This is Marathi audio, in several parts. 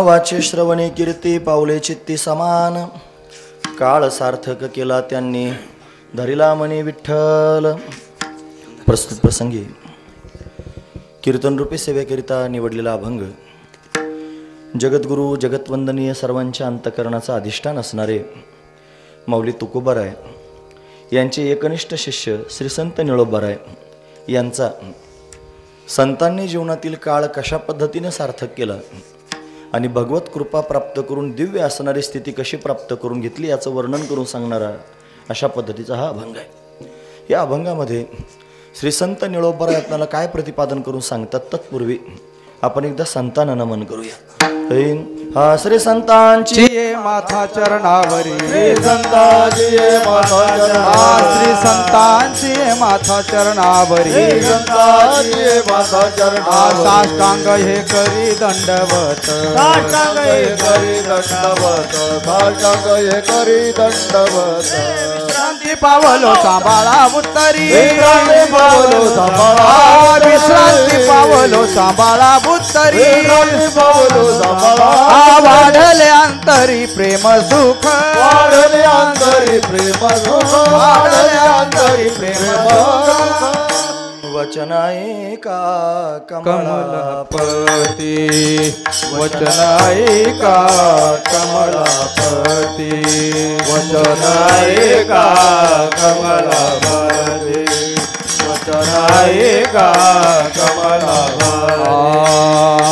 वाचे श्रवणे कीर्ती पावले चित्ती समान, काळ सार्थक केला त्यांनी धरिला मनी विठ्ठल। प्रस्तुत प्रसंगी कीर्तन रूपी सेवेकरिता निवडलेला अभंग जगद्गुरु जगतवंदनीय सर्वांच्या अंतकरणाचा अधिष्ठान असणारे माऊली तुकोबाराय यांचे एकनिष्ठ शिष्य श्री संत निळोबाराय यांचा संतांनी जीवनातील काळ कशा पद्धतीने सार्थक केला आणि भगवत कृपा प्राप्त करून दिव्य असणारी स्थिती कशी प्राप्त करून घेतली याचं वर्णन करून सांगणारा अशा पद्धतीचा हा अभंग आहे। या अभंगामध्ये श्री संत निळोबाराय आपल्याला काय प्रतिपादन करून सांगतात तत्पूर्वी आपण एकदा संतांना नमन करूया। हा श्री संतांची माथा चरणावरी, श्री संतांची माथा चरणावरी, श्री संतांची माथा चरणावरी, श्री संतांची माथा चरणावरी, साष्टांग हे करी दंडवत, साष्टांग हे करी दंडवत, साष्टांग हे करी दंडवत। विश्रांती पावलो सांभाळा उत्तरी, विश्रांती पावलो सांभाळा, विश्रांती पावलो सांभाळा उत्तरी, विश्रांती पावलो सांभाळा, वाढले अंतरी प्रेम सुख, वाढले अंतरी प्रेम सुख, वाढले अंतरी प्रेम सुख। वचनायिका कमलापती, वचनायिका कमलापती, वचनायिका कमलापती, वचनायिका कमलापती।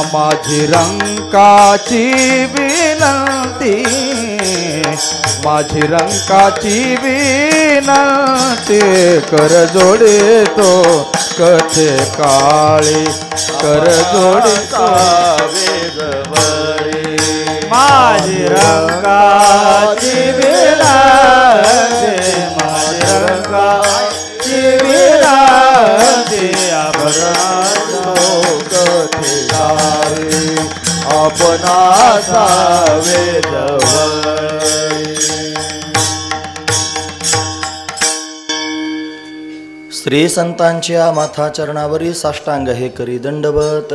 माझी रंकाची विनंती, माझी रंकाची विनंती, कर जोडे तो कथे काळी, कर जोडे तो वेदवरी। माझी रंकाची विनंती, माझी रंकाची विनंती, कथे काळी आपणाचा वेदवरी। श्री संतांच्या माथा चरणावरी साष्टांग हे करी दंडवत,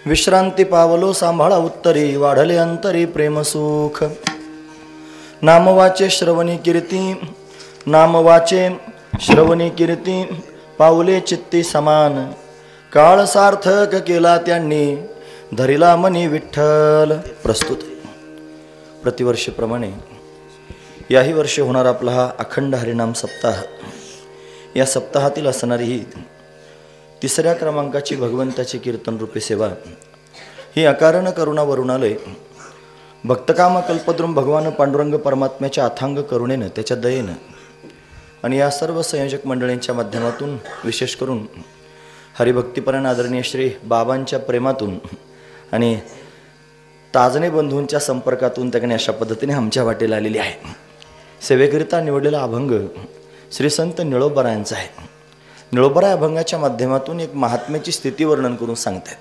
विश्रांती पावलो सांभाळा उत्तरी, वाढले अंतरी प्रेम सुख। नाम वाचे श्रवणी कीर्ती, नाम वाचे श्रवणी कीर्ती, पावले चित्ती समान, काळ सार्थक केला त्यांनी धरिला मनी विठ्ठल। प्रस्तुत प्रतिवर्षीप्रमाणे याही वर्षी होणार आपला हा अखंड हरिनाम सप्ताह। या सप्ताहातील असणारी ही तिसऱ्या क्रमांकाची भगवंताची कीर्तन रूपी सेवा ही अकारण करुणा वरुणालय भक्तकाम कल्पद्रुम भगवान पांडुरंग परमात्म्याच्या अथांग करुणेनं त्याच्या दयेनं आणि या सर्व संयोजक मंडळींच्या माध्यमातून विशेष करून हरिभक्तीपरायण आदरणीय श्री बाबांच्या प्रेमातून आणि ताजणे बंधूंच्या संपर्कातून त्याने अशा पद्धतीने आमच्या वाटेला आलेली आहे। सेवेकरिता निवडलेला अभंग श्री संत निळोबारायांचा आहे। निळोबाराय अभंगाच्या माध्यमातून एक महात्म्याची स्थिती वर्णन करून सांगतात।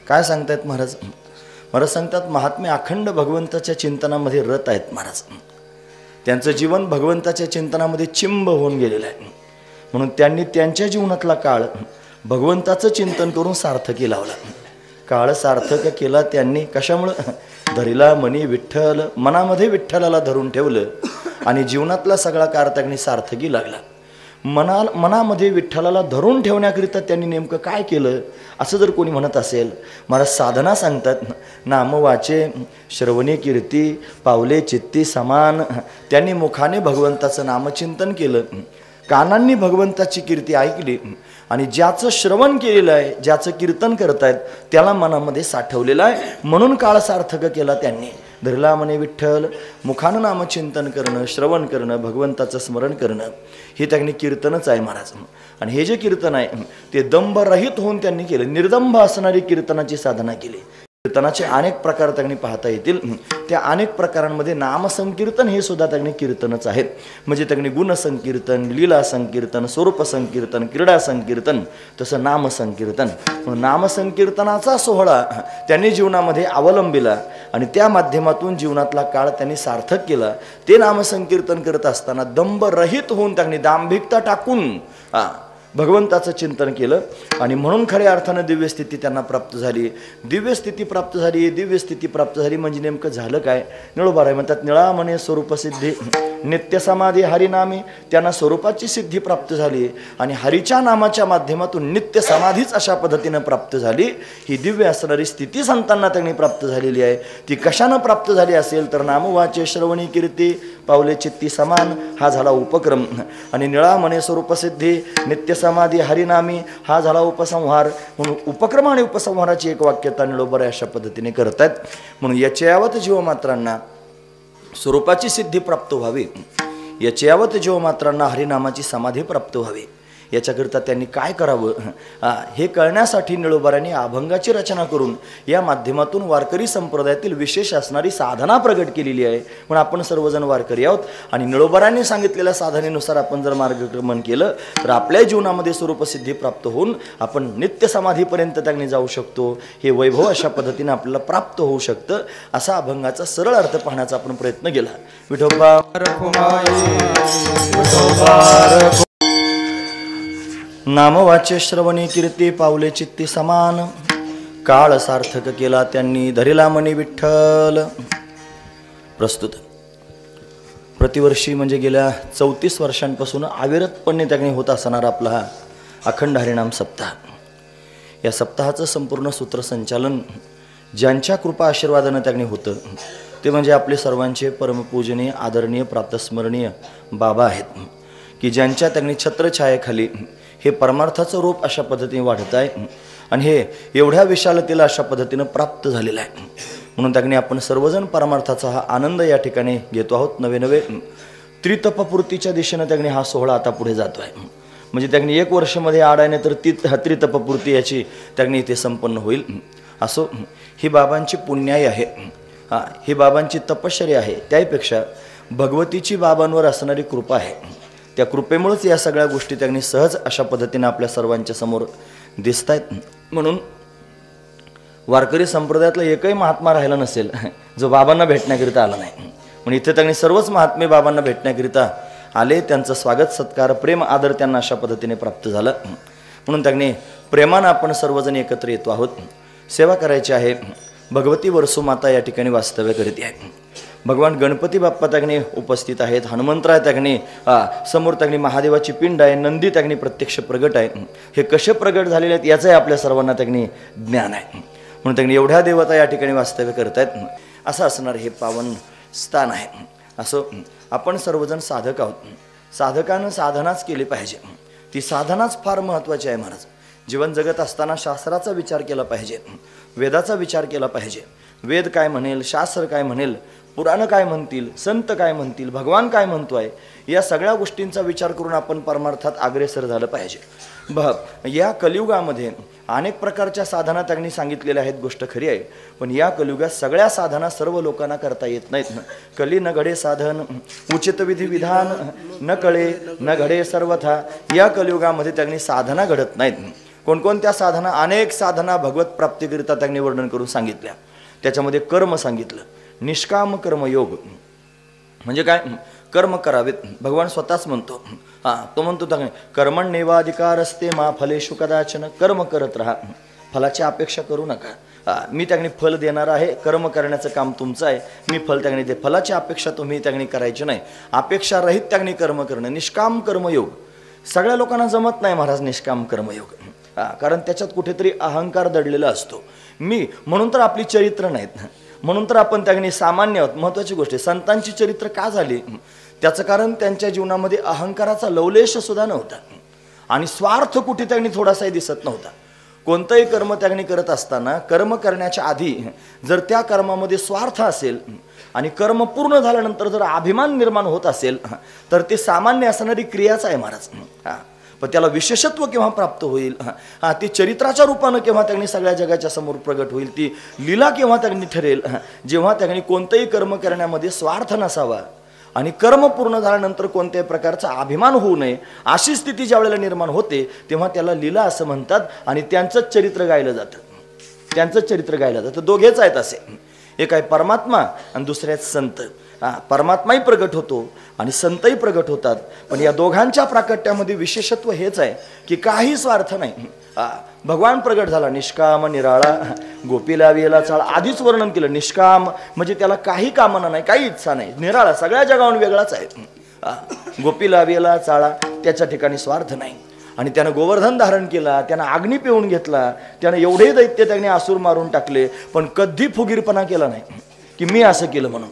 काय सांगतायत महाराज? महाराज सांगतात महात्मे अखंड भगवंताच्या चिंतनामध्ये रत आहेत महाराज। त्यांचं जीवन भगवंताच्या चिंतनामध्ये चिंब होऊन गेलेलं आहे, म्हणून त्यांनी त्यांच्या जीवनातला काळ भगवंताचं चिंतन करून सार्थकी लावला। काळ सार्थक केला त्यांनी कशामुळं? धरिला मनी विठ्ठल, मनामध्ये विठ्ठलाला धरून ठेवलं आणि जीवनातला सगळा काळ त्यांनी सार्थकी लागला। मनामध्ये विठ्ठलाला धरून ठेवण्याकरिता त्यांनी नेमकं काय केलं असं जर कोणी म्हणत असेल, महाराज साधना सांगतात, नाम वाचे श्रवणी कीर्ती, पावले चित्ती समान। त्यांनी मुखाने भगवंताचं नामचिंतन केलं, कानांनी भगवंताची कीर्ती ऐकली आणि ज्याचं श्रवण केलेलं आहे, ज्याचं कीर्तन करतायत त्याला मनामध्ये साठवलेलं आहे, म्हणून काळ सार्थक केला त्यांनी। धरला म्हणे विठ्ठल, मुखानं नामचिंतन करणं, श्रवण करणं, भगवंताचं स्मरण करणं हे त्यांनी कीर्तनच आहे महाराज। आणि हे जे कीर्तन आहे ते दंभरहित होऊन त्यांनी केलं, निर्दंभ असणारी कीर्तनाची साधना केली। कीर्तनाचे अनेक प्रकार त्यांनी पाहता येतील, त्या अनेक प्रकारांमध्ये नामसंकीर्तन हे सुद्धा त्यांनी कीर्तनच आहेत। म्हणजे त्यांनी गुणसंकीर्तन, लीला संकीर्तन, स्वरूप संकीर्तन, क्रीडा संकीर्तन, तसं नामसंकीर्तन। नामसंकीर्तनाचा सोहळा त्यांनी जीवनामध्ये अवलंबिला आणि त्या माध्यमातून जीवनातला काळ त्यांनी सार्थक केला। ते नामसंकीर्तन करत असताना दंभरहित होऊन त्यांनी दांभिकता टाकून भगवंताचं चिंतन केलं आणि म्हणून खऱ्या अर्थानं दिव्य स्थिती त्यांना प्राप्त झाली. दिव्य स्थिती प्राप्त झाली, दिव्य स्थिती प्राप्त झाली म्हणजे नेमकं झालं काय? निळोबाराय म्हणतात निळा म्हणे स्वरूपसिद्धी नित्य समाधी हरिनामी. त्यांना स्वरूपाची सिद्धी प्राप्त झाली आणि हरीच्या नामाच्या माध्यमातून नित्य समाधीच अशा पद्धतीनं प्राप्त झाली. ही दिव्य असणारी स्थिती संतांना त्यांनी प्राप्त झालेली आहे. ती कशानं प्राप्त झाली असेल तर नामवाचे श्रवणी कीर्ती पावले चित्ती समान हा झाला उपक्रम आणि निळा म्हणे स्वरूपसिद्धी नित्य समाधी हरिनामी हा झाला उपसंहार. म्हणून उपक्रम आणि उपसंहाराची एक वाक्यता निळोबाराय अशा पद्धतीने करतात. म्हणून याच्यावत जीवमात्रांना स्वरूपाची सिद्धी प्राप्त व्हावी, याच्यावत जीवमात्रांना हरिनामाची समाधी प्राप्त व्हावी, याच्याकरिता त्यांनी काय करावं हे कळण्यासाठी निळोबारांनी अभंगाची रचना करून या माध्यमातून वारकरी संप्रदायातील विशेष असणारी साधना प्रगट केलेली आहे. पण आपण सर्वजण वारकरी आहोत आणि निळोबारांनी सांगितलेल्या साधनेनुसार आपण जर मार्गक्रमण केलं तर आपल्या जीवनामध्ये स्वरूपसिद्धी प्राप्त होऊन आपण नित्य समाधीपर्यंत त्यांनी जाऊ शकतो. हे वैभव अशा पद्धतीने आपल्याला प्राप्त होऊ शकतं. असा अभंगाचा सरळ अर्थ पाहण्याचा आपण प्रयत्न केला. विठोबा नामवाच्य श्रवणी कीर्ती पावले चित्ती समान काळ सार्थक केला त्यांनी धरिला मनी विठ्ठल. प्रस्तुत प्रतिवर्षी म्हणजे गेल्या 34 वर्षांपासून अविरतपणे त्यांनी होत असणारा आपला हा अखंड हरिनाम सप्ताह. या सप्ताहाचं संपूर्ण सूत्रसंचालन ज्यांच्या कृपा आशीर्वादानं त्यांनी होतं ते म्हणजे आपले सर्वांचे परमपूजनीय आदरणीय प्रातस्मरणीय बाबा आहेत की ज्यांच्या त्यांनी छत्रछायेखाली हे परमार्थाचं रूप अशा पद्धतीने वाढत आहे आणि हे एवढ्या विशालतेला अशा पद्धतीनं प्राप्त झालेलं आहे. म्हणून त्यांनी आपण सर्वजण परमार्थाचा हा आनंद या ठिकाणी घेतो आहोत. नवे नवे त्रितपपूर्तीच्या दिशेनं त्यांनी हा सोहळा आता पुढे जातो आहे. म्हणजे त्यांनी 1 वर्षामध्ये आड आहे तर त्रितपपूर्ती याची त्यांनी इथे संपन्न होईल. असो ही बाबांची पुण्याई आहे, ही बाबांची तपश्चर्या आहे, त्यापेक्षा भगवतीची बाबांवर असणारी कृपा आहे. त्या कृपेमुळेच या सगळ्या गोष्टी त्यांनी सहज अशा पद्धतीने आपल्या सर्वांच्या समोर दिसत आहेत. म्हणून वारकरी संप्रदायातला एकही महात्मा राहिला नसेल जो बाबांना भेटण्याकरिता आला नाही. म्हणून इथे त्यांनी सर्वच महात्मे बाबांना भेटण्याकरिता आले. त्यांचं स्वागत सत्कार प्रेम आदर त्यांना अशा पद्धतीने प्राप्त झालं. म्हणून त्यांनी प्रेमानं आपण सर्वजण एकत्र येतो आहोत. सेवा करायची आहे. भगवती वरसुमाता या ठिकाणी वास्तव्य करते आहे. भगवान गणपती बाप्पा त्यांनी उपस्थित आहेत. हनुमंतराय त्यांनी समोर त्यांनी महादेवाची पिंड आहे. नंदी त्यांनी प्रत्यक्ष प्रगट आहे. हे कसे प्रगट झालेले आहेत याचंही आपल्या सर्वांना त्यांनी ज्ञान आहे. म्हणून त्यांनी एवढ्या देवता या ठिकाणी वास्तव्य करत आहेत. असं असणार हे पावन स्थान आहे. असं आपण सर्वजण साधक आहोत. साधकानं साधनाच केली पाहिजे. ती साधनाच फार महत्त्वाची आहे महाराज. जीवन जगत असताना शास्त्राचा विचार केला पाहिजे, वेदाचा विचार केला पाहिजे. वेद काय म्हणेल, शास्त्र काय म्हणेल, पुराण काय म्हणतील, संत काय म्हणतील, भगवान काय म्हणतोय, या सगळ्या गोष्टींचा विचार करून आपण परमार्थात अग्रेसर झालं पाहिजे. या कलियुगामध्ये अनेक प्रकारच्या साधना त्यांनी सांगितलेल्या आहेत, गोष्ट खरी आहे. पण या कलियुगात सगळ्या साधना सर्व लोकांना करता येत नाहीत. कली न घडे साधन उचित विधी विधान न कळे न घडे सर्वथा. या कलियुगामध्ये त्यांनी साधना घडत नाहीत. कोणकोणत्या साधना? अनेक साधना भगवत प्राप्तीकरिता त्यांनी वर्णन करून सांगितल्या. त्याच्यामध्ये कर्म सांगितलं. निष्काम कर्मयोग म्हणजे काय? कर्म करावेत. भगवान स्वतःच म्हणतो, तो म्हणतो कर्मण नेवाधिकार असते मा फलेषु कदाचन. कर्म करत राहा, फलाची अपेक्षा करू नका. मी त्यांनी फल देणार आहे. कर्म करण्याचं काम तुमचं आहे. मी फल त्यांनी दे. फलाची अपेक्षा तुम्ही त्यांनी करायची नाही. अपेक्षा रहित त्यांनी कर्म करणं. निष्काम कर्मयोग सगळ्या लोकांना जमत नाही महाराज. निष्काम कर्मयोग कारण त्याच्यात कुठेतरी अहंकार दडलेला असतो. मी म्हणून तर आपली चरित्र नाहीत. म्हणून तर आपण त्यांनी सामान्य आहोत. महत्त्वाची गोष्ट आहे, संतांची चरित्र का झाली त्याचं कारण त्यांच्या जीवनामध्ये अहंकाराचा लवलेश सुद्धा नव्हता आणि स्वार्थ कुठे त्यांनी थोडासाही दिसत नव्हता. कोणतंही कर्म त्यांनी करत असताना कर्म करण्याच्या आधी जर त्या कर्मामध्ये स्वार्थ असेल आणि कर्म पूर्ण झाल्यानंतर जर अभिमान निर्माण होत असेल तर ते सामान्य असणारी क्रियाच आहे महाराज. पण त्याला विशेषत्व केव्हा प्राप्त होईल, ती चरित्राच्या रूपानं केव्हा त्यांनी सगळ्या जगाच्या समोर प्रगट होईल, ती लीला केव्हा त्यांनी ठरेल, जेव्हा त्यांनी कोणतंही कर्म करण्यामध्ये स्वार्थ नसावा आणि कर्म पूर्ण झाल्यानंतर कोणत्याही प्रकारचा अभिमान होऊ नये अशी स्थिती ज्या वेळेला निर्माण होते तेव्हा त्याला लीला असं म्हणतात. आणि त्यांचंच चरित्र गायलं जातं. त्यांचंच चरित्र गायलं जातं. दोघेच आहेत असे. एक आहे परमात्मा आणि दुसरे आहेत संत. परमात्माही प्रगट होतो आणि संतही प्रगट होतात, पण या दोघांच्या प्राकट्यामध्ये विशेषत्व हेच आहे की काही स्वार्थ नाही. भगवान प्रगट झाला निष्काम निराळा, गोपीला वेला चाळ, आधीच वर्णन केलं. निष्काम म्हणजे त्याला काही कामना नाही, काही इच्छा नाही. निराळा सगळ्या जगाहून वेगळाच आहे. गोपीला वेला चाळा, त्याच्या ठिकाणी स्वार्थ नाही. आणि त्यानं गोवर्धन धारण केला, त्यानं अग्नी पिऊन घेतला, त्यानं एवढे दैत्य त्याने आसूर मारून टाकले, पण कधी फुगीरपणा केला नाही की मी असं केलं म्हणून.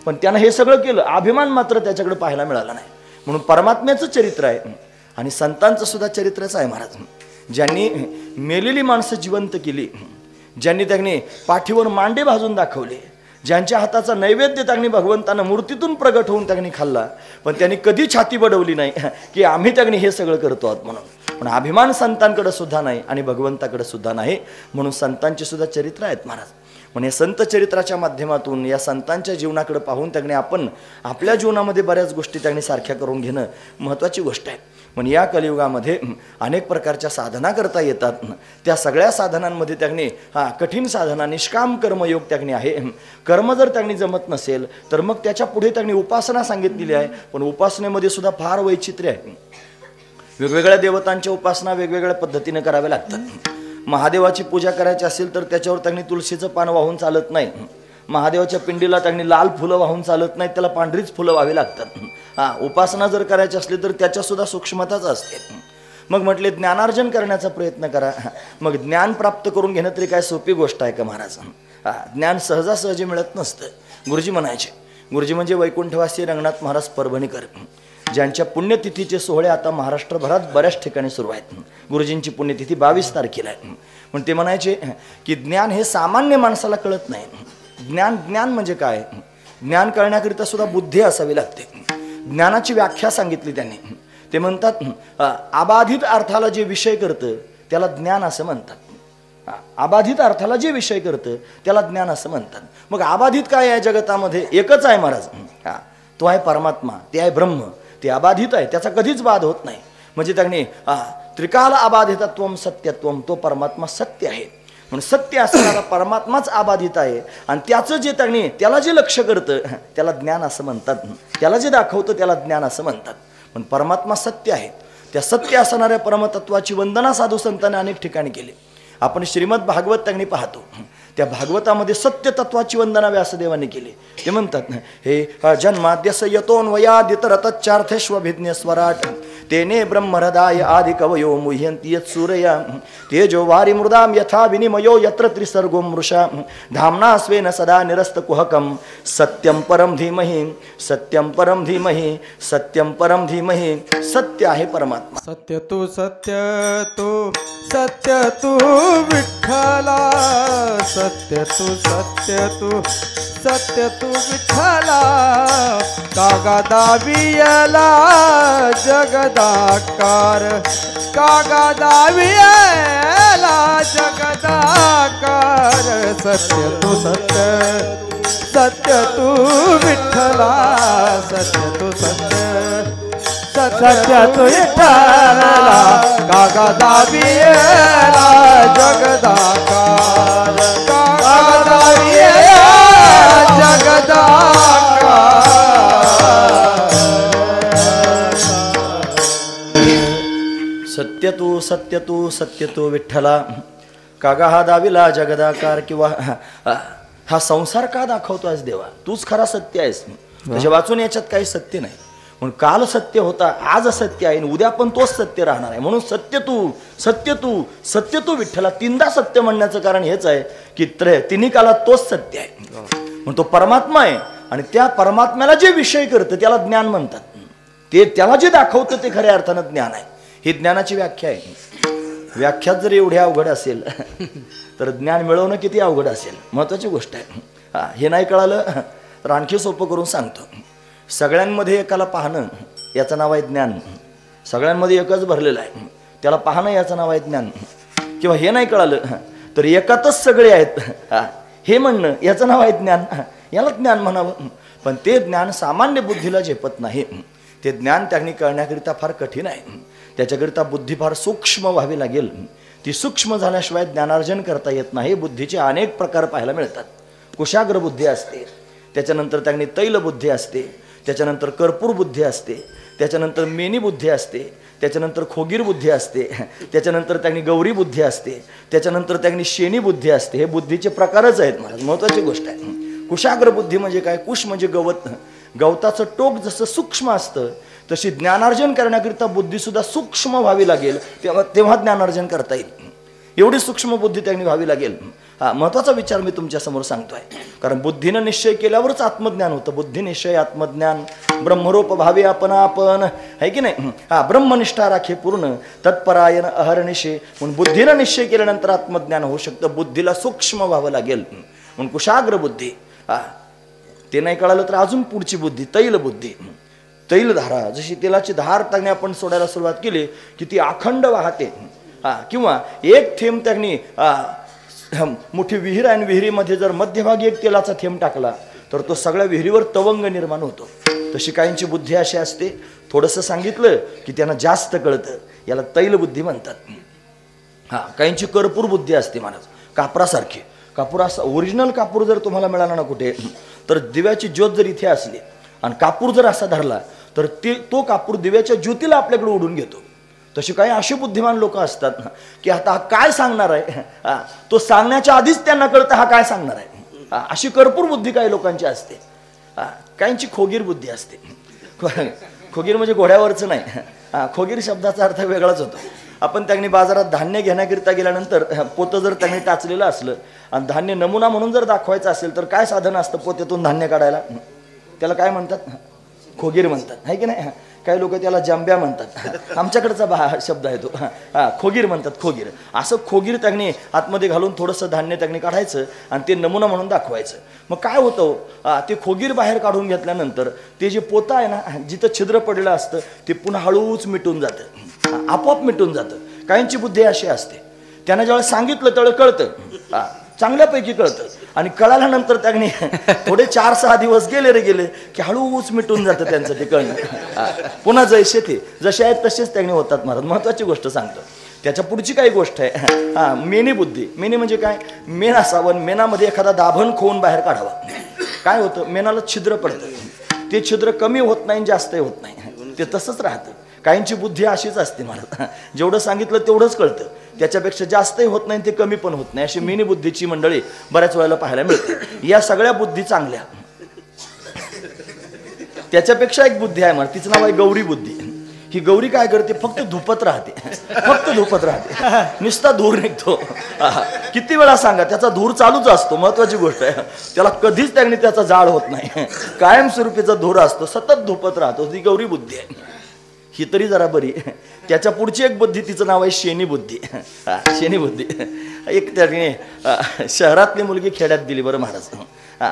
पण त्यानं हे सगळं केलं, अभिमान मात्र त्याच्याकडे पाहायला मिळाला नाही. म्हणून परमात्म्याचं चरित्र आहे आणि संतांचं सुद्धा चरित्रच आहे महाराज. ज्यांनी मेलेली माणसं जिवंत केली, ज्यांनी त्यांनी पाठीवर मांडे भाजून दाखवले, ज्यांच्या हाताचा नैवेद्य त्यांनी भगवंतानं मूर्तीतून प्रगट होऊन त्यांनी खाल्ला, पण त्यांनी कधी छाती बडवली नाही की आम्ही त्यांनी हे सगळं करतो आहोत म्हणून. पण अभिमान संतांकडे सुद्धा नाही आणि भगवंताकडे सुद्धा नाही. म्हणून संतांची सुद्धा चरित्र आहेत महाराज. म्हणजे संत चरित्राच्या माध्यमातून या संतांच्या जीवनाकडे पाहून त्यांनी आपण आपल्या जीवनामध्ये बऱ्याच गोष्टी त्यांनी सारख्या करून घेणं महत्त्वाची गोष्ट आहे. पण या कलियुगामध्ये अनेक प्रकारच्या साधना करता येतात. त्या सगळ्या साधनांमध्ये त्यांनी कठीण साधना निष्काम कर्मयोग त्यांनी आहे. कर्म जर त्यांनी जमत नसेल तर मग त्याच्या पुढे त्यांनी उपासना सांगितलेली आहे. पण उपासनेमध्ये सुद्धा फार वैचित्र्य आहे. वेगवेगळ्या देवतांच्या उपासना वेगवेगळ्या पद्धतीने कराव्या लागतात. महादेवाची पूजा करायची असेल तर त्याच्यावर त्यांनी तुळशीचं पान वाहून चालत नाही. महादेवाच्या पिंडीला त्यांनी लाल फुलं वाहून चालत नाहीत, त्याला पांढरीच फुलं व्हावी लागतात. उपासना जर करायची असली तर त्याच्यासुद्धा सूक्ष्मताच असते. मग म्हटले ज्ञानार्जन करण्याचा प्रयत्न करा. मग ज्ञान प्राप्त करून घेणं तरी काय सोपी गोष्ट आहे का महाराज? ज्ञान सहजासहजी मिळत नसतं. गुरुजी म्हणायचे, गुरुजी म्हणजे वैकुंठवासी रंगनाथ महाराज परभणीकर, ज्यांच्या पुण्यतिथीचे सोहळे आता महाराष्ट्रभरात बऱ्याच ठिकाणी सुरू आहेत. गुरुजींची पुण्यतिथी 22 तारखेला आहे. पण ते म्हणायचे की ज्ञान हे सामान्य माणसाला कळत नाही. ज्ञान म्हणजे काय? ज्ञान कळण्याकरिता सुद्धा बुद्धी असावी लागते. ज्ञानाची व्याख्या सांगितली त्यांनी. ते म्हणतात अबाधित अर्थाला जे विषय करतं त्याला ज्ञान असं म्हणतात. अबाधित अर्थाला जे विषय करतं त्याला ज्ञान असं म्हणतात. मग अबाधित काय आहे जगतामध्ये? एकच आहे महाराज, तो आहे परमात्मा, ते आहे ब्रह्म. ते अबाधित आहे, त्याचा कधीच बाध होत नाही. म्हणजे त्यांनी त्रिकाल अबाधितत्वम सत्यत्वम, तो परमात्मा सत्य आहे. म्हणून सत्य असणारा परमात्माच अबाधित आहे. आणि त्याचं जे त्यांनी त्याला जे लक्ष करतं त्याला ज्ञान असं म्हणतात. त्याला जे दाखवतं त्याला ज्ञान असं म्हणतात. पण परमात्मा सत्य आहे. त्या सत्य असणाऱ्या परमतत्वाची वंदना साधू संतांनी अनेक ठिकाणी केली. आपण श्रीमद भागवत त्यांनी पाहतो, त्या भागवतामध्ये सत्य तत्वाची वंदना व्यासदेवांनी केली. ते म्हणतात हे जन्माद्यस यतोन्वयादितरतच्चार्थेष्वभिज्ञ स्वराट तेने ब्रह्महृदाय आदि कवयो मुह्यन्ति यत्सूरया तेजो वारि मृदाम यथा विनिमयो यत्र त्रिसर्गो मृषा धाम्ना स्वेन सदा निरस्तकुहकं सत्यं परम धीमहि सत्यं परम धीमहि सत्यं परम धीमहि. सत्य आहे परमात्मा. सत्य तू विठ्ठला, सत्य तू विठ्ठला, कागदावियला जगदाकार, कागदावियला जगदाकार. सत्य तू विठ्ठला, सत्य तू विठ्ठला, कागदावियला जगदाकार, कागदावियला जगदाकार. सत्य तू विठ्ठला, कागा हा दाविला जगदाकार. किंवा हा संसार का दाखवतोस देवा? तूच खरा सत्य आहेस. म्हणजे वाचून याच्यात काही सत्य नाही. म्हणून काल सत्य होता, आज असत्य आहे, उद्या पण तोच सत्य राहणार आहे. म्हणून सत्य तू विठ्ठला. तीनदा सत्य म्हणण्याचं कारण हेच आहे की तिन्ही कालात तोच सत्य आहे. म्हणून तो परमात्मा आहे आणि त्या परमात्म्याला जे विषय करतं त्याला ज्ञान म्हणतात. ते त्याला जे दाखवतं ते खऱ्या अर्थानं ज्ञान आहे. ही ज्ञानाची व्याख्या आहे. व्याख्यात जर एवढी अवघड असेल तर ज्ञान मिळवणं किती अवघड असेल. महत्वाची गोष्ट आहे. हे नाही कळालं तर आणखी सोपं करून सांगतो. सगळ्यांमध्ये एकाला पाहणं याचं नाव आहे ज्ञान. सगळ्यांमध्ये एकच भरलेलं आहे, त्याला पाहणं याचं नाव आहे ज्ञान. किंवा हे नाही कळालं तर एकातच सगळे आहेत हे म्हणणं याचं नाव आहे ज्ञान. याला ज्ञान म्हणावं. पण ते ज्ञान सामान्य बुद्धीला झेपत नाही. ते ज्ञान त्यांनी कळण्याकरिता फार कठीण आहे. त्याच्याकरिता बुद्धी फार सूक्ष्म व्हावी लागेल. ती सूक्ष्म झाल्याशिवाय ज्ञानार्जन करता येत नाही. बुद्धीचे अनेक प्रकार पाहायला मिळतात. कुशाग्र बुद्धी असते, त्याच्यानंतर त्यांनी तैल बुद्धी असते, त्याच्यानंतर कर्पूर बुद्धी असते, त्याच्यानंतर मेनी बुद्धी असते, त्याच्यानंतर खोगीर बुद्धी असते, त्याच्यानंतर त्यांनी गौरी बुद्धी असते, त्याच्यानंतर त्यांनी शेनी बुद्धी असते. हे बुद्धीचे प्रकारच आहेत महाराज, महत्त्वाची गोष्ट आहे. कुशाग्र बुद्धी म्हणजे काय? कुश म्हणजे गवत. गवताचं टोक जसं सूक्ष्म असतं तशी ज्ञानार्जन करण्याकरिता बुद्धीसुद्धा सूक्ष्म व्हावी लागेल, तेव्हा ज्ञानार्जन करता येईल. एवढी सूक्ष्म बुद्धी त्यांनी व्हावी लागेल. हा महत्त्वाचा विचार मी तुमच्यासमोर सांगतोय, कारण बुद्धीनं निश्चय केल्यावरच आत्मज्ञान होतं. बुद्धी निश्चय आत्मज्ञान, ब्रह्मरूप भावी आपण आहे की नाही. हा ब्रह्मनिष्ठा राखे पूर्ण तत्परायण अहर्निशे. म्हणून बुद्धीनं निश्चय केल्यानंतर आत्मज्ञान होऊ शकतं. बुद्धीला सूक्ष्म व्हावं लागेल. म्हणून कुशाग्र बुद्धी. ते नाही कळालं तर अजून पुढची बुद्धी तैल बुद्धी. तैलधारा, जशी तेलाची धार त्याने आपण सोडायला सुरुवात केली की ती अखंड वाहते. किंवा एक थेंब त्यांनी मोठी विहीर आहे आणि विहिरीमध्ये जर मध्यभागी एक तेलाचा थेंब टाकला तर तो सगळ्या विहिरीवर तवंग निर्माण होतो. तशी काहींची बुद्धी अशी असते, थोडंसं सांगितलं की त्यांना जास्त कळतं, याला तैल बुद्धी म्हणतात. काहींची कर्पूर बुद्धी असते महाराज, कापरासारखी. कापूर असा ओरिजिनल कापूर जर तुम्हाला मिळाला ना कुठे, तर दिव्याची ज्योत जर इथे असली आणि कापूर जर असा धरला तर तो कापूर दिव्याच्या ज्योतीला आपल्याकडे ओढून घेतो. तशी काही अशी बुद्धिमान लोक असतात ना की आता हा काय सांगणार आहे, तो सांगण्याच्या आधीच त्यांना कळतं हा काय सांगणार आहे. अशी कर्पूर बुद्धी काही लोकांची असते. काहींची खोगीर बुद्धी असते. खोगीर म्हणजे घोड्यावरचं नाही. खोगीर शब्दाचा अर्थ वेगळाच होतो. आपण त्यांनी बाजारात धान्य घेण्याकरिता गेल्यानंतर पोतं जर त्यांनी टाचलेलं असलं आणि धान्य नमुना म्हणून जर दाखवायचं असेल तर काय साधन असतं पोत्यातून धान्य काढायला? त्याला काय म्हणतात? खोगीर म्हणतात, आहे की नाही. काही लोक त्याला जांब्या म्हणतात, आमच्याकडचा शब्द आहे तो. खोगीर म्हणतात, खोगीर. असं खोगीर त्यांनी आतमध्ये घालून थोडंसं धान्य त्यांनी काढायचं आणि ते नमुना म्हणून दाखवायचं. मग काय होतं, ते खोगीर बाहेर काढून घेतल्यानंतर ते जे पोतं आहे ना, जिथं छिद्र पडलेलं असतं ते पुन्हा हळूच मिटून जातं, आपोआप मिटून जातं. काहींची बुद्धी अशी असते, त्यांना ज्यावेळेस सांगितलं त्यावेळेस कळतं, चांगल्यापैकी कळतं. आणि कळाल्यानंतर त्यांनी थोडे 4-6 दिवस गेले की हळूच मिटून जातं त्यांचं ते कळणं. पुन्हा जैसे ते जसे आहेत तसेच त्यांनी होतात महाराज. महत्वाची गोष्ट सांगतो. त्याच्या पुढची काही गोष्ट आहे, मेनी बुद्धी. मेनी म्हणजे काय? मेन असावं, मेनामध्ये एखादा दाभण खोवून बाहेर काढावा. काय होतं, मेनाला छिद्र पडतं, ते छिद्र कमी होत नाही जास्तही होत नाही, ते तसंच राहतं. काहींची बुद्धी अशीच असते महाराज, जेवढं सांगितलं तेवढंच कळतं, त्याच्यापेक्षा जास्तही होत नाही ते कमी पण होत नाही. अशी मिनी बुद्धीची मंडळी बऱ्याच वेळेला पाहायला मिळते. या सगळ्या बुद्धी चांगल्या. त्याच्यापेक्षा एक बुद्धी आहे मला, तिचं नाव आहे गौरी बुद्धी. ही गौरी काय करते? फक्त धुपत राहते, फक्त धुपत राहते, नुसता धूर निघतो. किती वेळा सांगा, त्याचा धूर चालूच असतो. महत्वाची गोष्ट आहे, त्याला कधीच त्यांनी त्याचा जाळ होत नाही, कायमस्वरूपीचा धूर असतो, सतत धुपत राहतो. ती गौरी बुद्धी आहे. ही तरी जरा बरी. त्याच्या पुढची एक बुद्धी, तिचं नाव आहे शेनी बुद्धी. शेनी बुद्धी. एक त्याने शहरातली मुलगी खेड्यात दिली बरं महाराज.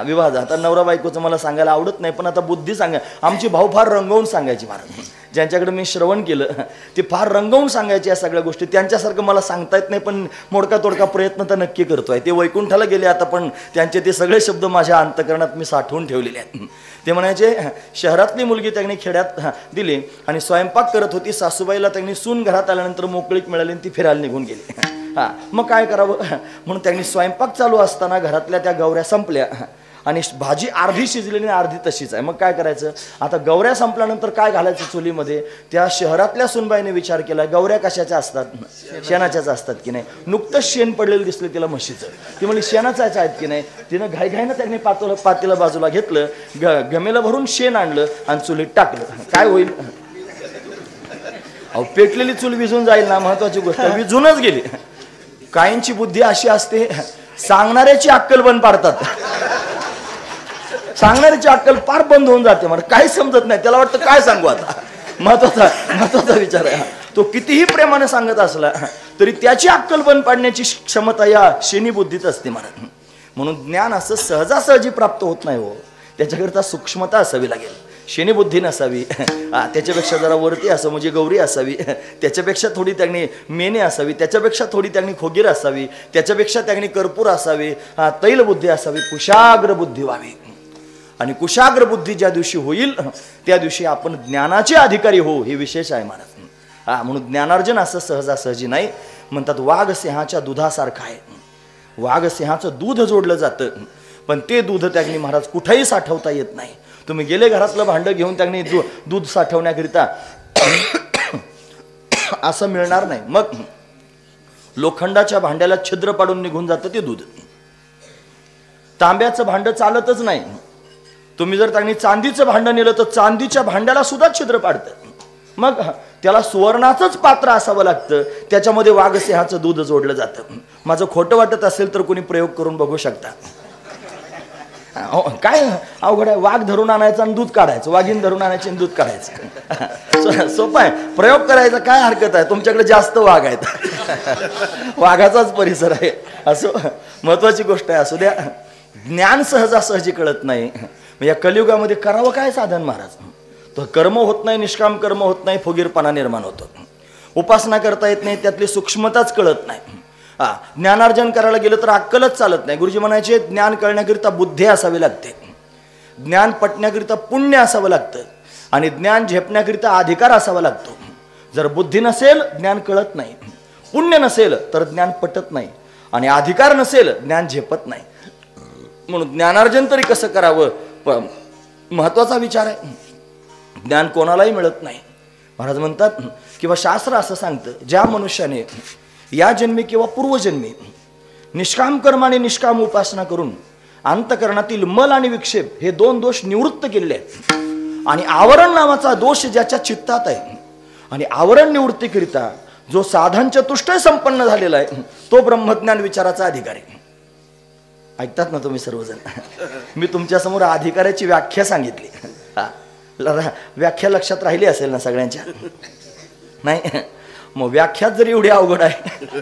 विवाह. आता नवरा बायकोचं मला सांगायला आवडत नाही, पण आता बुद्धी सांगा. आमची भाऊ फार रंगवून सांगायची महाराज, ज्यांच्याकडे मी श्रवण केलं ते फार रंगवून सांगायचे या सगळ्या गोष्टी. त्यांच्यासारखं मला सांगता येत नाही, पण मोडका तोडका प्रयत्न तर नक्की करतोय. ते वैकुंठाला गेले आता, पण त्यांचे ते सगळे शब्द माझ्या अंतकरणात मी साठवून ठेवलेले आहेत. ते म्हणायचे, शहरातली मुलगी त्यांनी खेड्यात दिली आणि स्वयंपाक करत होती. सासूबाईला त्यांनी सून घरात आल्यानंतर मोकळीक मिळाली आणि ती फिरायला निघून गेली. मग काय करावं म्हणून त्यांनी स्वयंपाक चालू असताना घरातल्या त्या गौऱ्या संपल्या आणि भाजी अर्धी शिजलेली आणि अर्धी तशीच आहे. मग काय करायचं? आता गौऱ्या संपल्यानंतर काय घालायचं चुलीमध्ये? त्या शहरातल्या सुनबाईने विचार केला, गौऱ्या कशाच्या असतात? शेणाच्याच असतात की नाही? नुकतंच शेण पडलेलं दिसलं तिला म्हशीचं. ती म्हणली शेणाचाच आहेत की नाही? तिनं घाईघाईनं त्यांनी पातेलं बाजूला घेतलं, गमेला भरून शेण आणलं आणि चुलीत टाकलं. काय होईल? अहो, पेटलेली चूल विझून जाईल ना. महत्वाची गोष्ट विझूनच गेली. काहींची बुद्धी अशी असते, सांगणाऱ्याची अक्कल बंद पाडतात. सांगणाऱ्याची अक्कल फार बंद होऊन जाते. मला काही समजत नाही, त्याला वाटतं काय सांगू आता. महत्वाचा विचार आहे. तो कितीही प्रेमाने सांगत असला तरी त्याची अक्कल बंद पाडण्याची क्षमता या शेनी बुद्धीत असते महाराज. म्हणून ज्ञान असं सहजासहजी प्राप्त होत नाही हो, त्याच्याकरता सूक्ष्मता असावी लागेल. शेनी बुद्धी नसावी, त्याच्यापेक्षा जरा वरती असं म्हणजे गौरी असावी, त्याच्यापेक्षा थोडी त्यांनी मेने असावी, त्याच्यापेक्षा थोडी त्यांनी खोगीर असावी, त्याच्यापेक्षा त्यांनी कर्पूर असावी, तैल बुद्धी असावी, कुशाग्र बुद्धी व्हावी. आणि कुशाग्र बुद्धी ज्या दिवशी होईल त्या दिवशी आपण ज्ञानाचे अधिकारी हो, हे विशेष आहे महाराज. म्हणून ज्ञानार्जन असं सहजासहजी नाही. म्हणतात वाघ सिंहाच्या दुधासारखं आहे. वाघ सिंहाचं दूध जोडलं जातं, पण ते दूध त्यांनी महाराज कुठेही साठवता येत नाही. तुम्ही गेले घरातलं भांडं घेऊन त्यांनी दूध साठवण्याकरिता असं मिळणार नाही. मग लोखंडाच्या भांड्याला छिद्र पाडून निघून जातं ते दूध. तांब्याचं भांडं चालतच नाही. तुम्ही जर त्यांनी चांदीचं भांडं नेलं तर चांदीच्या भांड्याला सुद्धा छिद्र पाडतं. मग त्याला सुवर्णाचंच पात्र असावं लागतं, त्याच्यामध्ये वाघसिंहाचं दूध जोडलं जातं. माझं खोटं वाटत असेल तर कोणी प्रयोग करून बघू शकता. काय अवघड आहे, वाघ धरून आणायचं आणि दूध काढायचं, वाघीन धरून आणायचं आणि दूध काढायचं. सोपं आहे, प्रयोग करायचा काय हरकत आहे. तुमच्याकडे जास्त वाघ आहेत, वाघाचाच परिसर आहे. असो, महत्वाची गोष्ट आहे. असू द्या, ज्ञान सहजासहजी कळत नाही. या कलियुगामध्ये करावं काय साधन महाराज. तो कर्म होत नाही, निष्काम कर्म होत नाही, फुगीरपणा निर्माण होतो. उपासना करता येत नाही, त्यातली सूक्ष्मताच कळत नाही. ज्ञानार्जन करायला गेलं तर अक्कलच चालत नाही. गुरुजी म्हणायचे ज्ञान कळण्याकरिता बुद्धी असावी लागते, ज्ञान पटण्याकरिता पुण्य असावं लागतं, आणि ज्ञान झेपण्याकरिता अधिकार असावा लागतो. जर बुद्धी नसेल ज्ञान कळत नाही, पुण्य नसेल तर ज्ञान पटत नाही, आणि अधिकार नसेल ज्ञान झेपत नाही. म्हणून ज्ञानार्जन तरी कसं करावं महत्वाचा विचार आहे. ज्ञान कोणालाही मिळत नाही. महाराज म्हणतात किंवा शास्त्र असं सांगतं, ज्या मनुष्याने या जन्मी किंवा पूर्वजन्मी निष्काम कर्म आणि निष्काम उपासना करून अंतकरणातील मल आणि विक्षेप हे दोन दोष निवृत्त केलेले आहेत, आणि आवरण नावाचा दोष ज्याच्या चित्तात आहे, आणि आवरण निवृत्तीकरिता जो साधन चतुष्टय संपन्न झालेला आहे, तो ब्रह्मज्ञान विचाराचा अधिकारी. ऐकतात ना तुम्ही सर्वजण. मी तुमच्या समोर अधिकाऱ्याची व्याख्या सांगितली. व्याख्या लक्षात राहिली असेल ना सगळ्यांच्या? नाही, मग व्याख्यात जरी एवढी अवघड आहे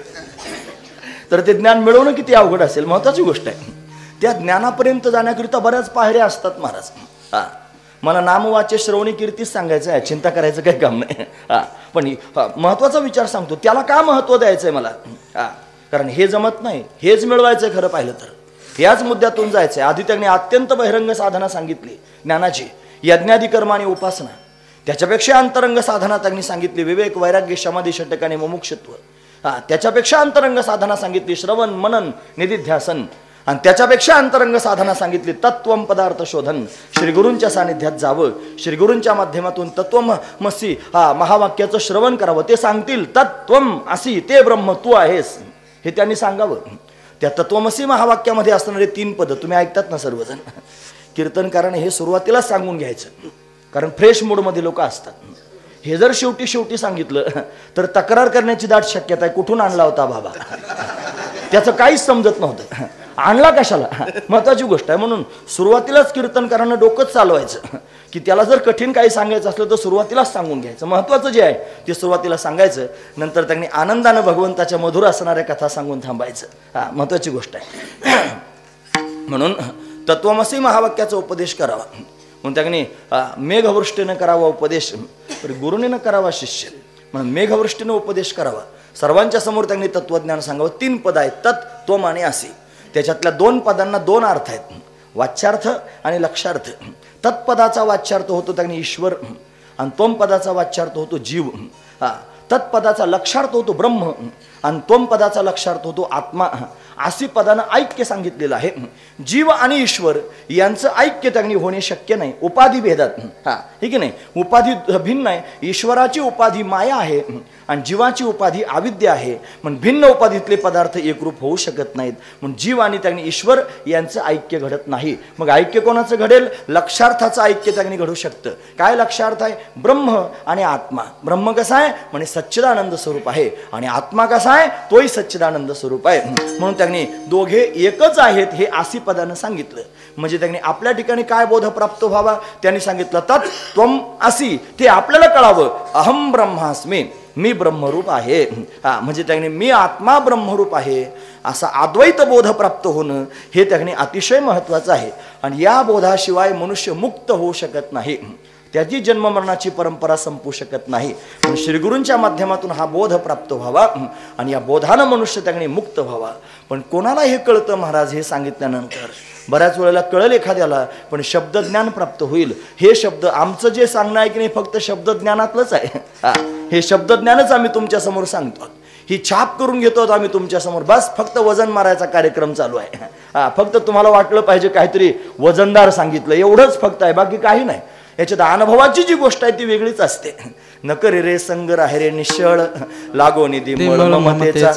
तर ते ज्ञान मिळवणं किती अवघड असेल. महत्वाची गोष्ट आहे. त्या ज्ञानापर्यंत जाण्याकरिता बऱ्याच पायऱ्या असतात महाराज. मला नामवाच्य श्रवणी कीर्तीच सांगायचं आहे, चिंता करायचं काही काम नाही. पण महत्वाचा विचार सांगतो, त्याला का महत्व द्यायचंय मला? कारण हे जमत नाही, हेच मिळवायचंय खरं पाहिलं तर. याच मुद्द्यातून जायचंय. आधी त्यांनी अत्यंत बहिरंग साधना सांगितली ज्ञानाची, यज्ञादी कर्म आणि उपासना. त्याच्यापेक्षा अंतरंग साधना त्यांनी सांगितली, विवेक वैराग्य समाधी षटक आणि मुमुक्षत्व. त्याच्यापेक्षा अंतरंग साधना सांगितली, श्रवण मनन निधिध्यासन. आणि त्याच्यापेक्षा अंतरंग साधना सांगितली, तत्वम पदार्थ शोधन. श्रीगुरूंच्या सानिध्यात जावं, श्रीगुरूंच्या माध्यमातून तत्वमसी महावाक्याचं श्रवण करावं. ते सांगतील तत्वम असी, ते ब्रह्म तू आहेस, हे त्यांनी सांगावं. त्या तत्वमसी महावाक्यामध्ये असणारे 3 पद तुम्ही ऐकतात ना सर्वजण. कीर्तनकाराने हे सुरुवातीलाच सांगून घ्यायचं, कारण फ्रेश मूडमध्ये लोक असतात. हे जर शेवटी सांगितलं तर तक्रार करण्याची दाट शक्यता आहे. कुठून आणला होता बाबा, त्याचं काहीच समजत नव्हतं, आणला कशाला. महत्वाची गोष्ट आहे. म्हणून सुरुवातीलाच कीर्तनकारांना डोकंच चालवायचं की त्याला जर कठीण काही सांगायचं असलं तर सुरुवातीलाच सांगून घ्यायचं. महत्वाचं जे आहे ते सुरुवातीला सांगायचं, नंतर त्यांनी आनंदानं भगवंताच्या मधुर असणाऱ्या कथा सांगून थांबायचं. महत्वाची गोष्ट आहे. म्हणून तत्वमसी महावाक्याचा उपदेश करावा. म्हणून त्यांनी मेघवृष्टीनं करावा उपदेश, गुरुने न करावा शिष्य. म्हणून मेघवृष्टीनं उपदेश करावा. सर्वांच्या समोर त्यांनी तत्वज्ञान सांगावं. 3 पद आहेत, तत्, त्वम आणि असी. त्याच्यातल्या 2 पदांना 2 अर्थ आहेत, वाच्यार्थ आणि लक्षार्थ. तत्पदाचा वाच्यार्थ होतो त्यांनी ईश्वर, आणि त्वम पदाचा वाच्यार्थ होतो जीव. तत्पदाचा लक्षार्थ होतो ब्रह्म, आणि त्वम पदाचा लक्षार्थ होतो आत्मा. अशी पदानं ऐक्य सांगितलेलं आहे. जीव आणि ईश्वर यांचं ऐक्य त्यांनी होणे शक्य नाही, उपाधी भेदात. ठीक आहे नाही, उपाधी भिन्न आहे. ईश्वराची उपाधी माया आहे आणि जीवाची उपाधी अविद्या आहे. म्हणून भिन्न उपाधीतले पदार्थ एकरूप होऊ शकत नाहीत. म्हणून जीव आणि त्यांनी ईश्वर यांचं ऐक्य घडत नाही. मग ऐक्य कोणाचं घडेल? लक्षार्थाचं ऐक्य त्यांनी घडू शकतं. काय लक्षार्थ आहे? ब्रह्म आणि आत्मा. ब्रह्म कसा आहे म्हणजे सच्चिदानंद स्वरूप आहे, आणि आत्मा कसा आहे तोही सच्चिदानंद स्वरूप आहे. म्हणून त्यांनी दोघे एकच आहेत हे आसी पदानं सांगितलं. म्हणजे त्यांनी आपल्या ठिकाणी काय बोध प्राप्त व्हावा त्यांनी सांगितलं, तत् त्वम असी, ते आपल्याला कळावं. अहम ब्रह्मास्मी, मी ब्रह्मरूप आहे. म्हणजे त्यांनी मी आत्मा ब्रह्मरूप आहे असा अद्वैत बोध प्राप्त होणं हे त्यांनी अतिशय महत्वाचं आहे. आणि या बोधाशिवाय मनुष्य मुक्त होऊ शकत नाही, त्याची जन्ममरणाची परंपरा संपू शकत नाही. पण श्रीगुरूंच्या माध्यमातून हा बोध प्राप्त व्हावा आणि या बोधानं मनुष्य त्याने मुक्त व्हावा. पण कोणाला हे कळतं महाराज हे सांगितल्यानंतर? बऱ्याच वेळेला कळेल एखाद्याला, पण शब्दज्ञान प्राप्त होईल. हे शब्द आमचं जे सांगणं आहे की नाही फक्त शब्दज्ञानातलंच आहे. हे शब्दज्ञानच आम्ही तुमच्या समोर सांगतो. ही छाप करून घेतो आम्ही तुमच्या समोर. बस फक्त वजन मारायचा कार्यक्रम चालू आहे. फक्त तुम्हाला वाटलं पाहिजे काहीतरी वजनदार सांगितलं एवढंच फक्त आहे, बाकी काही नाही. याच्यात अनुभवाची जी गोष्ट आहे ती वेगळीच असते. नकरे रे संग राहे रे निश्चळ लागो निधी ममतेचा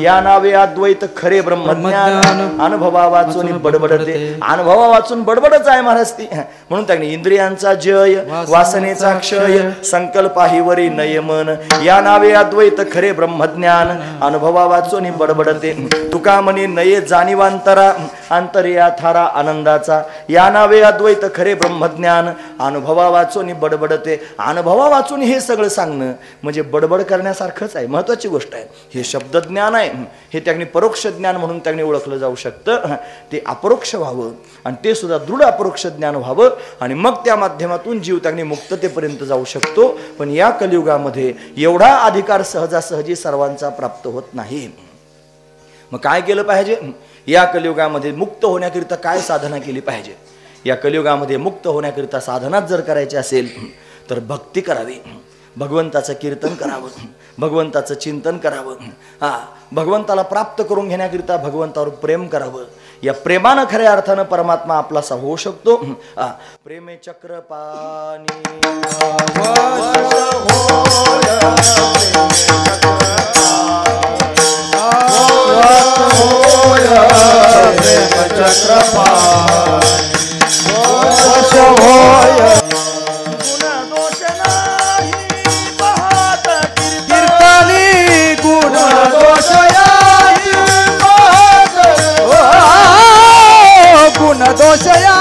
या नावे अद्वैत खरे ब्रह्मज्ञान अनुभवा वाचून बडबडते. अनुभवा वाचून बडबडच आहे महाराज ती. म्हणून त्याने इंद्रियांचा जय वासनेचा क्षय संकल्पाही वरी नयमन या नावे अद्वैत खरे ब्रह्मज्ञान अनुभवा वाचून बडबडते. तुका म्हणे नये जाणीवांतरा अंतर्या थारा आनंदाचा या नावे अद्वैत खरे ब्रह्मज्ञान अनुभवा वाचून बडबडते. अनुभवा वाचून हे सगळं सांगणं म्हणजे बडबड करण्यासारखंच आहे. महत्वाची गोष्ट आहे. हे शब्दज्ञान आहे. हे त्यांनी परोक्ष ज्ञान म्हणून त्यांनी ओळखलं जाऊ शकतं. ते अपरोक्ष व्हावं आणि ते सुद्धा दृढ अपरोक्ष ज्ञान व्हावं आणि मग त्या माध्यमातून जीव त्यांनी मुक्ततेपर्यंत जाऊ शकतो. पण या कलियुगामध्ये एवढा अधिकार सहजासहजी सर्वांचा प्राप्त होत नाही. मग काय केलं पाहिजे? या कलियुगामध्ये मुक्त होण्याकरिता काय साधना केली पाहिजे? या कलियुगामध्ये मुक्त होण्याकरिता साधनाच जर करायची असेल तर भक्ती करावी, भगवंताचं कीर्तन करावं, भगवंताचं चिंतन करावं. भगवंताला प्राप्त करून घेण्याकरिता भगवंतावर प्रेम करावं. या प्रेमानं खऱ्या अर्थानं परमात्मा आपलासा होऊ शकतो. प्रेमे चक्रपाणी दोषया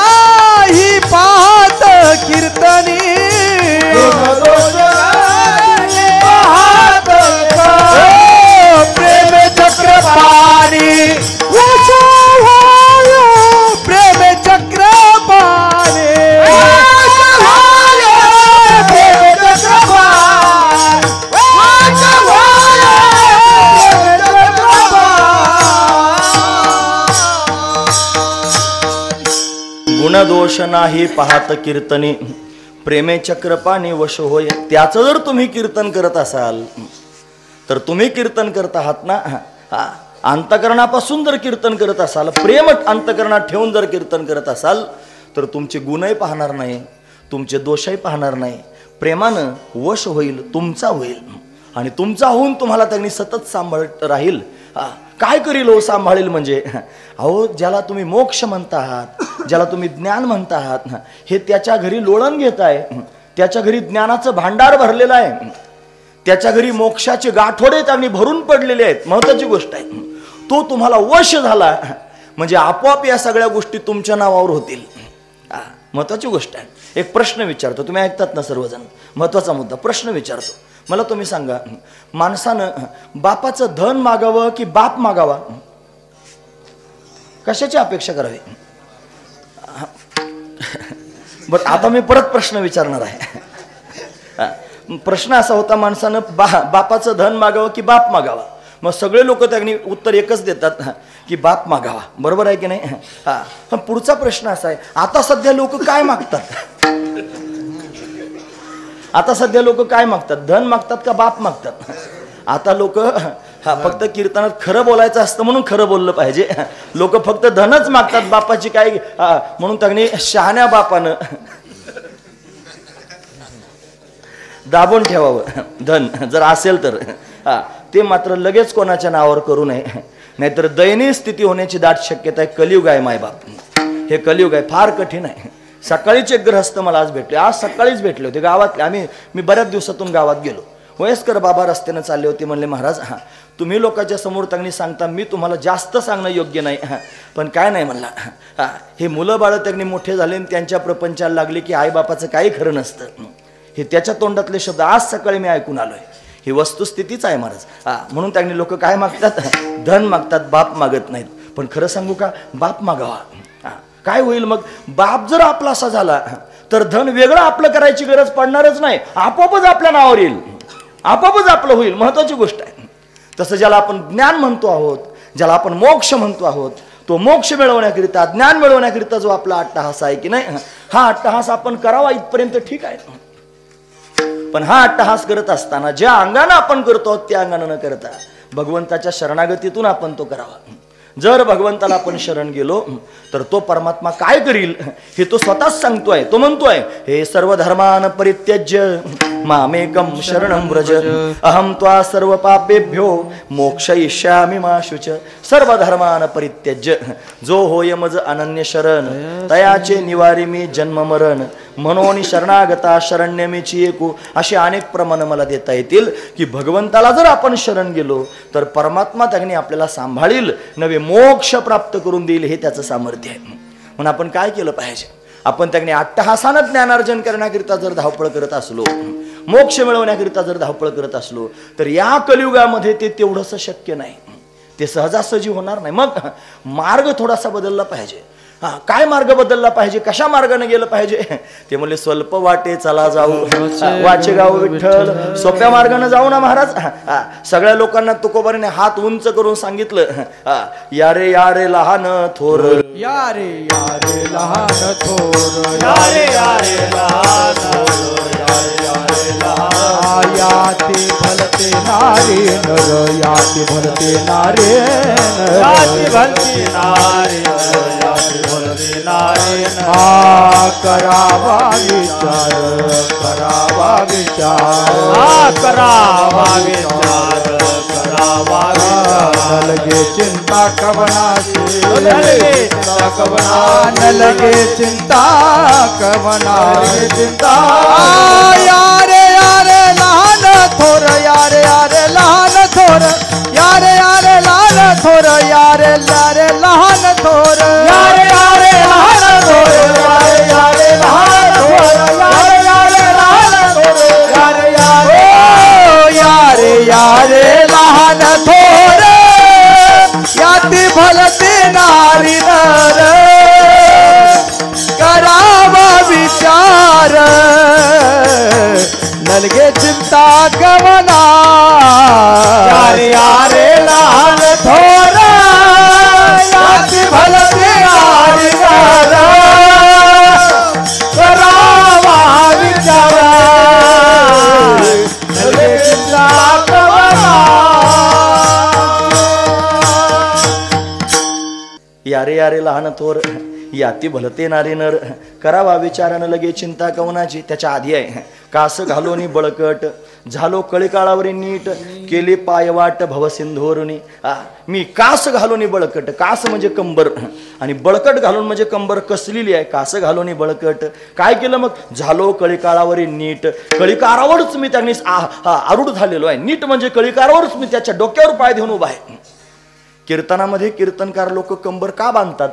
ही पाहत कीर्तनी पाहत प्रेम चक्रपाणी प्रेम चक्रपाणी गुणदोष नाही पाहत कीर्तनी प्रेमे चक्रपाणी वश होय. त्याचं जर तुम्ही कीर्तन करत असाल तर तुम्ही कीर्तन करत आहात ना. अंतकरणापासून जर कीर्तन करत असाल, प्रेम अंतकरणात ठेवून जर कीर्तन करत असाल तर तुमचे गुणही पाहणार नाही, तुमचे दोषही पाहणार नाही. प्रेमानं वश होईल, तुमचा होईल आणि तुमचा होऊन तुम्हाला त्यांनी सतत सांभाळत राहील. काय करील हो सांभाळेल म्हणजे? अहो, ज्याला तुम्ही मोक्ष म्हणता आहात, ज्याला तुम्ही ज्ञान म्हणता आहात, हे त्याच्या घरी लोळण घेत आहे. त्याच्या घरी ज्ञानाचं भांडार भरलेलं आहे. त्याच्या घरी मोक्षाचे गाठोडे त्यांनी भरून पडलेले आहेत. महत्वाची गोष्ट आहे. तो तुम्हाला वश झाला म्हणजे आपोआप या सगळ्या गोष्टी तुमच्या नावावर होतील. महत्वाची गोष्ट आहे. एक प्रश्न विचारतो, तुम्ही ऐकतात ना सर्वजण? महत्वाचा मुद्दा. प्रश्न विचारतो, मला तुम्ही सांगा, माणसानं बापाचं धन मागावं की बाप मागावा? कशाची अपेक्षा करावी? बरं, आता मी परत प्रश्न विचारणार आहे. प्रश्न असा होता, माणसानं बापाचं धन मागावं की बाप मागावा? मग सगळे लोक त्यांनी उत्तर एकच देतात की बाप मागावा. बरोबर आहे की नाही? पण पुढचा प्रश्न असा आहे, आता सध्या लोक काय मागतात? आता सध्या लोक काय मागतात? धन मागतात का बाप मागतात? आता लोक फक्त कीर्तनात खरं बोलायचं असतं म्हणून खरं बोललं पाहिजे. लोक फक्त धनच मागतात, बापाची काय म्हणून त्यांनी शहाण्या बापानं दाबून ठेवावं धन जर असेल तर. ते मात्र लगेच कोणाच्या नावावर करू नये, नाहीतर दयनीय स्थिती होण्याची दाट शक्यता आहे. कलियुग आहे मायबाप, हे कलियुग आहे, फार कठीण आहे. सकाळीच एक ग्रहस्थ मला आज भेटले, आज सकाळीच भेटले होते गावातले. मी बऱ्याच दिवसातून गावात गेलो. वयस्कर बाबा रस्त्यानं चालले होते. म्हणले, महाराज तुम्ही लोकांच्या समोर त्यांनी सांगता, मी तुम्हाला जास्त सांगणं योग्य नाही, पण काय नाही म्हणला, हे मुलं बाळं त्यांनी मोठे झाले आणि त्यांच्या प्रपंचाला लागले की आईबापाचं काही खरं नसतं. हे त्याच्या तोंडातले शब्द आज सकाळी मी ऐकून आलोय. ही वस्तुस्थितीच आहे महाराज. म्हणून त्यांनी लोक काय मागतात? धन मागतात, बाप मागत नाहीत. पण खरं सांगू का, बाप मागावा. काय होईल मग? बाप जर आपला असा झाला तर धन वेगळं आपलं करायची गरज पडणारच नाही, आपोआपच आपल्या नावावर येईल, आपोआपच आपलं होईल. महत्वाची गोष्ट आहे. तसं ज्याला आपण ज्ञान म्हणतो आहोत, ज्याला आपण मोक्ष म्हणतो आहोत, तो मोक्ष मिळवण्याकरिता, ज्ञान मिळवण्याकरिता जो आपला अट्टहास आहे की नाही, हा अट्टहास आपण करावा इथपर्यंत ठीक आहे. पण हा अट्टहास करत असताना ज्या अंगानं आपण करतो त्या अंगानं न करता भगवंताच्या शरणागतीतून आपण तो करावा. जर भगवंताला आपण शरण गेलो तर तो परमात्मा काय करील हे तो स्वतःच सांगतोय. तो म्हणतोय, हे सर्व धर्मान परित्यज्य मामेकम शरणं व्रज अहम त्वा सर्व पापेभ्यो मोक्षयिष्यामि मा शुच. सर्व धर्मान परित्यज्य, जो होय मज अनन्य शरण तयाचे निवारी मी जन्म मरण. म्हणून शरणागता शरण्यमेची एकू. असे अनेक प्रमाण मला देता येतील की भगवंताला जर आपण शरण गेलो तर परमात्मा त्याने आपल्याला सांभाळील, नवे मोक्ष प्राप्त करून देईल. हे त्याचं सामर्थ्य आहे. म्हणून आपण काय केलं पाहिजे? आपण त्याने अट्टहासानं ज्ञानार्जन करण्याकरिता जर धावपळ करत असलो, मोक्ष मिळवण्याकरिता जर धावपळ करत असलो तर या कलियुगामध्ये ते तेवढंसं शक्य नाही. ते सहजासहजी होणार नाही. मग मार्ग थोडासा बदलला पाहिजे. काय मार्ग बदलला पाहिजे? कशा मार्गाने गेलं पाहिजे? ते म्हणले, स्वल्प वाटे चला जाऊ वाचे गाव विठ्ठल. सोप्या मार्गाने जाऊ ना महाराज. सगळ्या लोकांना तुकोबारीने हात उंच करून सांगितलं, यारे यारे लहान थोर, यारे यारे लहान थोर, यारे यारे लहान थोर, यारे यारे लहान. याते भलते नारे नर, याते भलते नारे नर, याते भलते नारे नर, याते भलते नारे नर. करावा विचार, करावा विचार, करावा विचार, करावा विचार. लगे चिंता कवनाची, लगे चिंता कवना, लगे चिंता कवना, चिंता. यारे यारे लहान थोर, यारे यारे लहान थोर, यारे यारे लहान थोर, यारे यारे लहान थोर, यारे यारे लहान थोर, यारे यारे लहान थोर, यारे यारे लहान थोर, यारे यारे, यारे यारे लहान थोर. याती भलती नारी नर, करावा विचार, नलगे चिंता गवना. यारे यारे लहान थोर, याती भलती नारी नर, करावा विचार, नलगे चिंता गवना. यारे यारे लहान थोर, याती भलते नारे नर, करावा विचारानं लगे चिंता कवनाची. त्याच्या आधी आहे, कास घालोनी बळकट झालो कळीकाळावरी नीट, केली पायवाट भवसिंधोरुनी. मी कास घालोनी बळकट, कास म्हणजे कंबर आणि बळकट घालून म्हणजे कंबर कसलेली आहे. कास घालोनी बळकट काय केलं मग? झालो कळीकाळावरी नीट. कळीकारावरच मी त्यांनी आरूढ झालेलो आहे. नीट म्हणजे कळीकारावरच मी त्याच्या डोक्यावर पाय देऊन उभा आहे. कीर्तनामध्ये कीर्तनकार लोक कंबर का बांधतात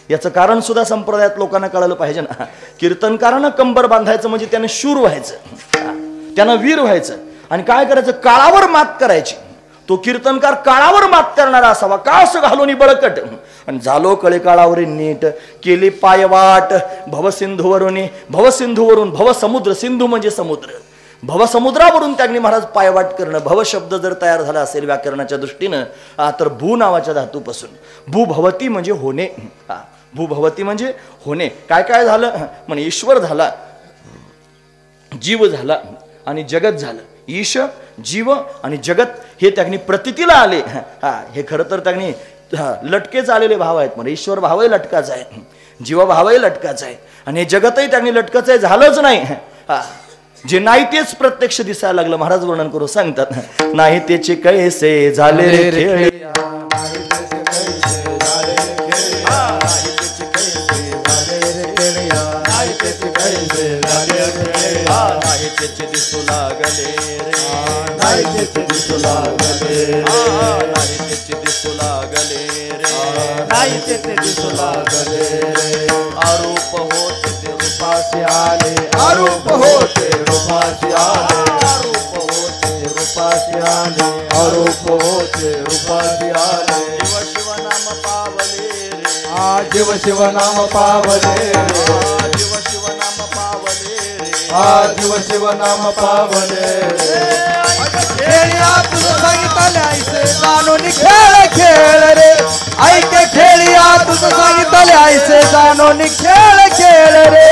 याचं कारण सुद्धा संप्रदायात लोकांना कळलं पाहिजे ना. कीर्तनकारानं कंबर बांधायचं म्हणजे त्यानं शूर व्हायचं, त्यानं वीर व्हायचं आणि काय करायचं? काळावर मात करायची. तो कीर्तनकार काळावर मात करणारा असावा. कास घालून बळकट आणि झालो कळे काळावरी नीट, केली पायवाट भवसिंधूवरून. भवसिंधूवरून, भवसमुद्र, सिंधू म्हणजे समुद्र, भवसमुद्रावरून त्यांनी महाराज पायवाट करणं. भव शब्द जर तयार झाला असेल व्याकरणाच्या दृष्टीनं तर भू नावाच्या धातूपासून. भूभवती म्हणजे होणे. भूभवती म्हणजे होणे. काय काय झालं म्हणे? ईश्वर झाला, जीव झाला आणि जगत झालं. ईश, जीव आणि जगत हे त्यांनी प्रतीतीला आले. हे खरं तर त्यांनी लटकेच आलेले भाव आहेत. म्हणजे ईश्वर भावही लटकाच आहे, जीव भावही लटकाच आहे आणि हे जगतही त्यांनी लटकाच आहे. झालंच नाही. जे नाही तेच प्रत्यक्ष दिसायला लागलं. महाराज वर्णन करून सांगतात, नाही त्याचे कैसे झाले रे खेळ, त्याचे दिसू लागले रे, नाही त्याचे दिसू लागले, नाही त्याचे दिसू लागले रे, नाही त्याचे दिसू लागले रे. आरोप होते ते रूपाशी आले, आरोप होते रूपाशी आले, आरोप होते रूपाशी आले, आरोप होते रूपाशी आले. जीव शिव नाम पावले रे, जीव शिव नाम पावले रे, जीव शिव नाम पावले रे, जीव शिव नाम पावले रे. खेळिया तुझं सांगितलं ऐसे जाणून खेळ खेळ रे, ऐक खेळिया तुझं सांगितलं ऐसे जाणून खेळ खेळ रे,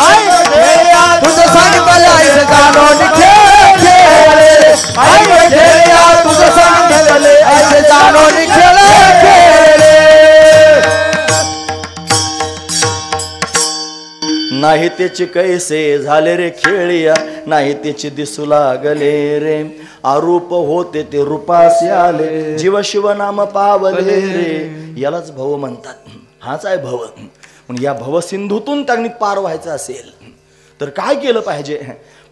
ऐक खेळिया तुझं सांगितलं ऐसे जाणून खेळ खेळ रे, ऐक खेळिया तुझं सांगितलं नाही त्याचे कैसे झाले रे खेळिया, नाही त्याचे दिसू लागले रे, अरूप होते ते रूपासे आले, जीव शिव नाम पावले रे. यालाच भव म्हणतात. हाच आहे भव. पण या भवसिंधूतून त्यांनी पार व्हायचं असेल तर काय केलं पाहिजे?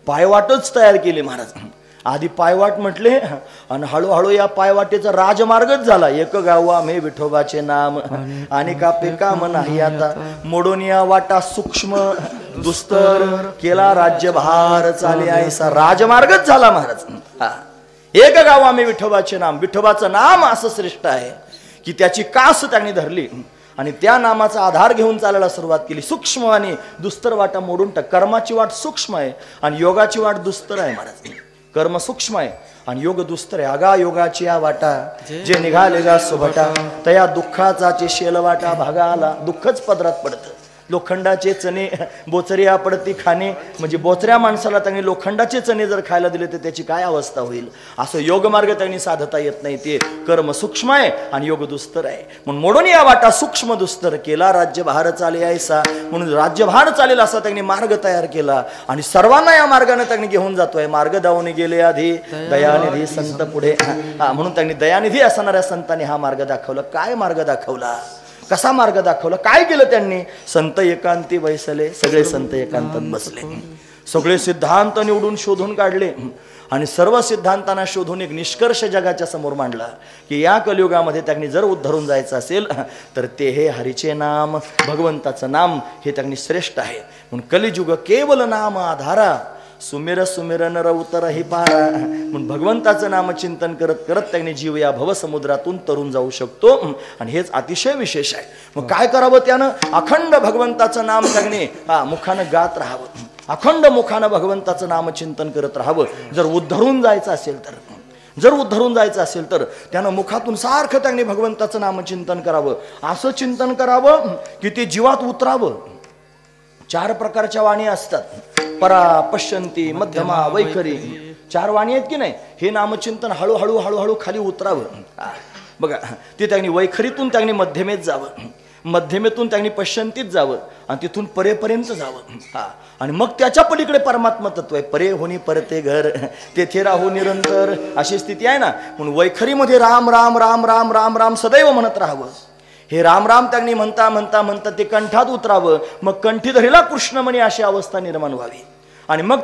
पायवाटच तयार केली महाराज. आधी पायवाट म्हटले आणि हळूहळू या पायवाटेचा राजमार्गच झाला. एक गाव आम्ही विठोबाचे नाम आणि कापे काम नाही आता, मोडून या वाटा सूक्ष्म दुस्तर, केला राज्यभार चाले ऐसा राजमार्गच झाला महाराज. हा, एक गाव आम्ही विठोबाचे नाम. विठोबाचं नाम असं श्रेष्ठ आहे की त्याची कास त्यांनी धरली आणि त्या नामाचा आधार घेऊन चालायला सुरुवात केली. सूक्ष्म आणि दुस्तर वाटा मोडून टाक. कर्माची वाट सूक्ष्म आहे आणि योगाची वाट दुस्तर आहे महाराज. कर्म सूक्ष्म आहे आणि योग दुस्तर आहे. आगा योगाची या वाटा जे निघाले गा सुभटा, तया दुःखाचा शेल वाटा भागा आला. दुःखच पदरात पडतं. लोखंडाचे चणे बोचऱ्या पडती खाणे, म्हणजे बोचऱ्या माणसाला त्यांनी लोखंडाचे चणे जर खायला दिले तर त्याची काय अवस्था होईल. असं योगमार्ग त्यांनी साधता येत नाही. ते कर्म सूक्ष्म आहे आणि योग दुस्तर आहे. म्हणून मोडून या वाटा सूक्ष्म दुस्तर, केला राज्यभार चाले ऐसा. म्हणून राज्यभार चालेल असा त्यांनी मार्ग तयार केला आणि सर्वांना या मार्गाने त्यांनी घेऊन जातोय. मार्ग दावून गेले आधी दयानिधी संत पुढे. म्हणून त्यांनी दयानिधी असणाऱ्या संतांनी हा मार्ग दाखवला. काय मार्ग दाखवला? कसा मार्ग दाखवला? काय केलं त्यांनी? संत एकांती बैसले. सगळे संत एकांतात बसले. सगळे सिद्धांत निवडून शोधून काढले आणि सर्व सिद्धांतांना शोधून एक निष्कर्ष जगाच्या समोर मांडला की या कलियुगामध्ये त्यांनी जर उद्धरून जायचं असेल तर ते हे हरीचे नाम, भगवंताचं नाम हे त्यांनी श्रेष्ठ आहे. म्हणून कलियुग केवल नाम आधारा, सुमिर सुमिर नर उतर ही पारा. म्हणून भगवंताचं नामचिंतन करत करत त्यांनी जीव या भवसमुद्रातून तरून जाऊ शकतो आणि हेच अतिशय विशेष आहे. मग काय करावं त्यानं? अखंड भगवंताचं नाम त्यांनी मुखानं गात राहावं. अखंड मुखानं भगवंताचं नामचिंतन करत राहावं. जर उद्धरून जायचं असेल तर त्यानं मुखातून सारखं त्यांनी भगवंताचं नामचिंतन करावं. असं चिंतन करावं की ते जीवात उतरावं. 4 प्रकारच्या वाणी असतात. परा, पश्यंती, मध्यमा, वैखरी. 4 वाणी आहेत की नाही. हे नामचिंतन हळूहळू हळूहळू खाली उतरावं. बघा, ते त्यांनी वैखरीतून त्यांनी मध्यमेत जावं, मध्यमेतून त्यांनी पश्यंतीत जावं आणि तिथून परेपर्यंत जावं. आणि मग त्याच्या पलीकडे परमात्मा तत्व आहे. परे होनी परते घर, तेथे राहू निरंतर, अशी स्थिती आहे ना. म्हणून वैखरीमध्ये राम राम राम राम राम राम सदैव म्हणत राहावं. हे राम राम त्यांनी म्हणता म्हणता म्हणता ते कंठात उतरावं. मग कंठी धरीला कृष्णमणी अशी अवस्था निर्माण व्हावी आणि मग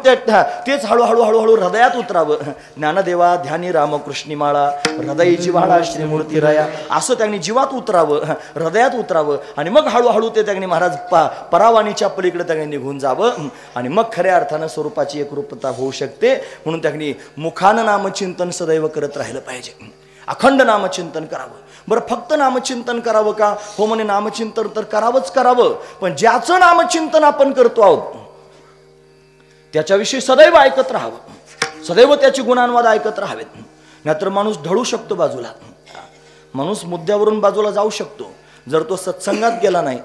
तेच हळूहळू हळूहळू हृदयात उतरावं. ज्ञानदेवा ध्यानी रामकृष्णी माळा, हृदयी जिव्हाळा श्रीमूर्ती राया. असं त्यांनी जीवात उतरावं, हृदयात उतरावं आणि मग हळूहळू ते त्यांनी महाराज परावाणीच्या पलीकडे त्यांनी निघून जावं आणि मग खऱ्या अर्थानं स्वरूपाची एकरूपता होऊ शकते. म्हणून त्यांनी मुखानं नामचिंतन सदैव करत राहिलं पाहिजे. अखंड नामचिंतन करावं. बरं, फक्त नामचिंतन करावं का? हो म्हणे, नामचिंतन तर करावं, पण ज्याचं नामचिंतन आपण करतो आहोत त्याच्याविषयी सदैव ऐकत राहावं. सदैव त्याची गुणांवाद ऐकत राहावेत. नाहीतर माणूस ढळू शकतो बाजूला. माणूस मुद्द्यावरून बाजूला जाऊ शकतो जर तो सत्संगात गेला नाही,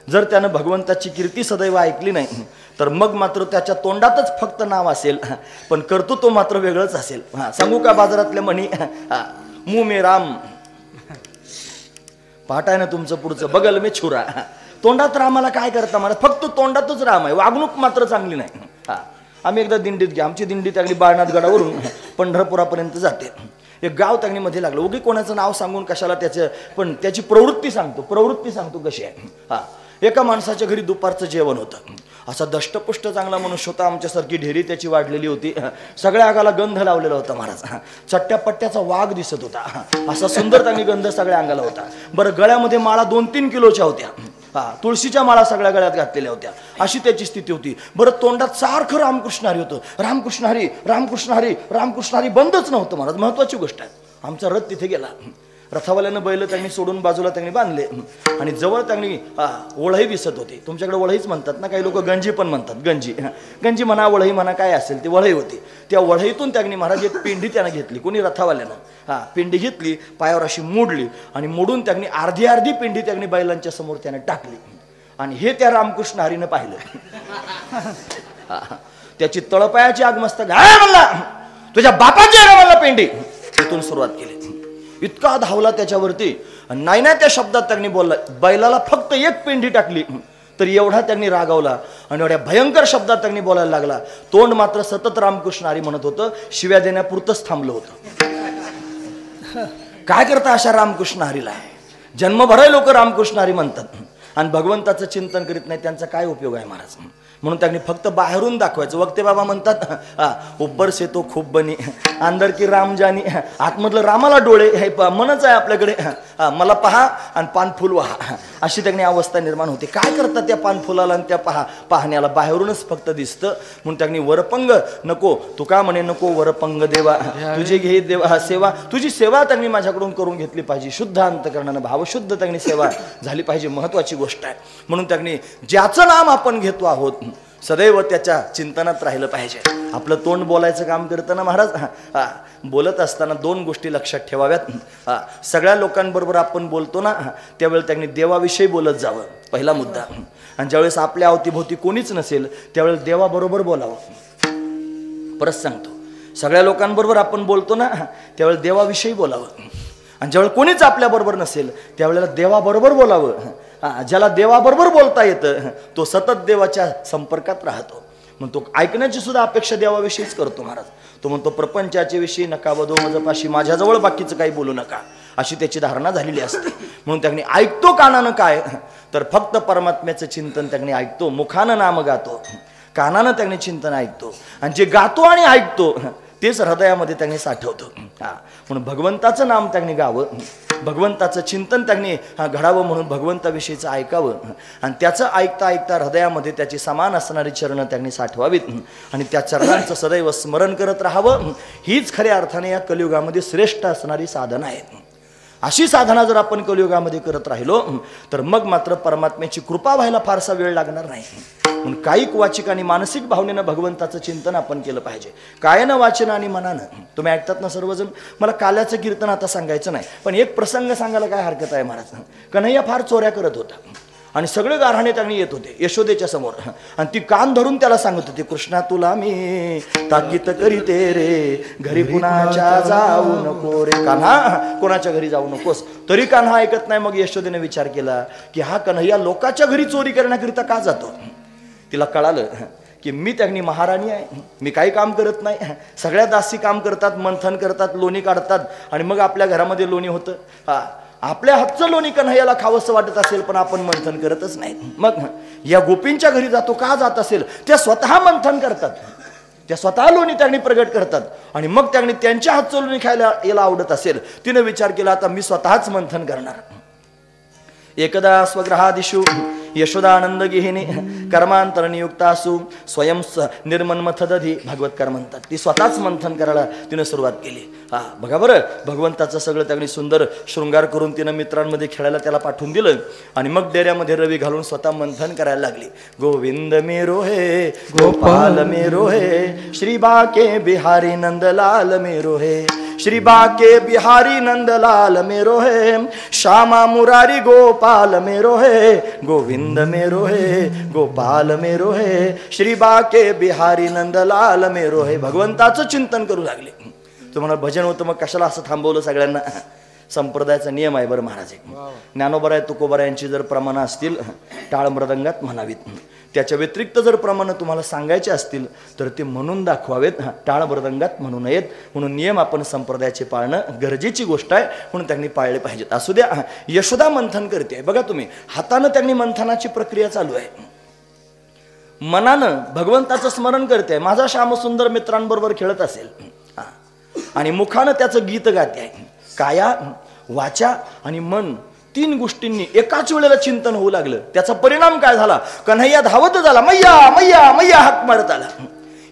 जर त्यानं भगवंताची कीर्ती सदैव ऐकली नाही तर मग मात्र त्याच्या तोंडातच फक्त नाव असेल पण कर्तृत्व मात्र वेगळंच असेल. सांगू का बाजारातल्या म्हणी? मुँह में राम, पाठ आहे ना तुमचं पुढचं, बगल में छुरा. तोंडात रामाला काय करता? मला फक्त तोंडातच राम आहे, वागणूक मात्र चांगली नाही. आम्ही एकदा दिंडीत घ्या, आमची दिंडी त्यागली बाळनाथ गडावरून पंढरपुरापर्यंत जाते. एक गाव त्यांनी मध्ये लागलं. उगी कोणाचं नाव सांगून कशाला त्याचं, पण त्याची प्रवृत्ती सांगतो कशी आहे. एका माणसाच्या घरी दुपारचं जेवण होतं. असा दष्टपुष्ट चांगला मनुष्य होता. आमच्यासारखी ढेरी त्याची वाढलेली होती. सगळ्या अंगाला गंध लावलेला होता महाराज. चट्ट्या पट्ट्याचा वाघ दिसत होता. असा सुंदर त्यांनी गंध सगळ्या अंगाला होता. बरं, गळ्यामध्ये माळा 2-3 किलोच्या होत्या. तुळशीच्या माळा सगळ्या गळ्यात घातलेल्या होत्या. अशी त्याची स्थिती होती. बरं, तोंडात सारखं रामकृष्ण हरी होतं. रामकृष्ण हरी, रामकृष्ण हरी, रामकृष्ण हरी बंदच नव्हतं महाराज. महत्वाची गोष्ट आहे. आमचा रथ तिथे गेला. रथावाल्यानं बैल त्यांनी सोडून बाजूला त्यांनी बांधले आणि जवळ त्यांनी वळही दिसत होती. तुमच्याकडे वळहीच म्हणतात ना, काही लोक गंजी पण म्हणतात. गंजी म्हणा, वळही म्हणा, काय असेल ते वळही होती. त्या वळहीतून त्यांनी महाराज एक पिंडी त्यानं घेतली. कोणी? रथावाल्यानं. पिंडी घेतली, पायावर अशी मोडली आणि मोडून त्यांनी अर्धी पिंडी त्यांनी बैलांच्या समोर त्याने टाकली आणि हे त्या रामकृष्ण हरीनं पाहिलं. त्याची तळपायाची आग मस्त म्हणला, तुझ्या बापाची मला पेंडी. तिथून सुरुवात केली. इतका धावला त्याच्यावरती. नाही त्या शब्दात त्यांनी बोलला. बैलाला फक्त एक पेंडी टाकली तर एवढा त्यांनी रागावला आणि एवढ्या भयंकर शब्दात त्यांनी बोलायला लागला. तोंड मात्र सतत रामकृष्ण हरी म्हणत होतं, शिव्या देण्यापुरतंच थांबलं होतं. काय करता अशा रामकृष्ण हरीला? जन्मभर लोक रामकृष्ण हरी म्हणतात आणि भगवंताचं चिंतन करीत नाही, त्यांचा काय उपयोग आहे महाराज? म्हणून त्यांनी फक्त बाहेरून दाखवायचं. वक्ते बाबा म्हणतात उपर से तो खूप बनी अंदर की राम जानी, आतमधलं रामाला डोळे हे मनच आहे आपल्याकडे, मला पहा आणि पानफुल व्हा, अशी त्यांनी अवस्था निर्माण होते. काय करतात त्या पानफुलाला आणि त्या पाहण्याला? बाहेरूनच फक्त दिसतं. म्हणून त्यांनी वरपंग नको, तुका म्हणे नको वरपंग देवा, तुझी घे देवा सेवा, तुझी सेवा त्यांनी माझ्याकडून करून घेतली पाहिजे. शुद्ध अंतकरणानं भावशुद्ध त्यांनी सेवा झाली पाहिजे, महत्वाची गोष्ट आहे. म्हणून त्यांनी ज्याचं नाम आपण घेतो आहोत सदैव त्याच्या चिंतनात राहिलं पाहिजे. आपलं तोंड बोलायचं काम करताना महाराज बोलत असताना दोन गोष्टी लक्षात ठेवाव्यात. सगळ्या लोकांबरोबर आपण बोलतो ना त्यावेळेला त्यांनी देवाविषयी बोलत जावं, पहिला मुद्दा. आणि ज्यावेळेस आपल्या अवतीभोवती कोणीच नसेल त्यावेळेला देवाबरोबर बोलावं. परत सांगतो, सगळ्या लोकांबरोबर आपण बोलतो ना त्यावेळेला देवाविषयी बोलावं. आणि ज्यावेळेला कोणीच आपल्याबरोबर नसेल त्यावेळेला देवाबरोबर बोलावं. ज्याला देवाबरोबर बोलता येतं तो सतत देवाच्या संपर्कात राहतो. मग तो ऐकण्याची सुद्धा अपेक्षा देवाविषयीच करतो महाराज. तो म्हणतो प्रपंचाच्या विषयी नका वधो माझपाशी, माझ्याजवळ बाकीचं काही बोलू नका, अशी त्याची धारणा झालेली असते. म्हणून त्यांनी ऐकतो कानानं काय तर फक्त परमात्म्याचं चिंतन त्यांनी ऐकतो. मुखानं नाम गातो, कानानं त्यांनी चिंतन ऐकतो. आणि जे गातो आणि ऐकतो तेच हृदयामध्ये त्यांनी साठवतो. म्हणून भगवंताचं नाम त्यांनी गावं, भगवंताचं चिंतन त्यांनी घडावं, म्हणून भगवंताविषयीचं ऐकावं. आणि त्याचं ऐकता ऐकता हृदयामध्ये त्याची समान असणारी चरणं त्यांनी साठवावीत आणि त्या चरणांचं सदैव स्मरण करत राहावं. हीच खऱ्या अर्थाने या कलियुगामध्ये श्रेष्ठ असणारी साधना आहे. अशी साधना जर आपण कलियुगामध्ये करत राहिलो तर मग मात्र परमात्म्याची कृपा व्हायला फारसा वेळ लागणार नाही. म्हणून कायिक वाचिक आणि मानसिक भावनेनं भगवंताचं चिंतन आपण केलं पाहिजे. कायानं वाचन आणि मनानं. तुम्ही ऐकतात ना सर्वजण, मला काल्याचं कीर्तन आता सांगायचं नाही, पण एक प्रसंग सांगायला काय हरकत आहे महाराज. कन्हैया फार चोऱ्या करत होता आणि सगळे गारहाणे त्यांनी येत होते यशोदेच्या समोर. आणि ती कान धरून त्याला सांगत होती, कृष्णा तुला मी ताकीत करीते रे, घरी कुणाच्या जाऊ नको रे. कान्हा कोणाच्या घरी जाऊ नकोस. तरी कान्हा ऐकत नाही. मग यशोदेने विचार केला की हा कन्हैया लोकांच्या घरी चोरी करण्याकरिता का जातो. तिला कळालं की मी त्यांनी महाराणी आहे, मी काही काम करत नाही. सगळ्या दासी काम करतात, मंथन करतात, लोणी काढतात आणि मग आपल्या घरामध्ये लोणी होतं. आपल्या हातचं लोणी कन्हैयाला खावंसं वाटत असेल पण आपण मंथन करतच नाही. मग या गोपींच्या घरी जातो का जात असेल, त्या स्वतः मंथन करतात, त्या स्वतः लोणी त्यांनी प्रगट करतात आणि मग त्यांनी त्यांच्या हातचं लोणी खायला याला आवडत असेल. तिने विचार केला आता मी स्वतःच मंथन करणार. एकदा स्वग्रहादिषु यशोदानंद गिहिनी कर्मांतर नियुक्तासु स्वयं निर्मन्मथदधी भागवतकार म्हणतात. ती स्वतःच मंथन करायला तिनं सुरुवात केली. बघा बरं, भगवंताचं सगळं त्यांनी सुंदर शृंगार करून तिनं मित्रांमध्ये खेळायला त्याला पाठवून दिलं आणि मग डेऱ्यामध्ये रवी घालून स्वतः मंथन करायला लागली. गोविंद मेरो हे गोपाल मेरो हे, श्री बाके बिहारी नंदलाल मेरो हे, श्री बाके बिहारी नंदलाल मेरो है, श्यामा मुरारी गोपाल मेरो है, गोविंद मेरो है गोपाल मेरो है, श्री बाके बिहारी नंदलाल मेरो है. भगवंताचं चिंतन करू लागले. तुम्हाला भजन होतं मग कशाला असं थांबवलं सगळ्यांना. संप्रदायाचा नियम आहे बरं महाराज. ज्ञानोबराय तुकोबरायांची जर प्रमाणं असतील टाळ मृदंगात म्हणावीत, त्याच्या व्यतिरिक्त जर प्रमाणं तुम्हाला सांगायचे असतील तर ते म्हणून दाखवावेत, टाळ मृदंगात म्हणू नयेत. म्हणून नियम आपण संप्रदायाचे पाळणं गरजेची गोष्ट आहे, म्हणून त्यांनी पाळले पाहिजेत. असू द्या. यशोदा मंथन करते. बघा तुम्ही, हातानं त्यांनी मंथनाची प्रक्रिया चालू आहे, मनानं भगवंताचं स्मरण करते. माझा श्यामसुंदर मित्रांबरोबर खेळत असेल आणि मुखानं त्याचं गीत गाते आहे. काया वाचा आणि मन तीन गोष्टींनी एकाच वेळेला चिंतन होऊ लागलं. त्याचा परिणाम काय झाला, कन्हैया धावत झाला, मैया मैया मैया हाक मारत आला.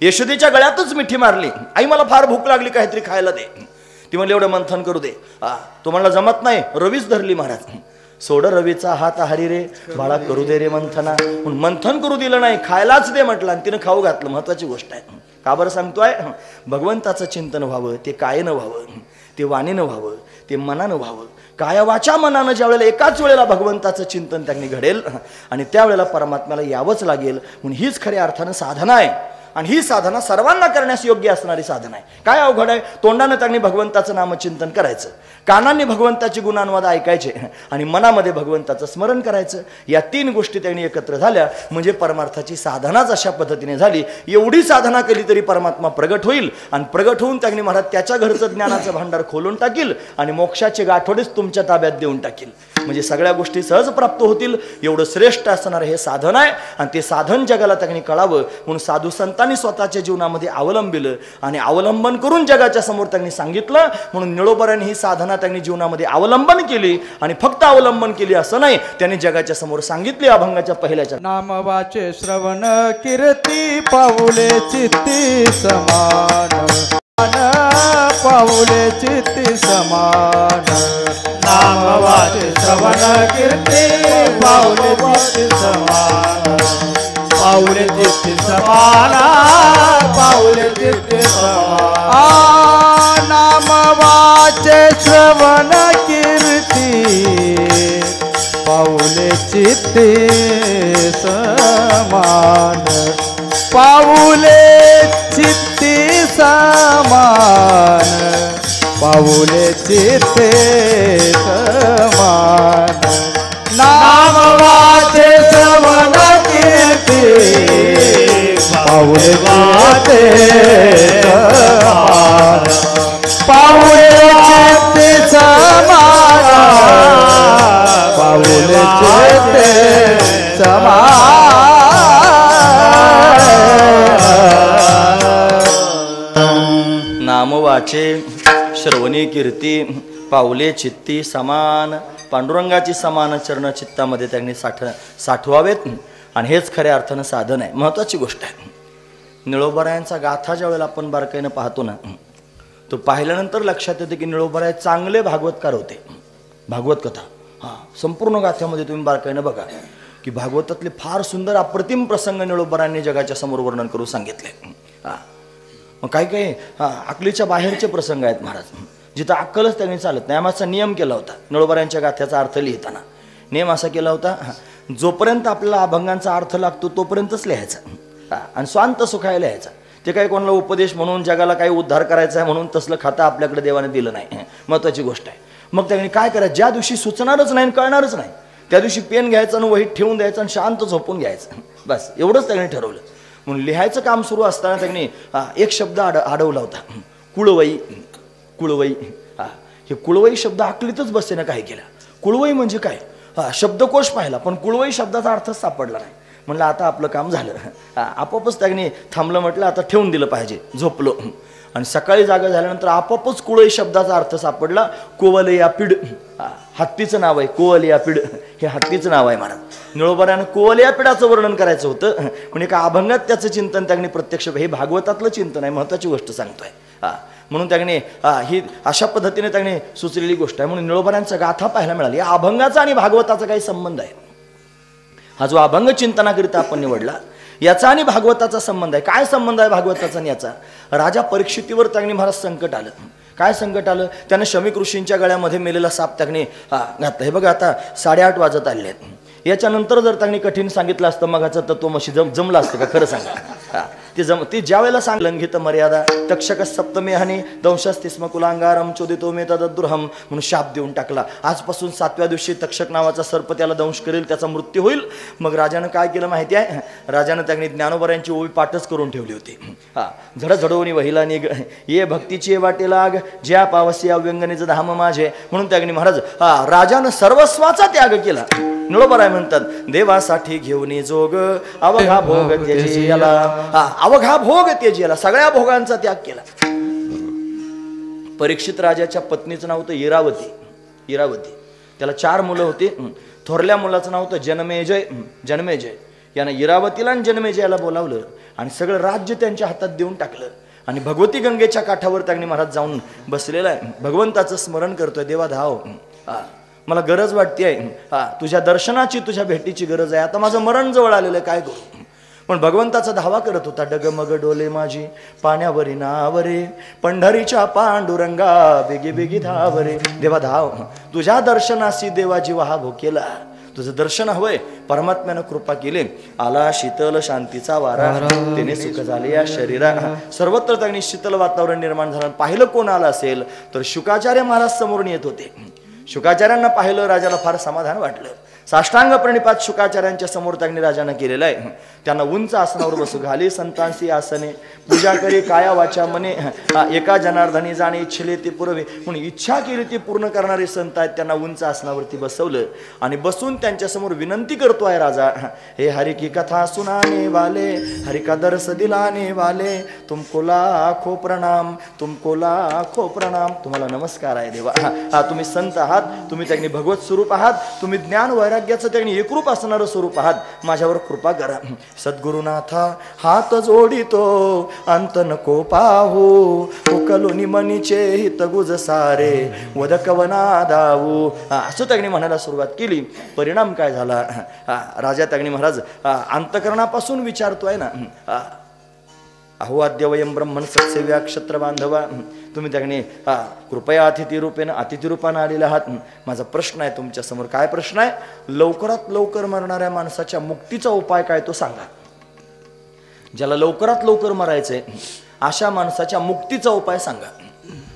यशोदेच्या गळ्यातच मिठी मारली. आई मला फार भूक लागली, काहीतरी खायला दे. ती म्हणली एवढं मंथन करू दे. तुम्हाला जमत नाही. रवीच धरली महाराज. सोड रवीचा हात हरी रे बाळा, करू दे रे मंथना. म्हणून मंथन करू दिलं नाही, खायलाच दे म्हटलं आणि तिनं खाऊ घातलं. महत्वाची गोष्ट आहे. का बरं सांगतोय, भगवंताचं चिंतन व्हावं, ते कायेनं व्हावं, ते वाणीनं व्हावं, ते मनानं व्हावं. काया वाचा मनानं ज्या वेळेला एकाच वेळेला भगवंताचं चिंतन त्यांनी घडेल आणि त्यावेळेला परमात्म्याला यावंच लागेल. म्हणून हीच खऱ्या अर्थानं साधना आहे. आणि ही साधना सर्वांना करण्यास योग्य असणारी साधना आहे. काय अवघड आहे? तोंडानं त्यांनी भगवंताचं नामचिंतन करायचं, कानांनी भगवंताची गुणानुवाद ऐकायचे आणि मनामध्ये भगवंताचं स्मरण करायचं. या 3 गोष्टी त्यांनी एकत्र झाल्या म्हणजे परमार्थाची साधनाच अशा पद्धतीने झाली. एवढी साधना केली तरी परमात्मा प्रगट होईल आणि प्रगट होऊन त्यांनी महाराज त्याच्या घरचं ज्ञानाचं भांडार खोलून टाकील आणि मोक्षाचे गाठोडेच तुमच्या ताब्यात देऊन टाकील. म्हणजे सगळ्या गोष्टी सहज प्राप्त होतील. एवढं श्रेष्ठ असणारं हे साधन आहे आणि ते साधन जगाला त्यांनी कळावं म्हणून साधू संतांनी स्वतःच्या जीवनामध्ये अवलंबिलं आणि अवलंबन करून जगाच्या समोर त्यांनी सांगितलं. म्हणून निळोबरांनी ही साधना त्यांनी जीवनामध्ये अवलंबन केली आणि फक्त अवलंबन केली असं नाही, त्यांनी जगाच्या समोर सांगितली. अभंगाच्या पहिल्याच्या नाम वाचे श्रवण कीर्ती पाऊले चित्ती समान, पाऊले चित्ती समान. नाम वाचे श्रवण कीर्ती पाऊले चित्ती समान, पाऊले चित्ती समान, पाऊले चित्ती समान. नाम वाचे श्रवण कीर्ती पाऊले चित्ती समान, पाऊले चित्ती समान, पाऊले चित्ते समान. नाम वाचे श्रवण कीर्ती पाऊले चित्ते समान, पाऊले चित्ते समान, पाऊले चित्ते समान. नाम वाचे श्रवणी कीर्ती पावले चित्ती समान. पांडुरंगाची समान चरण चित्तामध्ये त्यांनी साठवावेत आणि हेच खऱ्या अर्थानं साधन आहे. महत्त्वाची गोष्ट आहे. निळोबरायांचा गाथा ज्या वेळेला आपण बारकाईनं पाहतो ना, तो पाहिल्यानंतर लक्षात येते की निळोबराय चांगले भागवतकार होते. भागवत कथा संपूर्ण गाथ्यामध्ये तुम्ही बारकाईनं बघा की भागवतातले फार सुंदर अप्रतिम प्रसंग निळोबरांनी जगाच्या समोर वर्णन करून सांगितले. मग काही काही अकलीच्या बाहेरचे प्रसंग आहेत महाराज, जिथं अक्कलच त्यांनी चालत नाही. आम्हाचा नियम केला होता निळोबरांच्या गाथ्याचा अर्थ लिहिताना. नियम असा केला होता, जोपर्यंत आपल्याला अभंगांचा अर्थ लागतो तोपर्यंतच लिहायचा आणि स्वांत सुखायला लिहायचा. ते काही कोणाला उपदेश म्हणून जगाला काही उद्धार करायचा आहे म्हणून तसलं खातं आपल्याकडे देवाने दिलं नाही. महत्त्वाची गोष्ट आहे. मग त्यांनी काय करायचं, ज्या दिवशी सुचणारच नाही कळणारच नाही त्या दिवशी पेन घ्यायचं आणि वहीत ठेवून द्यायचं आणि शांत झोपून घ्यायचं. बस एवढंच त्यांनी ठरवलं. म्हणून लिहायचं काम सुरू असताना त्यांनी एक शब्द अडवला होता, कुळवई. कुळवई हे कुळवई शब्द अकलीतच बसेनं काय केला. कुळवई म्हणजे काय, शब्दकोश पाहिला पण कुळवई शब्दाचा अर्थच सापडला नाही. म्हणलं आता आपलं काम झालं. आपोआपच त्यांनी थांबलं, म्हटलं आता ठेवून दिलं पाहिजे. झोपलो आणि सकाळी जागा झाल्यानंतर आपोआपच कुळई शब्दाचा अर्थ सापडला. कोवलया पीड, हत्तीचं नाव आहे. कोवलया पीड हे हत्तीचं नाव आहे महाराज. निळोबरानं कोवलया पिडाचं वर्णन करायचं होतं म्हणजे का अभंगात त्याचं चिंतन त्यांनी प्रत्यक्ष, हे भागवतातलं चिंतन आहे. महत्त्वाची गोष्ट सांगतोय. म्हणून त्यांनी ही अशा पद्धतीने त्यांनी सुचलेली गोष्ट आहे. म्हणून निळोबरांचा गाथा पाहायला मिळाली. या अभंगाचा आणि भागवताचा काही संबंध आहे. हा जो अभंग चिंतनाकरिता आपण निवडला याचा आणि भागवताचा संबंध आहे. काय संबंध आहे भागवताचा आणि याचा? राजा परीक्षितीवर त्यांनी महाराज संकट आलं. काय संकट आलं? त्यानं शमीक ऋषींच्या गळ्यामध्ये मेलेला साप त्यांनी घातला. हे बघा आता 8:30 वाजत आले आहेत. याच्यानंतर जर त्यांनी कठीण सांगितलं असतं मगाचं तत्वमशी जमलं असतं का? खरं सांगा. ते ज्या वेळेला लंघित मर्यादा तक्षक सप्तमे हानी दंशस्तिस्म कुलांगारम चोदितो मे तदद्रुहम म्हणून शाप देऊन टाकला. आजपासून 7व्या दिवशी तक्षक नावाचा सर्प त्याला दंश करेल, त्याचा मृत्यू होईल. मग राजानं काय केलं माहिती आहे? राजानं त्यांनी ज्ञानोबरांची ओवी पाठच करून ठेवली होती. झडझडवणी वहिला निघ ये भक्तीची वाटे लाग ज्या पावसी अव्यंगनेचं धाम माझे. म्हणून त्यांनी महाराज राजानं सर्वस्वाचा त्याग केला. निळोबराय म्हणतात देवासाठी घेऊन जोग अवघा भोग त्याची याला, अवघा भोग त्याची याला, सगळ्या भोगांचा त्याग केला. परीक्षित राजाच्या पत्नीचं नाव होतं इरावती. इरावती त्याला 4 मुलं होती. थोरल्या मुलाचं नाव होतं जनमेजय. जनमेजय यानं इरावतीला आणि जनमेजयाला बोलावलं आणि सगळं राज्य त्यांच्या हातात देऊन टाकलं. आणि भगवती गंगेच्या काठावर त्यांनी महाराज जाऊन बसलेला आहे. भगवंताचं स्मरण करतोय. देवा धाव, मला गरज वाटते आहे, तुझ्या दर्शनाची तुझ्या भेटीची गरज आहे. आता माझं मरण जवळ आलेलं आहे, काय करू? पण भगवंताचा धावा करत होता. डगमग डोले माझी पाण्यावरी नावरे पंढरीच्या पांडुरंगा बेगी बेगी धावरे. देवा धाव, तुझ्या दर्शनाशी देवा जीव हा भोकेला, तुझं दर्शन हवंय. परमात्म्यानं कृपा केली, आला शीतल शांतीचा वारा, त्याने सुख झाले या शरीरा. सर्वत्र त्यांनी शीतल वातावरण निर्माण झालं. पाहिलं कोण आलं असेल तर शुकाचार्य महाराज समोरून येत होते. शुकाचार्यांना पाहिलं, राजाला फार समाधान वाटलं. साष्टांग प्रणिपात शुकाचार्यांच्या समोर त्यांनी राजानं केलेलं आहे. त्यांना उंच आसनावर बसू घाली, संतांशी आसने पूजा करे काया वाचा मने, एका जनार्दनी जाणे इच्छिले ते पुरवे. म्हणून इच्छा केली ती पूर्ण करणारे संत आहेत. त्यांना उंच आसनावरती बसवलं आणि बसून त्यांच्या समोर विनंती करतोय राजा, हे हरि की कथा सुनाने वाले, हरि का दर्श दिलाने वाले, तुमको लाखो प्रणाम, तुमको लाखो प्रणाम. तुम्हाला नमस्कार आहे देवा. तुम्ही संत आहात, तुम्ही त्यांनी भगवत स्वरूप आहात, तुम्ही ज्ञान वैराग्याचं त्यांनी एकरूप असणारं स्वरूप आहात. माझ्यावर कृपा करा. सद्गुरुनाथा हात जोडितो, अंत नको पाहू, उकलोनी मनीचे हित गुज सारे, वदकवना दाऊ. असं त्यांनी म्हणायला सुरुवात केली. परिणाम काय झाला? राजा त्यांनी महाराज अंतकरणापासून विचारतोय ना, अहो अद्यवयम ब्रह्मण सत्सेव्या क्षत्र बांधवा, तुम्ही त्याने कृपया अतिथी रूपानं आलेले आहात. माझा प्रश्न आहे तुमच्या समोर. काय प्रश्न आहे? लवकरात लवकर मरणाऱ्या माणसाच्या मुक्तीचा उपाय काय तो सांगा. ज्याला लवकरात लवकर मरायचंय अशा माणसाच्या मुक्तीचा उपाय सांगा.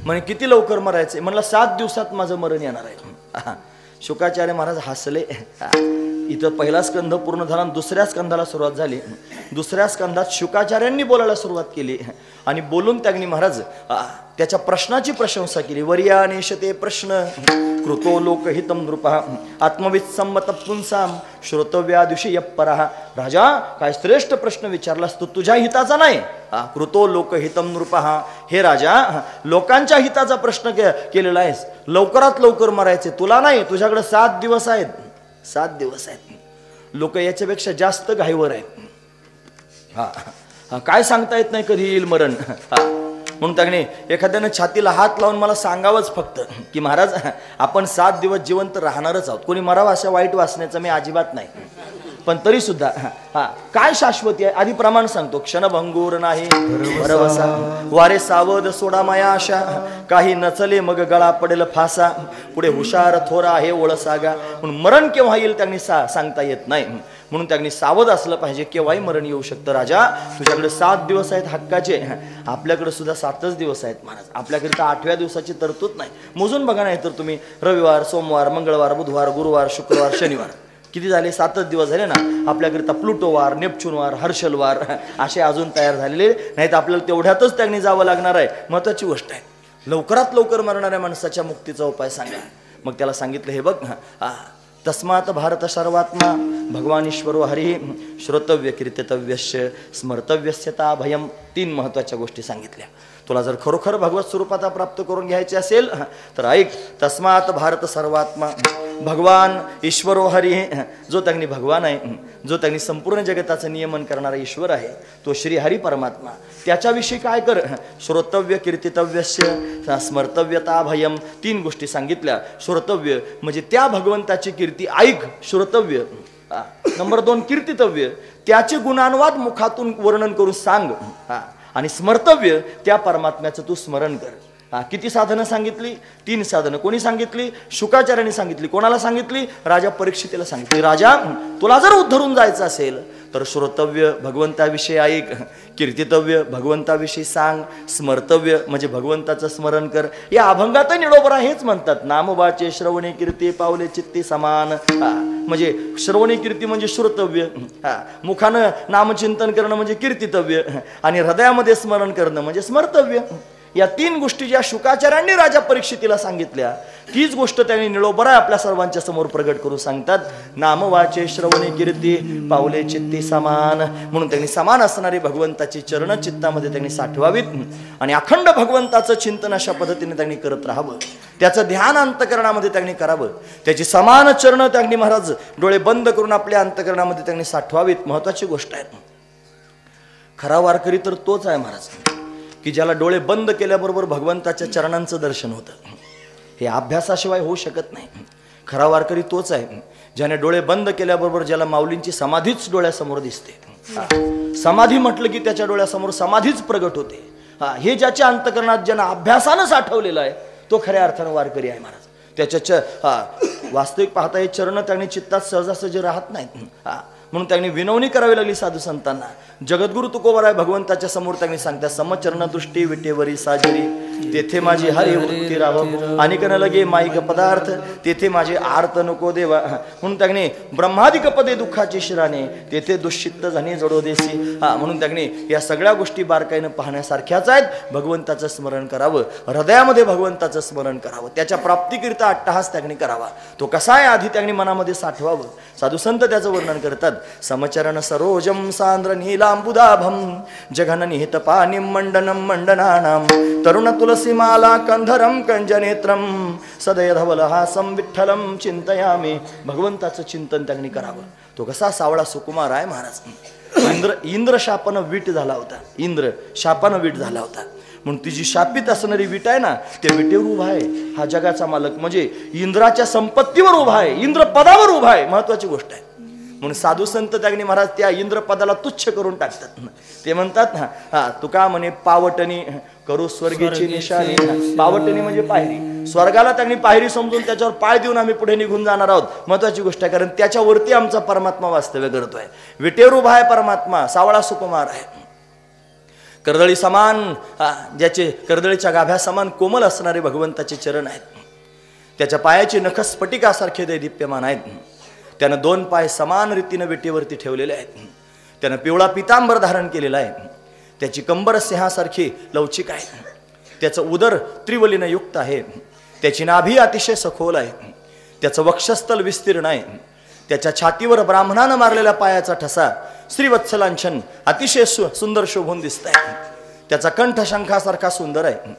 म्हणजे किती लवकर मरायचंय? म्हणलं 7 दिवसात माझं मरण येणार आहे. शुकाचार्य महाराज हसले. इथं पहिला स्कंध पूर्ण झाला, दुसऱ्या स्कंधाला सुरुवात झाली. दुसऱ्या स्कंधात शुकाचार्यांनी बोलायला सुरुवात केली आणि बोलून त्यांनी महाराज त्याच्या प्रश्नाची प्रशंसा केली. वर्यानेशते प्रश्न कृतो लोकहितम नृपः, आत्मविद संमत पुंसाम श्रोतव्या दिवशी यप्परः. राजा, काय श्रेष्ठ प्रश्न विचारलास तू, तुझ्या हिताचा नाही. कृतो लोकहितम नृपः, हे राजा लोकांच्या हिताचा प्रश्न केलेला आहेस. लवकरात लवकर मरायचे तुला नाही, तुझ्याकडे 7 दिवस आहेत. 7 दिवस आहेत. लोक याच्यापेक्षा जास्त घाईवर आहेत. काय सांगता येत नाही कधी येईल मरण. म्हणून त्याने एखाद्यानं छातीला हात लावून मला सांगावंच फक्त की महाराज आपण 7 दिवस जिवंत राहणारच आहोत. कोणी मरावं अशा वाईट वासनेचं मी अजिबात नाही. पण तरी सुद्धा काय शाश्वती आहे? आधी प्रमाण सांगतो. क्षणभंगूर नाही भरवसा, वारे सावध सोडा माया आशा, काही नचले मग गळा पडेल फासा, पुढे हुशार थोरा आहे ओळसागा. म्हणून मरण केव्हा येईल त्यांनी सांगता येत नाही. म्हणून त्यांनी सावध असलं पाहिजे. केव्हाही मरण येऊ शकतं. राजा, तुझ्याकडे 7 दिवस आहेत हक्काचे. आपल्याकडे सुद्धा 7च दिवस आहेत महाराज. आपल्याकडे तर 8व्या दिवसाची तरतूद नाही. मोजून बघा, नाही तर तुम्ही रविवार, सोमवार, मंगळवार, बुधवार, गुरुवार, शुक्रवार, शनिवार किती झाले? 7च दिवस झाले ना. आपल्याकरिता प्लुटोवार, नेपच्यूनवार, हर्षलवार असे अजून तयार झालेले नाहीत. आपल्याला तेवढ्यातच त्यांनी जावं लागणार आहे. महत्वाची गोष्ट आहे. लवकरात लवकर मरणाऱ्या माणसाच्या मुक्तीचा उपाय सांगा. मग त्याला सांगितलं, हे बघ, तस्मात भारत सर्वात्मा भगवान ईश्वरो हरी, श्रोतव्य कीर्तितव्यस्य स्मर्तव्यस्यता भयम. 3 महत्वाच्या गोष्टी सांगितल्या. तुला जर खरोखर भगवत स्वरूपाता प्राप्त करून घ्यायचे असेल तर ऐक. तस्मात भारत सर्वात्मा भगवान ईश्वरो हरी, जो त्यांनी भगवान आहे, जो त्यांनी संपूर्ण जगताचं नियमन करणारा ईश्वर आहे, तो श्री हरी परमात्मा. त्याच्याविषयी काय कर? श्रोतव्य कीर्तितव्यस्य स्मर्तव्यता भयम. 3 गोष्टी सांगितल्या. श्रोतव्य म्हणजे त्या भगवंताची कीर्ती ऐक, श्रोतव्य. नंबर 2 कीर्तितव्य, त्याचे गुणानुवाद मुखातून वर्णन करून सांग. आणि स्मर्तव्य, त्या परमात्म्याचं तू स्मरण कर. किती साधनं सांगितली? 3 साधनं. कोणी सांगितली? शुकाचार्यांनी सांगितली. कोणाला सांगितली? राजा परीक्षितीला सांगितली. राजा, तुला जर उद्धरून जायचं असेल तर श्रोतव्य भगवंताविषयी ऐक, कीर्तितव्य भगवंताविषयी सांग, स्मर्तव्य म्हणजे भगवंताचं स्मरण कर. या अभंगात निडोबरा हेच म्हणतात. नामवाचे श्रवणे कीर्ती पावले चित्ती समान. म्हणजे श्रवणे कीर्ती म्हणजे श्रोतव्य, मुखानं नामचिंतन करणं म्हणजे कीर्तितव्य, आणि हृदयामध्ये स्मरण करणं म्हणजे स्मर्तव्य. या 3 गोष्टी ज्या शुकाचार्यांनी राजा परीक्षितीला सांगितल्या, तीच गोष्ट त्यांनी निळोबरा आपल्या सर्वांच्या समोर प्रगट करून सांगतात. नामवाचे श्रवणे कीर्ती पावले चित्ती समान. म्हणून त्यांनी समान असणारी भगवंताची चरण चित्तामध्ये त्यांनी साठवावीत आणि अखंड भगवंताचं चिंतन अशा पद्धतीने त्यांनी करत राहावं. त्याचं ध्यान अंतकरणामध्ये त्यांनी करावं. त्याची समान चरण त्यांनी महाराज डोळे बंद करून आपल्या अंतकरणामध्ये त्यांनी साठवावीत. महत्वाची गोष्ट आहे. खरा वारकरी तर तोच आहे महाराज की ज्याला डोळे बंद केल्याबरोबर भगवंताच्या चरणांचं दर्शन होतं. हे अभ्यासाशिवाय होऊ शकत नाही. खरा वारकरी तोच आहे ज्याने डोळे बंद केल्याबरोबर ज्याला माऊलींची समाधीच डोळ्यासमोर दिसते. समाधी म्हटलं की त्याच्या डोळ्यासमोर समाधीच प्रगट होते. हे ज्याच्या अंतकरणात ज्यांना अभ्यासानं साठवलेलं आहे तो खऱ्या अर्थानं वारकरी आहे महाराज. त्याच्या वास्तविक पाहता हे चरण त्यांनी चित्तात सहजासहजी राहत नाहीत. म्हणून त्यांनी विनवणी करावी लागली साधू संतांना. जगद्गुरु तुकोबराय भगवंताच्या समोर त्यांनी सांगतात, समचरण दृष्टी विटेवरी साजरी, तेथे माझी हरी वृत्ती राहो, आणि कन लगे माईक पदार्थ, तेथे माझे आर्त नको देवा. म्हणून त्यांनी ब्रह्मादिक पदे दुःखाची शिराने, तेथे दुश्चित्त झाली जडो देसी. म्हणून त्यांनी या सगळ्या गोष्टी बारकाईनं पाहण्यासारख्याच आहेत. भगवंताचं स्मरण करावं, हृदयामध्ये भगवंताचं स्मरण करावं, त्याच्या प्राप्तीकरिता अट्टहास त्यांनी करावा. तो कसा आहे आधी त्यांनी मनामध्ये साठवावं. साधू संत त्याचं वर्णन करतात. समचरण सरोजम सांद्र नीलांबुदाभम जघन निहित पाणी मंडनम मंडनानाम तरुण तुलसीमाला कंधरम कंजनेत्रम सदय धवलहासम विठ्ठलम चिंतयामी. भगवंताचं चिंतन त्यांनी करावं. तो कसा सावळा सुकुमार आहे महाराज. इंद्र शापानं वीट झाला होता. इंद्र शापानं वीट झाला होता. म्हणून ती जी शापित असणारी वीट आहे ना, त्या विटेवर उभा आहे हा जगाचा मालक. म्हणजे इंद्राच्या संपत्तीवर उभा आहे, इंद्र पदावर उभा आहे. महत्वाची गोष्ट आहे. म्हणून साधू संत त्यागणी महाराज त्या इंद्रपदाला तुच्छ करून टाकतात. ते म्हणतात ना, तुका म्हणे पावटणी करू स्वर्गीची निशाणी. पावटणी म्हणजे पायरी. स्वर्गाला त्यांनी पायरी समजून त्याच्यावर पाय देऊन आम्ही पुढे निघून जाणार आहोत. महत्वाची गोष्ट आहे, कारण त्याच्यावरती आमचा परमात्मा वास्तव्य करतोय. विटेवर उभा आहे परमात्मा, सावळा सुकुमार आहे. कर्दळी समान, ज्याचे कर्दळीच्या गाभ्या समान कोमल असणारे भगवंताचे चरण आहेत. त्याच्या पायाची नख स्फटिकासारखे दैदिप्यमान आहेत. त्यानं 2 पाय समान रीतीनं विटेवरती ठेवलेले आहेत. त्यानं पिवळा पितांबर धारण केलेला आहे. त्याची कंबर सिंहासारखी लवचिक आहे. त्याचं उदर त्रिवलीनं युक्त आहे. त्याची नाभी अतिशय सखोल आहे. त्याचं वक्षस्थल विस्तीर्ण आहे. त्याच्या छातीवर ब्राह्मणानं मारलेल्या पायाचा ठसा श्रीवत्सलांछन अतिशय सुंदर शोभून दिसत आहे. त्याचा कंठ शंखासारखा सुंदर आहे.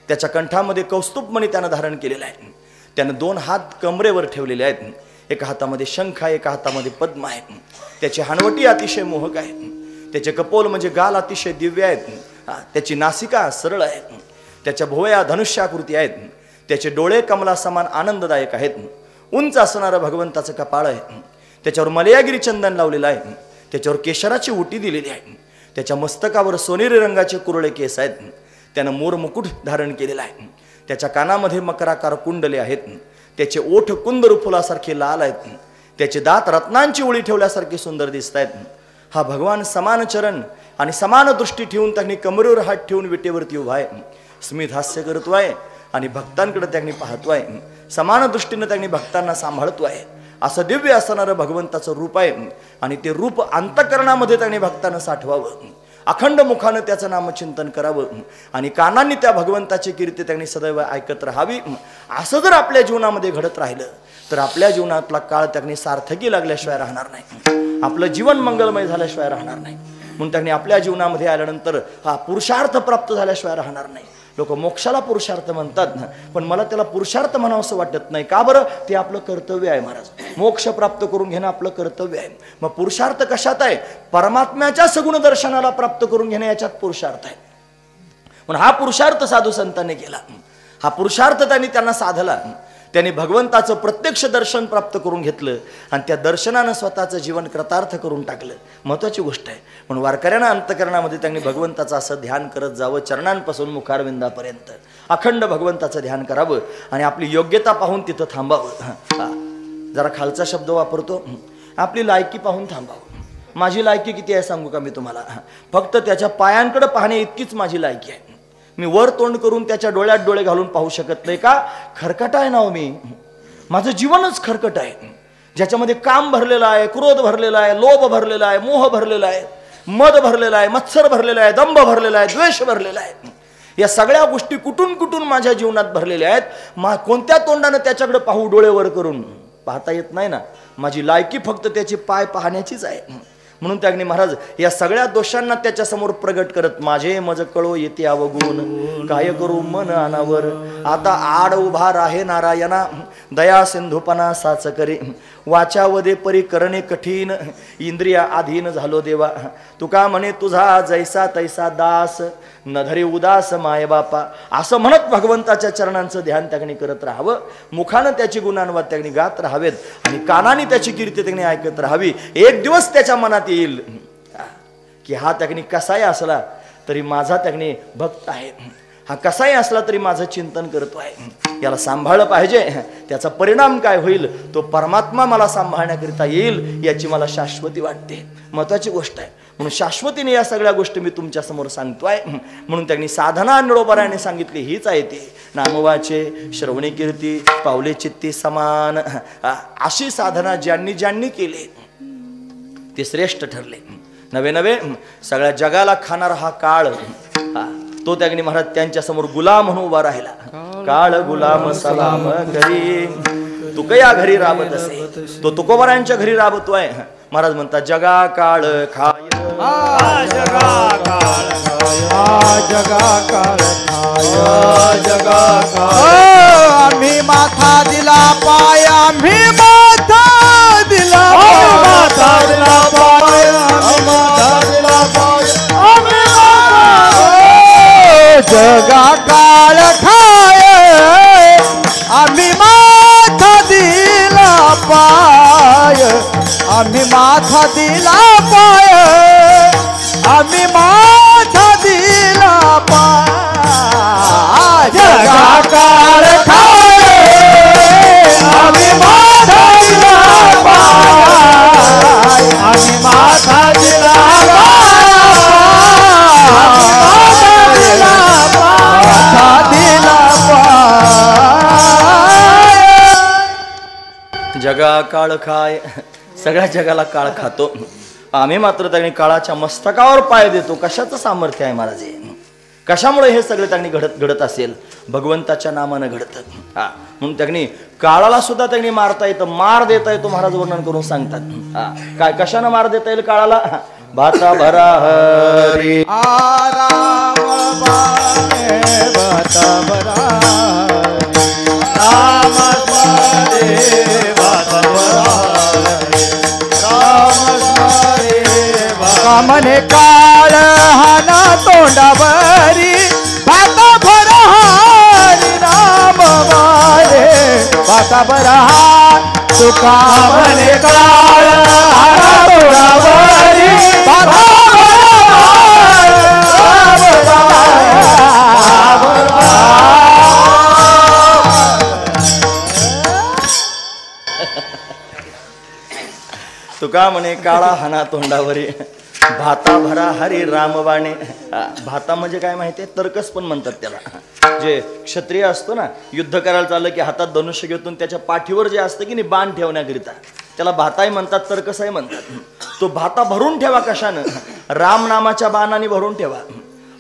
त्याच्या कंठामध्ये कौस्तुभमणी त्यानं धारण केलेला आहे. त्यानं 2 हात कमरेवर ठेवलेले आहेत. एका हातामध्ये शंख आहे, एका हातामध्ये पद्म आहे. त्याची हनवटी अतिशय मोहक आहे. त्याचे कपोल म्हणजे गाल अतिशय दिव्य आहेत. त्याची नासिका सरळ आहे. त्याच्या भोवया धनुष्याकृती आहेत. त्याचे डोळे कमला समान आनंददायक आहेत. उंच असणारं भगवंताचं कपाळ आहे. त्याच्यावर मलयागिरी चंदन लावलेलं आहे. त्याच्यावर केशराची उटी दिलेली आहे. त्याच्या मस्तकावर सोनेरी रंगाचे कुरळे केस आहेत. त्यानं मोर मुकुट धारण केलेला आहे. त्याच्या कानामध्ये मकराकार कुंडले आहेत. त्याचे ओठ कुंदरू फुलासारखे लाल आहेत. त्याचे दात रत्नांची ओळी ठेवल्यासारखे सुंदर दिसत आहेत. हा भगवान समान चरण आणि समान दृष्टी ठेवून त्यांनी कमरेवर हात ठेवून विटेवरती उभा आहे. स्मित हास्य करतोय आणि भक्तांकडे त्यांनी पाहतोय. समान दृष्टीनं त्यांनी भक्तांना सांभाळतोय. असं दिव्य असणारं भगवंताचं रूप आहे. आणि ते रूप अंतःकरणामध्ये त्यांनी भक्तांना साठवावं. अखंड मुखानं त्याचं नामचिंतन करावं आणि कानांनी त्या भगवंताची कीर्ती त्यांनी सदैव ऐकत राहावी. असं जर आपल्या जीवनामध्ये घडत राहिलं तर आपल्या जीवनातला काळ त्यांनी सार्थकी लागल्याशिवाय राहणार नाही. आपलं जीवन मंगलमय झाल्याशिवाय राहणार नाही. म्हणून त्यांनी आपल्या जीवनामध्ये आल्यानंतर हा पुरुषार्थ प्राप्त झाल्याशिवाय राहणार नाही. लोक मोक्षाला पुरुषार्थ म्हणतात ना, पण मला त्याला पुरुषार्थ म्हणावं असं वाटत नाही. का बरं? ते आपलं कर्तव्य आहे महाराज. मोक्ष प्राप्त करून घेणं आपलं कर्तव्य आहे. मग पुरुषार्थ कशात आहे? परमात्म्याच्या सगुण दर्शनाला प्राप्त करून घेणे याच्यात पुरुषार्थ आहे. म्हणून हा पुरुषार्थ साधू संतांनी केला. हा पुरुषार्थ त्यांना साधला. त्यांनी भगवंताचं प्रत्यक्ष दर्शन प्राप्त करून घेतलं आणि त्या दर्शनानं स्वतःचं जीवन कृतार्थ करून टाकलं. महत्वाची गोष्ट आहे. म्हणून वारकऱ्यांना अंतकरणामध्ये त्यांनी भगवंताचं असं ध्यान करत जावं. चरणांपासून मुखारविंदापर्यंत अखंड भगवंताचं ध्यान करावं आणि आपली योग्यता पाहून तिथं थांबावं. जरा खालचा शब्द वापरतो, आपली लायकी पाहून थांबावं. माझी लायकी किती आहे सांगू का मी तुम्हाला? फक्त त्याच्या पायांकडे पाहणे इतकीच माझी लायकी आहे. मी वर तोंड करून त्याच्या डोळ्यात डोळे घालून पाहू शकत नाही. का? खरकट आहे ना हो मी. माझं जीवनच खरकट आहे. ज्याच्यामध्ये काम भरलेलं आहे, क्रोध भरलेला आहे, लोभ भरलेला आहे, मोह भरलेला आहे, मद भरलेला आहे, मत्सर भरलेला आहे, दंभ भरलेला आहे, द्वेष भरलेला आहे. या सगळ्या गोष्टी कुठून कुठून माझ्या जीवनात भरलेल्या आहेत. कोणत्या तोंडानं त्याच्याकडे पाहू? डोळे वर करून पाहता येत नाही ना. माझी लायकी फक्त त्याचे पाय पाहण्याचीच आहे. म्हणून त्याग्नी महाराज या सगळ्या दोषांना त्याच्या समोर प्रगट करत, माझे मज कळो येते अवगुण, काय करू मन अनावर, आता आड उभा राहे नारायणा, दया सिंधुपणा साच करे, वाचावदे परी करणे कठीण, इंद्रिया अधीन झालो देवा, तुका म्हणे तुझा जैसा तैसा दास, न धरी उदास माय बापा. असं म्हणत भगवंताच्या चरणांचं ध्यान त्याने करत राहावं. मुखानं त्याची गुणांवाद त्याने गात राहावेत आणि कानाने त्याची कीर्ती त्याने ऐकत राहावी. एक दिवस त्याच्या मनात येईल की हा त्याने कसाही असला तरी माझा त्याने भक्त आहे, हा कसाही असला तरी माझं चिंतन करतोय, याला सांभाळलं पाहिजे, त्याचा परिणाम काय होईल तो परमात्मा मला सांभाळण्याकरिता येईल याची मला शाश्वती वाटते. महत्वाची गोष्ट आहे. म्हणून शाश्वतीने या सगळ्या गोष्टी मी तुमच्या समोर सांगतोय. म्हणून त्यांनी साधना निरोबराने सांगितली हीच आहे ती नामवाचे श्रवणी कीर्ती पावले चित्ती समान. अशी साधना ज्यांनी ज्यांनी केली ते श्रेष्ठ ठरले. नवे नवे सगळ्या जगाला खाणारा हा काळ, तो त्यागणी महाराज त्यांच्या समोर गुलाम म्हणून उभा राहिला. काळ गुलाम सलाम घरी तुकया घरी राबत असे, तो तुकोबारांच्या घरी राबतोय. महाराज म्हणतात जगा काळ खाय जगा काळ खाय जगा काळ खाय जगा काळ. आम्ही माथा दिला पाय, आम्ही माथा दिला माथा दिला पाय, आम्ही माथा दिला पाय, आम्ही जगा काळ खाय, आम्ही माथा दिला पाय, आम्ही माथा दिला पाय, आम्ही माथा दिला पाय. जगा काळ खाय, आम्ही माथा दिला पाय, आम्ही माथा दिला पाय, जगा काळ खाय. सगळ्या जगाला काळ खातो, आम्ही मात्र त्यांनी काळाच्या मस्तकावर पाय देतो. कशाचं सामर्थ्य आहे महाराज? कशामुळे हे सगळे त्यांनी घडत असेल? भगवंताच्या नामानं घडतं. म्हणून त्यांनी काळाला सुद्धा त्यांनी मारता येतं, मार देता येतो. महाराज वर्णन करून सांगतात. काय कशानं मार देता येईल काळाला? भाता भरा हरी आराम भाता भरा राम स्मरे भाता भरा राम स्मरे कामने काळ हाना तोंडावरी भाता भरा हरी राम मारे भाता भरा तुका म्हणे काळ हाना तोंडावरी भाता तुका म्हणे काळा हाना तोंडावरी भाता भरा हरी रामवाणे. भाता म्हणजे काय माहितीये? तर्कस पण म्हणतात त्याला. जे क्षत्रिय असतो ना, युद्ध करायला चाललं की हातात धनुष्य घेऊन त्याच्या पाठीवर जे असतं की नाही बाण ठेवण्याकरिता, त्याला भाताही म्हणतात, तर्कसही म्हणतात. तो भाता भरून ठेवा. कशानं? राम नामाच्या बाणाने भरून ठेवा.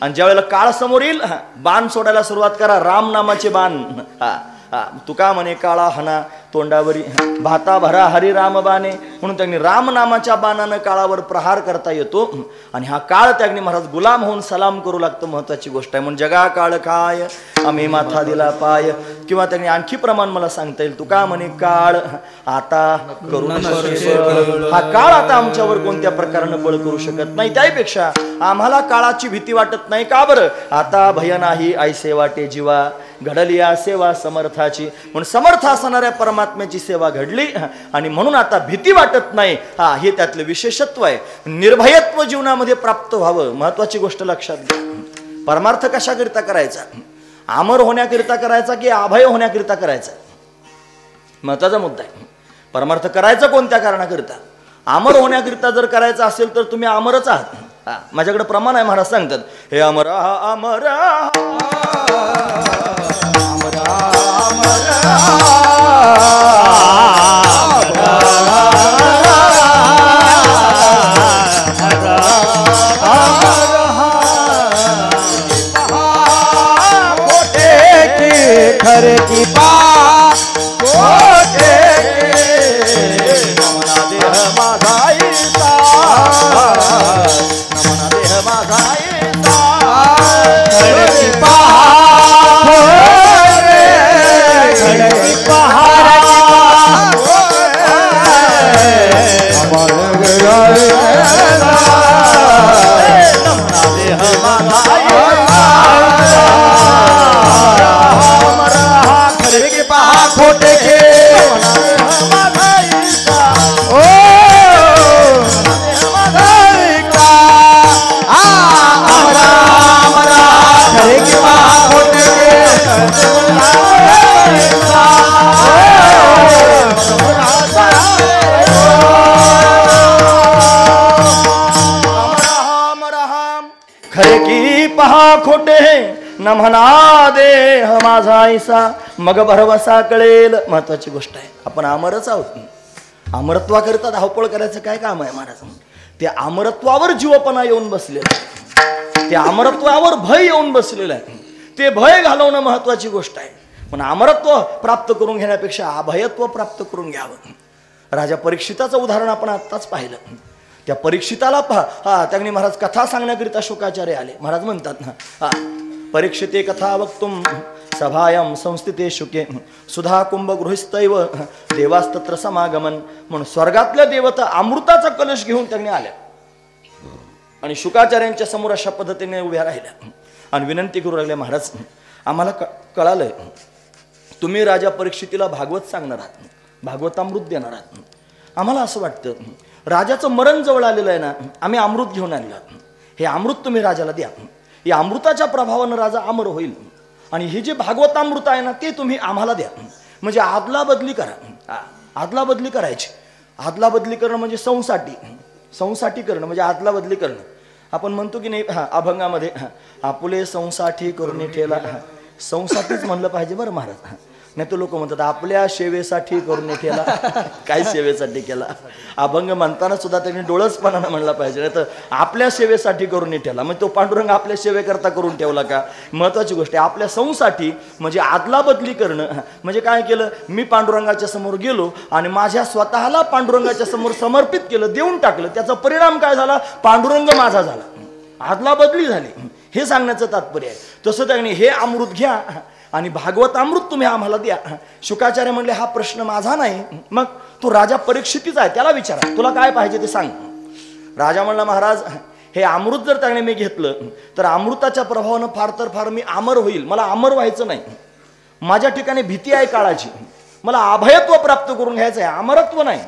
आणि ज्या वेळेला काळ समोर येईल बाण सोडायला सुरुवात करा, राम नामाचे बाण. तुका म्हणे काळा हना तोंडावरी भाता भरा हरी राम बाणे. म्हणून त्यांनी राम नामाच्या बाणानं काळावर प्रहार करता येतो. आणि हा काळ त्यांनी महाराज गुलाम होऊन सलाम करू लागतो. महत्वाची गोष्ट आहे. म्हणून जगा काळ खाय, आम्ही माथा दिला पाय. किंवा त्यांनी आणखी प्रमाण मला सांगता येईल. तुका म्हणे काळ आता करू शकत, हा काळ आता आमच्यावर कोणत्या प्रकारानं बळ करू शकत नाही. त्यापेक्षा आम्हाला काळाची भीती वाटत नाही. का बरं? आता भय नाही ऐसे वाटे जीवा, घडली या सेवा समर्थाची. म्हणून समर्थ असणाऱ्या परमात्म्याची सेवा घडली आणि म्हणून आता भीती वाटत नाही. हे त्यातलं विशेषत्व आहे. निर्भयत्व जीवनामध्ये प्राप्त व्हावं. महत्वाची गोष्ट लक्षात घ्या. परमार्थ कशाकरिता करायचा? अमर होण्याकरिता करायचा की अभय होण्याकरिता करायचा? महत्वाचा मुद्दा आहे. परमार्थ करायचा कोणत्या कारणाकरिता? अमर होण्याकरिता जर करायचा असेल तर तुम्ही अमरच आहात. माझ्याकडे प्रमाण आहे. महाराज सांगतात हे अमरा अमरा खरे की पा कोटे नमना देह माझा ऐसा, नमना देह माझा ऐसा. खरे की पा खरे की पहार नमना देह माझा खोटे के ओ खरे की पहा खोटे न म्हणा देह माझा ऐसा मग भरवसा कळेल. महत्वाची गोष्ट आहे, आपण अमरच आहोत. अमरत्वाकरिता धावपळ करायचं काय काम आहे महाराज? ते अमरत्वावर जीवपणा येऊन बसलेला आहे, त्या अमरत्वावर भय येऊन बसलेलं आहे. ते भय घालवणं महत्वाची गोष्ट आहे. पण अमरत्व प्राप्त करून घेण्यापेक्षा अभयत्व प्राप्त करून घ्यावं. राजा परीक्षिताचं उदाहरण आपण आत्ताच पाहिलं. त्या परीक्षिताला पहा, त्यांनी महाराज कथा सांगण्याकरिता शुकाचार्य आले. महाराज म्हणतात ना, परीक्षिते कथा वक्तुम सभायां संस्थिते शुके सुधा कुंभ गृहस्थैव देवास्तत्र समागमन. म्हणून स्वर्गातल्या देवता अमृताचा कलश घेऊन त्यांनी आल्या आणि शुकाचार्यांच्या समोर अशा पद्धतीने उभ्या राहिल्या आणि विनंती करू लागल्या, महाराज आम्हाला कळालंय तुम्ही राजा परीक्षितीला भागवत सांगणार आहात, भागवतामृत देणार आहात. आम्हाला असं वाटतं राजाचं मरण जवळ आलेलं आहे ना, आम्ही अमृत घेऊन आणलं, हे अमृत तुम्ही राजाला द्या. या अमृताच्या प्रभावानं राजा अमर होईल आणि हे जे भागवतामृत आहे ना ते तुम्ही आम्हाला द्या. म्हणजे आदला बदली करा. आदला बदली करायची. आदला बदली करणं म्हणजे संसाठी करणं म्हणजे आदला बदली करणं. आपण म्हणतो की नाही अभंगामध्ये आपुले संसाठी करून ठेला, संसाठीच म्हणलं पाहिजे बरं महाराज. नाही तर लोक म्हणतात आपल्या सेवेसाठी करून ठेला. काय सेवेसाठी केला? अभंग म्हणताना सुद्धा त्यांनी डोळसपणानं म्हणला पाहिजे, नाही तर आपल्या सेवेसाठी करून ठेवला. मग तो पांडुरंग आपल्या सेवेकरता करून ठेवला का? महत्वाची गोष्ट आहे. आपल्या संसाठी म्हणजे आदला बदली करणं. म्हणजे काय केलं, मी पांडुरंगाच्या समोर गेलो आणि माझ्या स्वतःला पांडुरंगाच्या समोर समर्पित केलं, देऊन टाकलं. त्याचा परिणाम काय झाला? पांडुरंग माझा झाला, आदला बदली झाली. हे सांगण्याचं तात्पर्य आहे. तसं त्यांनी हे अमृत घ्या आणि भागवत अमृत तुम्ही आम्हाला द्या. शुकाचार्य म्हणले हा प्रश्न माझा नाही. मग तो राजा परीक्षितीचा आहे, त्याला विचारा तुला काय पाहिजे ते सांग. राजा म्हणला, महाराज हे अमृत जर त्याने मी घेतलं तर अमृताच्या प्रभावानं फार तर फार मी अमर होईल. मला अमर व्हायचं नाही. माझ्या ठिकाणी भीती आहे काळाची. मला अभयत्व प्राप्त करून घ्यायचं आहे, अमरत्व नाही.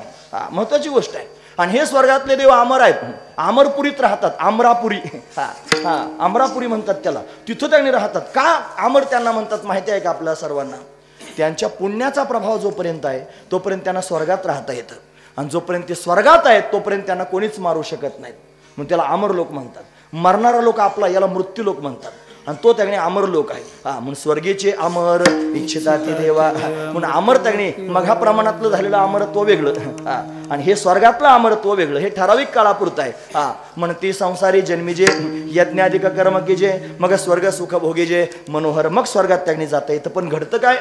महत्वाची गोष्ट आहे. आणि हे स्वर्गातले देव अमर आहेत, अमरपुरीत राहतात. अमरापुरी, अमरापुरी म्हणतात त्याला. तिथं त्यांनी राहतात. का अमर त्यांना म्हणतात माहिती आहे का आपल्या सर्वांना? त्यांच्या पुण्याचा प्रभाव जोपर्यंत आहे तोपर्यंत त्यांना स्वर्गात राहता येतं, आणि जोपर्यंत ते स्वर्गात आहेत तोपर्यंत त्यांना कोणीच मारू शकत नाहीत. मग त्याला अमर लोक म्हणतात. मरणारा लोक आपला याला मृत्यू लोक म्हणतात, आणि तो त्याने अमर लोक आहे. म्हणून स्वर्गीचे अमर इच्छिता ती देवा. म्हणून अमर त्याने मघा प्रमाणातलं झालेलं अमरत्व वेगळं, आणि हे स्वर्गातलं अमरत्व वेगळं. हे ठराविक काळापुरतं आहे. म्हणून ती संसारी जन्मीजे यज्ञाधिक कर्म कीजे मग स्वर्ग सुख भोगीजे मनोहर. मग स्वर्गात त्याने जाता येतं. पण घडतं काय?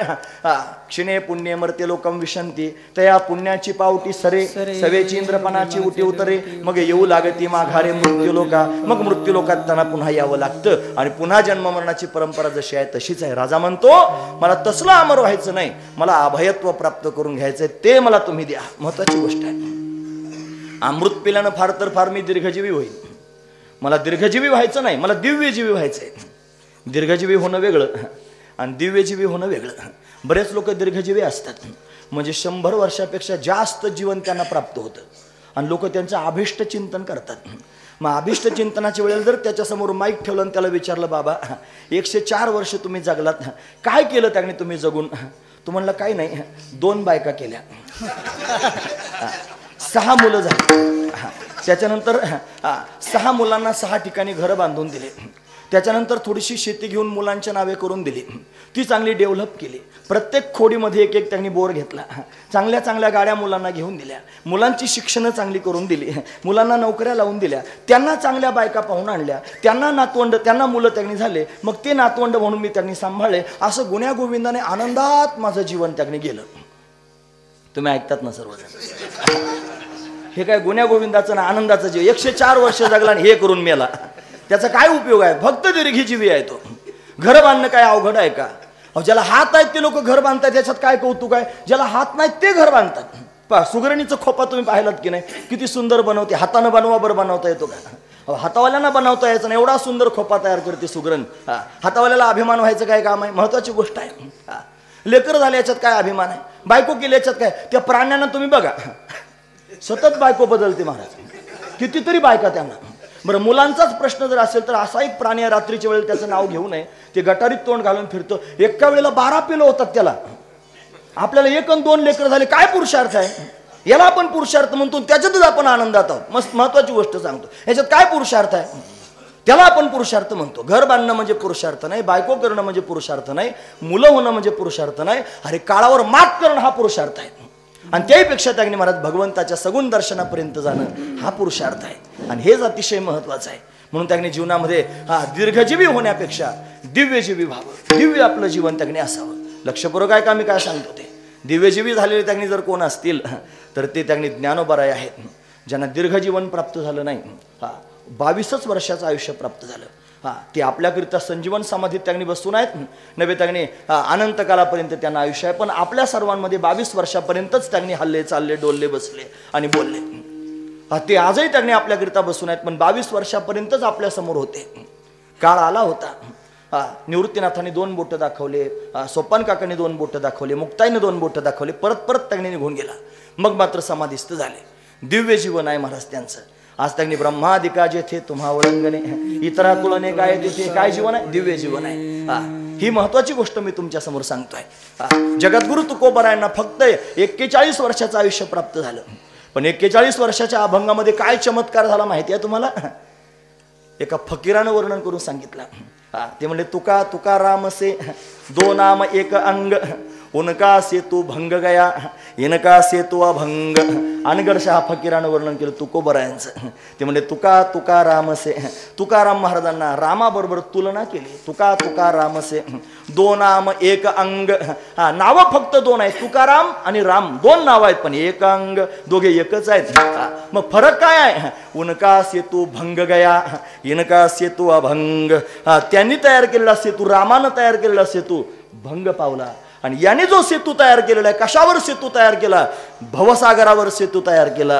क्षिणे पुण्य मरते लोकम विशंती तया पुण्याची पावटी सरे सवेची इंद्रपणाची उटी उतरे मग येऊ लागती माघारे मृत्यू लोका. मग मृत्यू लोकात त्यांना पुन्हा यावं लागतं, आणि पुन्हा जन्म मरणाची परंपरा जशी आहे तशीच आहे. राजा म्हणतो मला तसलं अमर व्हायचं नाही, मला अभयत्व प्राप्त करून घ्यायचंय, ते मला तुम्ही द्या. महत्वाची गोष्ट आहे. अमृत पिल्यानं फार तर फार मी दीर्घजीवी होईल. मला दीर्घजीवी व्हायचं नाही, मला दिव्यजीवी व्हायचंय. दीर्घजीवी होणं वेगळं आणि दिव्यजीवी होणं वेगळं. बरेच लोक दीर्घजीवी असतात, म्हणजे 100 वर्षापेक्षा जास्त जीवन त्यांना प्राप्त होतं, आणि लोक त्यांचं अभिष्ट चिंतन करतात. मग अभिष्ट चिंतनाच्या वेळेला जर त्याच्यासमोर माईक ठेवलं आणि त्याला विचारलं, बाबा 104 वर्ष तुम्ही जगलात, काय केलं त्याने तुम्ही जगून? तू म्हणला काही नाही, 2 बायका केल्या, 6 मुलं झाली, त्याच्यानंतर 6 मुलांना 6 ठिकाणी घरं बांधून दिले, त्याच्यानंतर थोडीशी शेती घेऊन मुलांच्या नावे करून दिली, ती चांगली डेव्हलप केली. प्रत्येक खोडीमध्ये एक त्यांनी बोर घेतला, चांगल्या चांगल्या गाड्या मुलांना घेऊन दिल्या, मुलांची शिक्षणं चांगली करून दिली, मुलांना नोकऱ्या लावून दिल्या, त्यांना चांगल्या बायका पाहून आणल्या, त्यांना नातवंड, त्यांना मुलं त्यांनी झाले, मग ते नातवंड म्हणून मी त्यांनी सांभाळले. असं गुण्या गोविंदाने आनंदात माझं जीवन त्यांनी गेलं. तुम्ही ऐकतात ना सर्वजण? हे काय गुण्या गोविंदाचं ना आनंदाचं जीव. 104 वर्ष जगला आणि हे करून मेला, त्याचा काय उपयोग आहे? फक्त दीर्घजीवी आहे तो. घर बांधणं काय अवघड आहे का? ज्याला हात आहेत ते लोक घर बांधतात, त्याच्यात काय कौतुक आहे? ज्याला हात नाहीत ते घर बांधतात. पहा, सुगरणीचं खोपा तुम्ही पाहिलात की नाही? किती सुंदर बनवते. हातानं बनवा बरं, बनवता येतो का? हातावाल्यांना बनवता यायचं नाही, एवढा सुंदर खोपा तयार करते सुगरण. हातावाल्याला अभिमान व्हायचं काय काम आहे? महत्वाची गोष्ट आहे. लेकर झाले याच्यात काय अभिमान आहे? बायको केली याच्यात काय? त्या प्राण्यांना तुम्ही बघा, सतत बायको बदलते महाराज, कितीतरी बायका त्यांना. बरं, मुलांचाच प्रश्न जर असेल तर असा एक प्राणी आहे, रात्रीच्या वेळेला त्याचं नाव घेऊ नये, ते गटारीत तोंड घालून फिरतो. एका वेळेला 12 पिलं होतात त्याला. आपल्याला 1 आणि 2 लेकर झाले, काय पुरुषार्थ आहे? याला आपण पुरुषार्थ म्हणतो, त्याच्यातच आपण आनंदात आहोत. मस्त महत्वाची गोष्ट सांगतो, याच्यात काय पुरुषार्थ आहे? त्याला आपण पुरुषार्थ म्हणतो. घर बांधणं म्हणजे पुरुषार्थ नाही, बायको करणं म्हणजे पुरुषार्थ नाही, मुलं होणं म्हणजे पुरुषार्थ नाही, अरे काळावर मात करणं हा पुरुषार्थ आहे. आणि त्याहीपेक्षा त्याने महाराज भगवंताच्या सगुण दर्शनापर्यंत जाणं हा पुरुषार्थ आहे. आणि हेच अतिशय महत्वाचं आहे. म्हणून त्याने जीवनामध्ये दीर्घजीवी होण्यापेक्षा दिव्यजीवी व्हावं, दिव्य आपलं जीवन त्याने असावं. लक्षपूर्वक आहे का मी काय सांगतो ते. दिव्यजीवी झालेले त्यांनी जर कोण असतील तर ते त्यांनी ज्ञानोबराय आहेत, ज्यांना दीर्घजीवन प्राप्त झालं नाही. 22 वर्षाचं आयुष्य प्राप्त झालं. ते आपल्याकरिता संजीवन समाधीत त्यांनी बसून आहेत नव्हे, त्यांनी अनंत कालापर्यंत त्यांना आयुष्य आहे. पण आपल्या सर्वांमध्ये 22 वर्षापर्यंतच त्यांनी हल्ले चालले, डोलले, बसले आणि बोलले. ते आजही त्यांनी आपल्याकरिता बसून आहेत, पण 22 वर्षापर्यंतच आपल्या समोर होते. काळ आला होता. निवृत्तीनाथांनी 2 बोटं दाखवले, सोपान काकांनी 2 बोटं दाखवले, मुक्ताईने 2 बोटं दाखवले, परत त्यांनी निघून गेला. मग मात्र समाधिस्थ झाले. दिव्य जीवन आहे महाराज त्यांचं. आज त्यांनी ब्रह्मादिका जेथे तुम्हा ओळंगणे इतरा तुलने काय तिथे काय जीवन आहे, दिव्य जीवन आहे. ही महत्वाची गोष्ट मी तुमच्या समोर सांगतोय. जगद्गुरु तुकोबरायांना फक्त 41 वर्षाचं आयुष्य प्राप्त झालं. पण 41 वर्षाच्या अभंगामध्ये काय चमत्कार झाला माहिती आहे तुम्हाला? एका फकीरानं वर्णन करून सांगितलं. ते म्हणले तुका तुकाराम से 2 नाम 1 अंग, उनका से तू भंग गया, इनका से तू अभंग. अनगडशा फकीरानं वर्णन केलं तुकोबरायांचं. ते म्हणजे तुका तुकाराम से, तुकाराम महाराजांना रामाबरोबर तुलना केली. तुका तुकाराम से 2 नाम 1 अंग. नावं फक्त 2 आहेत, तुकाराम आणि राम 2 नावं आहेत, पण 1 अंग, दोघे एकच आहेत. मग फरक काय आहे? उनका सेतू भंग गया, इनका सेतू अभंग. त्यांनी तयार केलेला सेतू, रामानं तयार केलेला सेतू भंग पावला. आणि याने जो सेतू तयार केलेला आहे, कशावर सेतू तयार केला? भवसागरावर सेतू तयार केला.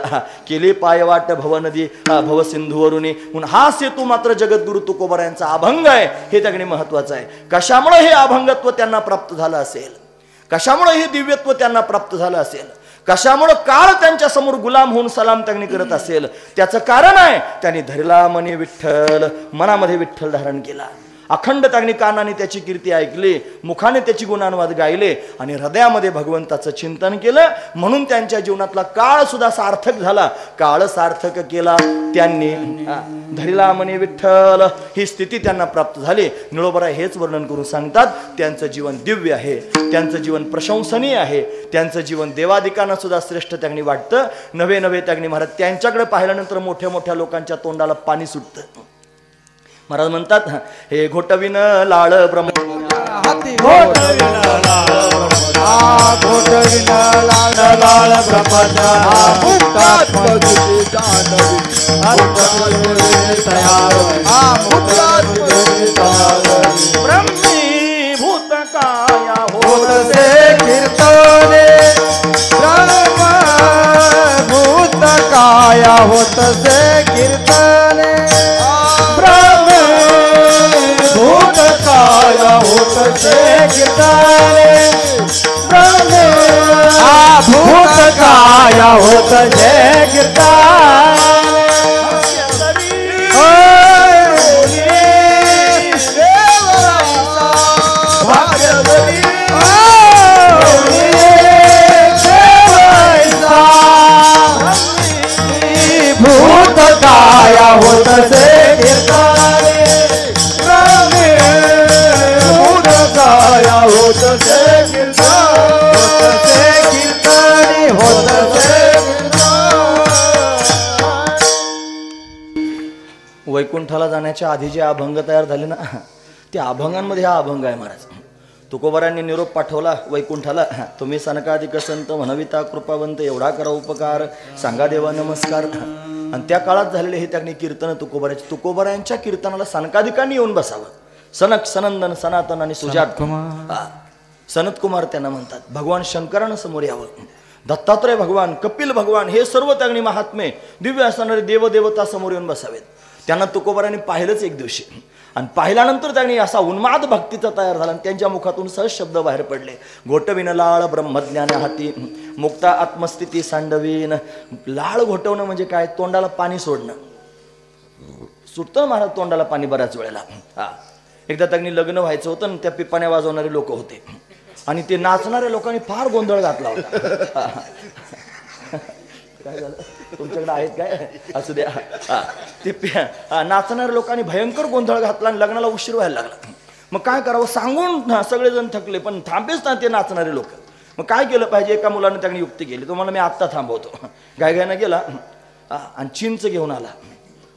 केले पायवाट भवनदी भवसिंधूवरून. म्हणून हा सेतू मात्र जगद्गुरु तुकोबरायांचा अभंग आहे. हे त्याकडे महत्वाचं आहे. कशामुळे हे अभंगत्व त्यांना प्राप्त झालं असेल? कशामुळे हे दिव्यत्व त्यांना प्राप्त झालं असेल? कशामुळे काळ त्यांच्या समोर गुलाम होऊन सलाम त्यांनी करत असेल? त्याचं कारण आहे त्यांनी धरला मनी विठ्ठल, मनामध्ये विठ्ठल धारण केला. अखंड त्यांनी कानाने त्याची कीर्ती ऐकली, मुखाने त्याची गुणानुवाद गायले आणि हृदयामध्ये भगवंताचं चिंतन केलं. म्हणून त्यांच्या जीवनातला काळ सुद्धा सार्थक झाला. काळ सार्थक केला त्यांनी, धरिला म्हणे विठ्ठल, ही स्थिती त्यांना प्राप्त झाली. निळोबराय हेच वर्णन करून सांगतात, त्यांचं जीवन दिव्य आहे, त्यांचं जीवन प्रशंसनीय आहे, त्यांचं जीवन देवादिकांना सुद्धा श्रेष्ठ त्यांनी वाटतं. नवे नवे त्यांनी महाराज त्यांच्याकडे पाहिल्यानंतर मोठ्या मोठ्या लोकांच्या तोंडाला पाणी सुटतं. महाराज म्हणतात, हे घोटविन लाळ ब्रह्म ब्रह्मीभूत काया होत से कीर्तने, ब्रह्मभूत काया होत से कीर्तने, भूत काया होत से कीर्तने, भूत काया होत से कीर्तने. भूत काया होत से कीर्तने, भूत काया होत से कीर्तने, होत से वैकुंठाला जाण्याच्या आधी जे अभंग तयार झाले ना, त्या अभंगांमध्ये हा अभंग आहे महाराज. तुकोबारांनी निरोप पाठवला वैकुंठाला, तुम्ही सनकाधिक संत म्हणविता कृपावंत, एवढा करा उपकार, सांगा देवा नमस्कार. आणि त्या काळात झालेले हे त्यांनी कीर्तन तुकोबारांची, तुकोबारांच्या कीर्तनाला सनकाधिकांनी येऊन बसावं. सनक, सनंदन, सनातन आणि सुजात, सनत कुमार त्यांना म्हणतात. भगवान शंकरानं समोर यावं, दत्तात्रय भगवान, कपिल भगवान, हे सर्व त्यांनी महात्मे दिव्य असणारे देवदेवता समोर येऊन बसावेत. त्यांना तुकोबारांनी पाहिलंच एक दिवशी. आणि पाहिल्यानंतर त्यांनी असा उन्माद भक्तीचा तयार झाला आणि त्यांच्या मुखातून सहज शब्द बाहेर पडले. घोटविन लाळ ब्रह्मज्ञान हाती, मुक्ता आत्मस्थिती सांडवीन. लाळ घोटवणं म्हणजे काय? तोंडाला पाणी सोडणं. सुटतं महाराज तोंडाला पाणी बऱ्याच वेळेला. एकदा त्यांनी लग्न व्हायचं होतं आणि त्या पिपाण्या वाजवणारे लोक होते आणि ते नाचणाऱ्या लोकांनी फार गोंधळ घातला होता. काय झालं तुमच्याकडे आहेत काय असू द्या. ते नाचणाऱ्या लोकांनी भयंकर गोंधळ घातला आणि लग्नाला उशीर व्हायला लागला. मग काय करावं सांगून सगळेजण थकले पण थांबेच ना ते नाचणारे लोक. मग काय केलं पाहिजे एका मुलानं त्यांनी युक्ती केली. तुम्हाला मी आत्ता थांबवतो. गायगायनं गेला आणि चिंच घेऊन आला.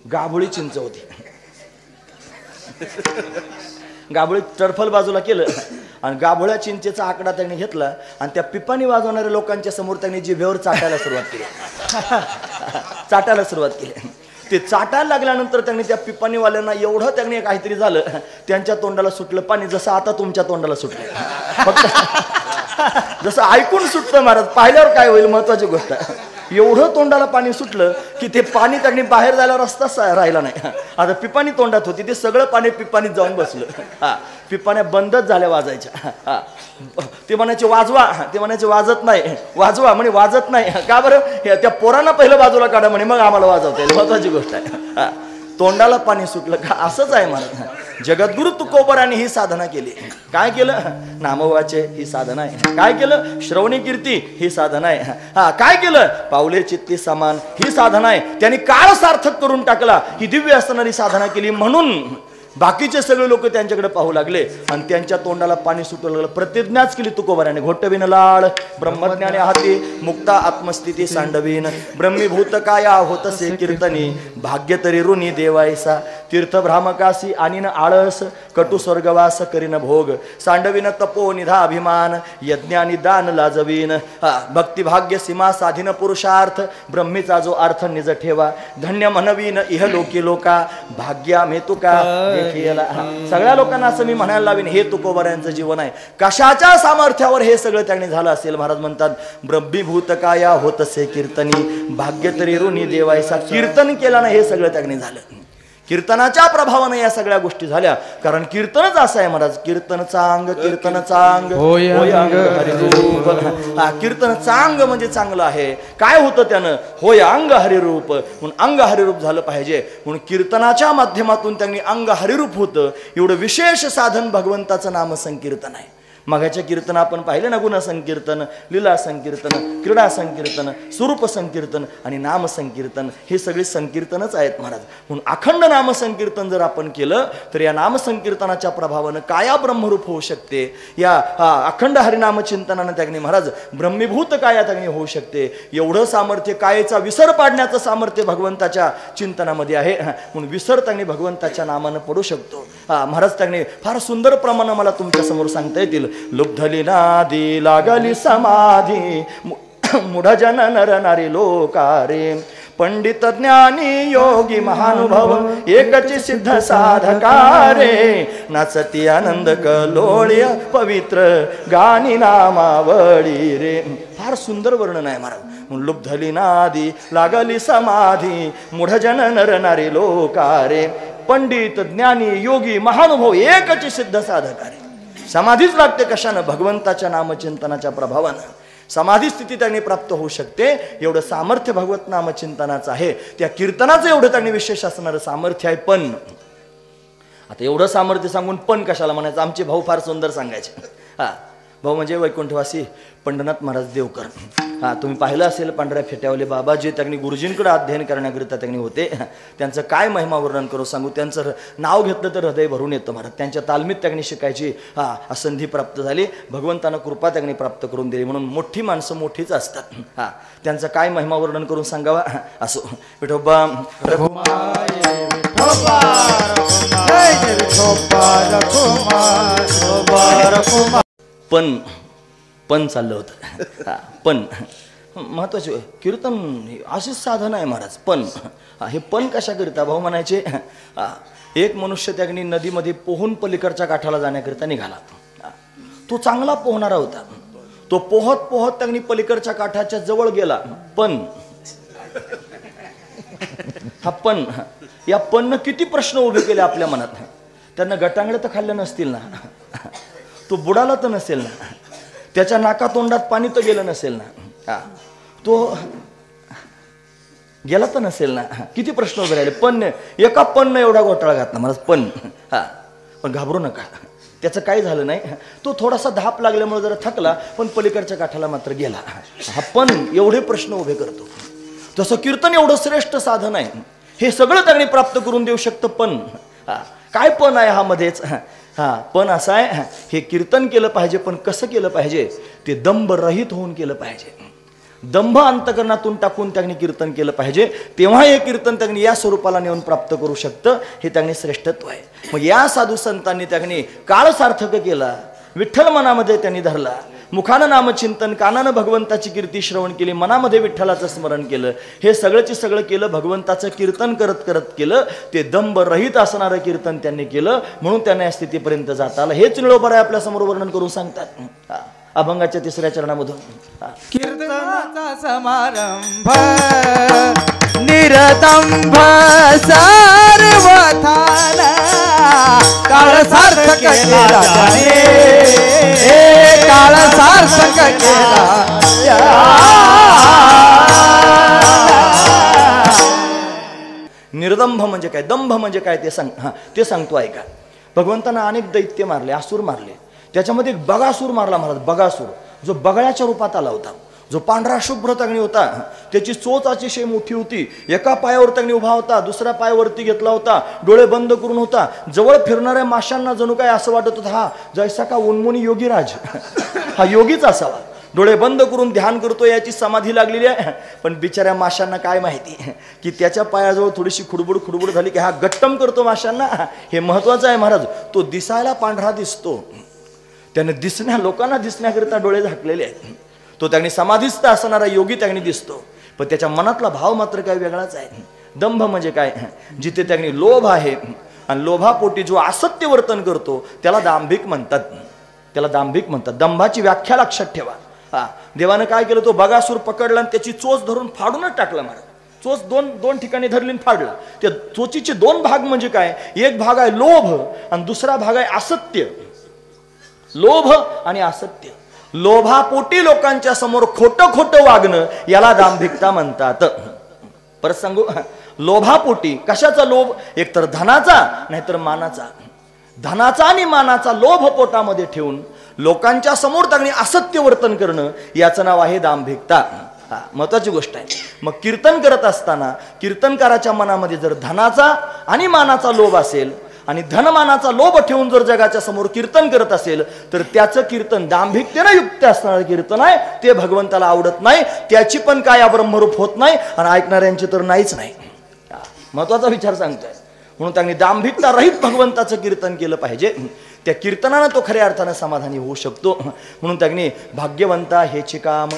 गाभोळी चिंच होती. गाभोळी टरफल बाजूला केलं आणि गाभोळ्या चिंचेचा आकडा त्यांनी घेतला आणि त्या पिपाणी वाजवणाऱ्या लोकांच्या समोर त्यांनी जिभेवर चाटायला सुरुवात केली. चाटायला सुरुवात केली. ते चाटायला लागल्यानंतर त्यांनी त्या पिपाणीवाल्यांना एवढं त्यांनी काहीतरी झालं त्यांच्या तोंडाला सुटलं पाणी जसं आता तुमच्या तोंडाला सुटलं. फक्त जसं ऐकून सुटतं महाराज पाहिल्यावर काय होईल महत्वाची गोष्ट आहे. एवढं तोंडाला पाणी सुटलं की ते पाणी त्यांनी बाहेर जायला रस्ताच राहिला नाही. आता पिपाणी तोंडात होती ते सगळं पाणी पिपाणीत जाऊन बसलं. पिपाण्या बंदच झाल्या वाजायच्या. ते म्हणायचे वाजवा. ते म्हणायचे वाजत नाही. वाजवा म्हणे वाजत नाही. का बरं त्या पोरांना पहिलं बाजूला काढा म्हणे मग आम्हाला वाजवता येईल. महत्वाची गोष्ट आहे. तोंडाला पाणी सुटलं का असंच आहे महाराज. जगद्गुरु तुकोबरांनी ही साधना केली. काय केलं नामवाचे ही साधना आहे. काय केलं श्रवणी कीर्ती ही साधना आहे. काय केलं पावले चित्ती समान ही साधना आहे. त्यांनी काळ सार्थक करून टाकला. ही दिव्य असणारी साधना केली म्हणून बाकीचे सगळे लोक त्यांच्याकडे पाहू लागले आणि त्यांच्या तोंडाला पाणी सुटू लागलं. प्रतिज्ञाच केली तुकोबाराने घोटविन लाळ ब्रह्मज्ञाने हाती मुक्ता आत्मस्थिती सांडवीन ब्रह्मीभूत काया होतसे कीर्तनी भाग्य तरी ऋणी देवायसा तीर्थ भ्रामकासी आणीन आळस कटु स्वर्गवास करीन भोग सांडवीन तपो निधा अभिमान यज्ञानी दान लाजवीन भक्तिभाग्य सीमा साधीन पुरुषार्थ ब्रह्मीचा जो अर्थ निज ठेवा धन्य म्हणवीन इह लोकी लोका भाग्या मेतुका. सगळ्या लोकांना असं मी म्हणायला लावीन हे तुकोबारांचं जीवन आहे. कशाच्या सामर्थ्यावर हे सगळं त्यांनी झालं असेल. महाराज म्हणतात ब्रह्मीभूत काया होतसे कीर्तनी भाग्य तरी ऋणी देवायसा. कीर्तन केल्यानं हे सगळं त्यांनी झालं. कीर्तनाच्या प्रभावाने या सगळ्या गोष्टी झाल्या. कारण कीर्तनच असं आहे महाराज कीर्तन चांग होय अंग हरिरूप. कीर्तन चांग म्हणजे चांगलं आहे. काय होतं त्यानं होय अंग हरिरूप म्हणून अंग हरिरूप झालं पाहिजे. म्हणून कीर्तनाच्या माध्यमातून त्यांनी अंग हरिरूप होतं. एवढं विशेष साधन भगवंताचं नाम संकीर्तन आहे. मगाच्या कीर्तन आपण पाहिले ना गुण संकीर्तन लीला संकीर्तन क्रीडा संकीर्तन स्वरूप संकीर्तन आणि नाम संकीर्तन हे सगळे संकीर्तनच आहेत महाराज. म्हणून अखंड नाम संकीर्तन जर आपण केलं तर या नाम संकीर्तनाच्या प्रभावानं काया ब्रह्मरूप होऊ शकते. या अखंड हरिनाम चिंतनानं त्यागणी महाराज ब्रह्मीभूत काया त्यागणी होऊ शकते. एवढं सामर्थ्य कायेचा विसर पाडण्याचं सामर्थ्य भगवंताच्या चिंतनामध्ये आहे. म्हणून विसर त्यागणी भगवंताच्या नामानं पडू शकतो. महाराज त्यागणी फार सुंदर प्रमाणे मला तुमच्या समोर सांगता येतील. लुब्धली नादी लागली समाधी मुढ जन नर नारी लोकारे पंडित ज्ञानी योगी महानुभव एकची सिद्ध साधकारे नाचती आनंद कलोळ्य पवित्र गाणी नामावळी रे. फार सुंदर वर्णन आहे महाराज. लुब्धली नादी लागली समाधी मुढ जन नर नारी लोकारे पंडित ज्ञानी योगी महानुभव एकची सिद्ध साधकारे. समाधीच लागते कशानं भगवंताच्या नामचिंतनाच्या प्रभावानं. समाधी स्थिती त्यांनी प्राप्त होऊ शकते. एवढं सामर्थ्य भगवत नामचिंतनाचं आहे. त्या कीर्तनाचं एवढं त्यांनी विशेष असणारं सामर्थ्य आहे. पण आता एवढं सामर्थ्य सांगून पण कशाला म्हणायचं. आमचे भाऊ फार सुंदर सांगायचे. भाऊ म्हणजे वैकुंठवासी पंढरनाथ महाराज देवकर. तुम्ही पाहिलं असेल पांढऱ्या फेट्यावले बाबा जे त्यांनी गुरुजींकडे अध्ययन करण्याकरिता त्यांनी होते. त्यांचं काय महिमा वर्णन करू सांगू. त्यांचं नाव घेतलं तर हृदय भरून येतं महाराज. त्यांच्या तालमीत त्यांनी शिकायची संधी प्राप्त झाली. भगवंतानं कृपा त्यांनी प्राप्त करून दिली. म्हणून मोठी माणसं मोठीच असतात. त्यांचं काय महिमा वर्णन करून सांगावा. असो विठोबा पण चाललं होतं. पण महत्वाचे कीर्तन अशीच साधन आहे महाराज. पण हे पण कशा करिता भाऊ म्हणायचे. एक मनुष्य त्यागणी नदीमध्ये पोहून पलीकडच्या काठाला जाण्याकरिता निघाला. तो चांगला पोहणारा होता. तो पोहत पोहत त्यागणी पलीकडच्या काठाच्या जवळ गेला. पण पण या पण किती प्रश्न उभे केले आपल्या मनात. त्यांना गटांगडे तर खाल्ले नसतील ना. तो बुडाला तर नसेल ना. त्याच्या नाका तोंडात पाणी तर गेलं नसेल ना. तो गेला तर नसेल ना. किती प्रश्न उभे राहिले. पण एका पण एवढा घोटाळा घातला महाराज. पण घाबरू नका. त्याचं काही झालं नाही. तो थोडासा धाप लागल्यामुळे जरा थकला पण पलीकडच्या काठाला मात्र गेला. पण एवढे प्रश्न उभे करतो. तसं कीर्तन एवढं श्रेष्ठ साधन आहे, हे सगळं त्यांनी प्राप्त करून देऊ शकतं. पण काय पण आहे हा मध्येच, पण असं आहे, हे कीर्तन केलं पाहिजे, पण कसं केलं पाहिजे, ते दंभ रहित होऊन केलं पाहिजे. दंभ अंतकरणातून टाकून त्यांनी कीर्तन केलं पाहिजे, तेव्हा हे कीर्तन त्यांनी या स्वरूपाला नेऊन प्राप्त करू शकतं. हे त्यांनी श्रेष्ठत्व आहे. मग या साधू संतांनी त्यांनी काळ सार्थक केला, विठ्ठल मनामध्ये त्यांनी धरला, मुखानं नामचिंतन, कानानं भगवंताची कीर्ती श्रवण केली, मनामध्ये विठ्ठलाचं स्मरण केलं. हे सगळंची सगळं केलं, भगवंताचं कीर्तन करत करत केलं. ते दंभ रहित असणारं कीर्तन त्यांनी केलं, म्हणून त्यांना या स्थितीपर्यंत जाता आलं. हेच निळोबराय आपल्या समोर वर्णन करून सांगतात अभंगाच्या 3ऱ्या चरणामधून. कीर्तनाचा समारंभ निरतंभ सर्वथान काळ सार्थक केला त्याने, काळ सार्थक केला. निर्दंभ म्हणजे काय, दंभ म्हणजे काय ते ते सांगतो ऐका. भगवंतांना अनेक दैत्य मारले, असुर मारले. त्याच्यामध्ये एक बगासूर मारला महाराज. बगासूर जो बगळ्याच्या रूपात आला होता, जो पांढरा शुभ्र तगणी होता, त्याची चोच अतिशय मोठी होती, एका पायावर तगणी उभा होता, दुसऱ्या पायावरती घेतला होता, डोळे बंद करून होता. जवळ फिरणाऱ्या माशांना जणू काय असं वाटत होतं हा जैसा का उन्मुनी योगीराज, हा योगीच असावा. डोळे बंद करून ध्यान करतो, याची समाधी लागलेली आहे. पण बिचाऱ्या माशांना काय माहिती की त्याच्या पायाजवळ थोडीशी खुडबुड झाली की हा गट्टम करतो माशांना. हे महत्वाचं आहे महाराज. तो दिसायला पांढरा दिसतो, त्याने लोकांना दिसण्याकरिता डोळे झाकलेले आहेत. तो त्यांनी समाधीस्थ असणारा योगी त्यांनी दिसतो, पण त्याच्या मनातला भाव मात्र काय वेगळाच आहे. दंभ म्हणजे काय, जिथे त्यांनी लोभ आहे आणि लोभापोटी जो असत्य वर्तन करतो त्याला दांभिक म्हणतात. त्याला दांभिक म्हणतात. दंभाची व्याख्या लक्षात ठेवा. देवानं काय केलं, तो बगासूर पकडला आणि त्याची चोच धरून फाडूनच टाकला महाराज. चोच दोन ठिकाणी धरली आणि फाडला. त्या चोचीचे 2 भाग म्हणजे काय, एक भाग आहे लोभ आणि दुसरा भाग आहे असत्य. लोभ आणि असत्य. लोभापोटी लोकांच्या समोर खोटं वागणं याला दांभिकता म्हणतात. परत सांगू, लोभापोटी कशाचा लोभ, एकतर धनाचा नाहीतर मानाचा. धनाचा आणि मानाचा लोभ पोटामध्ये ठेवून लोकांच्या समोर त्यांनी असत्य वर्तन करणं याचं नाव आहे दांभिकता. महत्वाची गोष्ट आहे. मग कीर्तन करत असताना कीर्तनकाराच्या मनामध्ये जर धनाचा आणि मानाचा लोभ असेल आणि धनमानाचा लोभ ठेवून जर जगाच्या समोर कीर्तन करत असेल तर त्याचं कीर्तन दांभिकतेनं युक्त असणारं कीर्तन आहे. ते भगवंताला आवडत नाही, त्याची पण काय ब्रह्मरूप होत नाही आणि ऐकणाऱ्यांची तर नाहीच नाही. महत्वाचा विचार सांगतोय. म्हणून त्यांनी दांभिकता रहित भगवंताचं कीर्तन केलं पाहिजे. त्या कीर्तनानं तो खऱ्या अर्थानं समाधानी होऊ शकतो. म्हणून त्यांनी भाग्यवंता हेची काम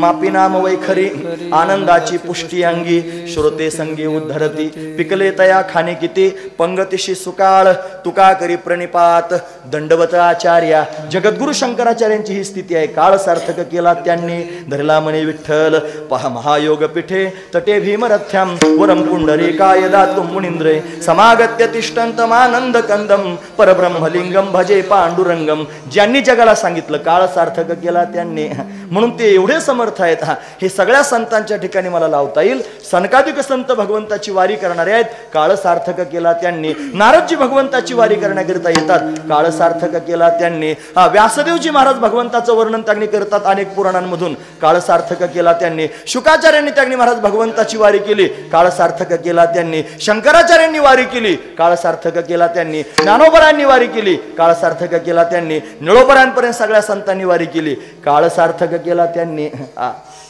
मापी नाम वैखरी आनंदाची पुष्टी अंगी श्रोते संगी उद्धरती पिकले तया खाणे किती पंगतीशी सुकाळ तुका करी प्रणिपात दंडवत आचार्या. जगद्गुरु शंकराचार्यांची ही स्थिती आहे. काळ सार्थक केला त्यांनी धरला म्हणे विठ्ठल पहा महायोग पिठे तटे भीमरथ्याम वरम पुंडरी काय दातुम मुनिंद्रे समागत्य तिष्ठंतमानंद कंदम परब्रह्मलिंगम भजे पांडुरंगम. ज्यांनी जगाला सांगितलं काळ सार्थक केला त्यांनी, म्हणून ते एवढे समर्थ आहेत. हे सगळ्या संतांच्या ठिकाणी मला लावता येईल. सनकादिक संत भगवंताची वारी करणारे आहेत. काळ सार्थक केला त्यांनी. नारदजी भगवंताची वारी करण्याकरिता येतात. काळ सार्थक केला त्यांनी. व्यासदेवजी महाराज भगवंताचं वर्णन त्यांनी करतात अनेक पुराणांमधून. काळ सार्थक केला त्यांनी. शुकाचार्यांनी त्यांनी महाराज भगवंताची वारी केली. काळ सार्थक केला त्यांनी. शंकराचार्यांनी वारी केली. काळ सार्थक केला त्यांनी. ज्ञानोबरांनी वारी केली. काळ सार्थक केला त्यांनी. निळोबरांपर्यंत सगळ्या संतांनी वारी केली. काळ सार्थक केला त्यांनी.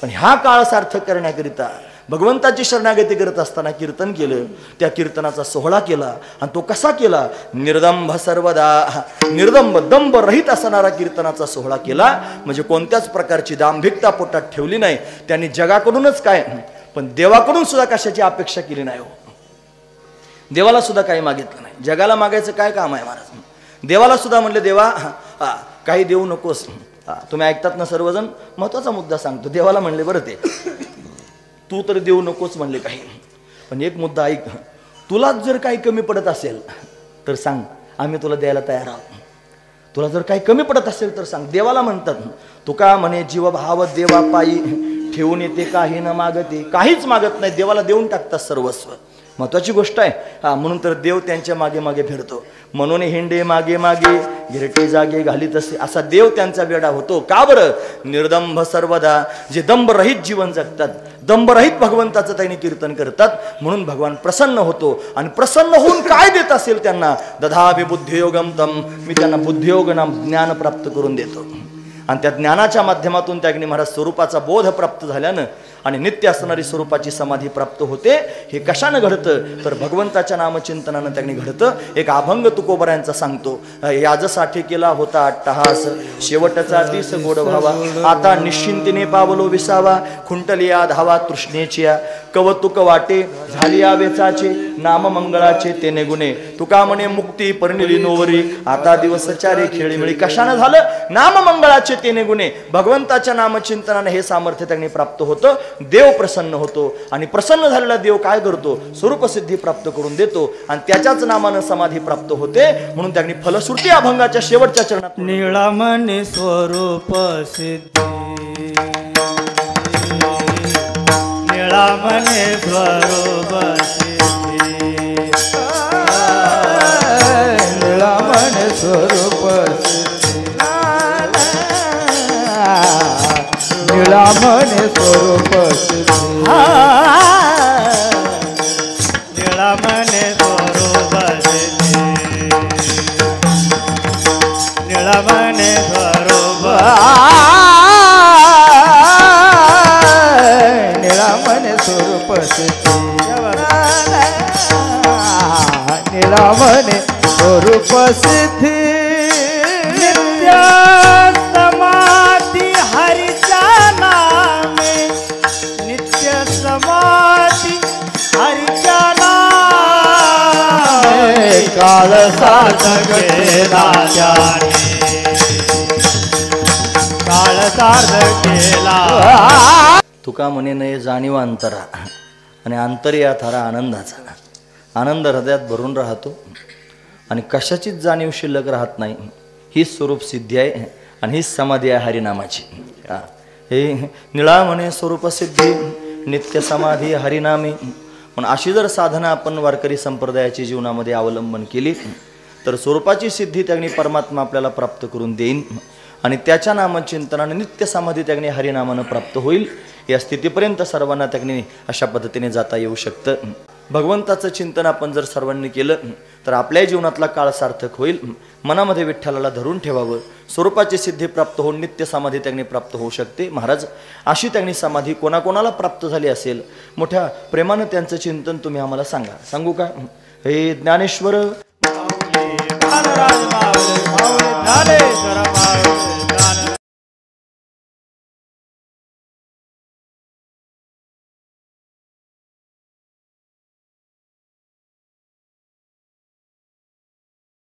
पण ह्या काळ सार्थक करण्याकरिता भगवंताची शरणागती करत असताना कीर्तन केलं. त्या कीर्तनाचा सोहळा केला. आणि तो कसा केला, निर्दंभ सर्वदा, निर्दंभ दंभ रहित असणारा कीर्तनाचा सोहळा केला. म्हणजे कोणत्याच प्रकारची दांभिकता पोटात ठेवली नाही. त्यांनी जगाकडूनच काय पण देवाकडून सुद्धा कशाची अपेक्षा केली नाही. हो, देवाला सुद्धा काही मागितलं नाही. जगाला मागायचं काय काम आहे महाराज. देवाला सुद्धा म्हणले देवा काही देऊ नकोस. तुम्ही ऐकतात ना सर्वजण. महत्वाचा मुद्दा सांगतो. देवाला म्हणले बरं ते तू तर देऊ नकोस म्हणले काही, पण एक मुद्दा ऐक, तुला जर काही कमी पडत असेल तर सांग, आम्ही तुला द्यायला तयार आहोत. तुला जर काही कमी पडत असेल तर सांग. देवाला म्हणतात तुका म्हणे जीव भाव देवा पायी ठेवून येते काही न मागते. काहीच मागत नाही, देवाला देऊन टाकतात सर्वस्व. महत्वाची गोष्ट आहे. म्हणून तर देव त्यांच्या मागे मागे फिरतो. म्हणून हिंडे मागे मागे गिरटे जागे घालीत असे, असा देव त्यांचा वेडा होतो. का बरं? निर्दंभ सर्वदा, जे दंभरहित जीवन जगतात, दंभरहित भगवंताचं त्यांनी कीर्तन करतात, म्हणून भगवान प्रसन्न होतो. आणि प्रसन्न होऊन काय देत असेल त्यांना? दधामि बुद्धियोगम तम, मी त्यांना बुद्धियोग नाम ज्ञान प्राप्त करून देतो. आणि त्या ज्ञानाच्या माध्यमातून त्या अग्नी महाराज स्वरूपाचा बोध प्राप्त झाल्यानं आणि नित्य असणारी स्वरूपाची समाधी प्राप्त होते. हे कशानं घडतं? तर भगवंताच्या नामचिंतनानं त्यांनी घडतं. एक अभंग तुकोबरायांचा सांगतो. याजसाठी केला होता अट्टहास, शेवटचा तीस गोड व्हावा, आता निश्चिंतीने पावलो विसावा, खुंटलिया धावा तृष्णेचिया, कवतुक वाटे झाली वेचाचे, नाम मंगळाचे तेने गुणे, तुका म्हणे मुक्ती परिणिली नोवरी, आता दिवस चारे खेळीमिळी. कशानं झालं? नाम मंगळाचे तेने गुणे. भगवंताच्या नामचिंतनाने हे सामर्थ्य त्यांनी प्राप्त होतं. देव प्रसन्न होतो. आणि प्रसन्न झालेला देव काय करतो? स्वरूपसिद्धी प्राप्त करून देतो. आणि त्याच्याच नामानं समाधी प्राप्त होते. म्हणून त्यांनी फलश्रुती अभंगाच्या शेवटच्या चरणात निळामने स्वरूप सिद्धी, निळामने स्वरूप सिद्धी, निळामने स्वरूप सिद्धी, निळामने स्वरूप सिद्धी, निळामने स्वरूप सिद्धी, निळामने स्वरूप, निळामने स्वरूप सिद्धी, निळामने स्वरूप सिद्धी, नित्य समाधी हरिच्या नामे, नित्य समाधी हरिच्या नामे, काळ साधक केला त्याने, काळ साधक केला. तुका म्हणे नये जाणीव अंतरा, आणि अंतर या थारा आनंदाचा. आनंद हृदयात भरून राहतो आणि कशाचीच जाणीव शिल्लक राहत नाही. हीच स्वरूप सिद्धी आहे आणि हीच समाधी आहे हरिनामाची. हे निळा म्हणे स्वरूप सिद्धी, नित्य समाधी हरिनामी. पण अशी जर साधना आपण वारकरी संप्रदायाची जीवनामध्ये अवलंबन केली तर स्वरूपाची सिद्धी त्यांनी परमात्मा आपल्याला प्राप्त करून देईन. आणि त्याच्या नामचिंतनाने नित्य समाधी त्यांनी हरिनामानं प्राप्त होईल. या स्थितीपर्यंत सर्वांना त्यांनी अशा पद्धतीने जाता येऊ शकतं. भगवंताचं चिंतन आपण जर सर्वांनी केलं तर आपल्या जीवनातला काळ सार्थक होईल. मनामध्ये विठ्ठलाला धरून ठेवावं. स्वरूपाची सिद्धी प्राप्त होऊन नित्य समाधी त्यांनी प्राप्त होऊ शकते. महाराज, अशी त्यांनी समाधी कोणाकोणाला प्राप्त झाली असेल? मोठ्या प्रेमानं त्यांचं चिंतन तुम्ही आम्हाला सांगा. सांगू का? हे ज्ञानेश्वर ज्ञानेश्वर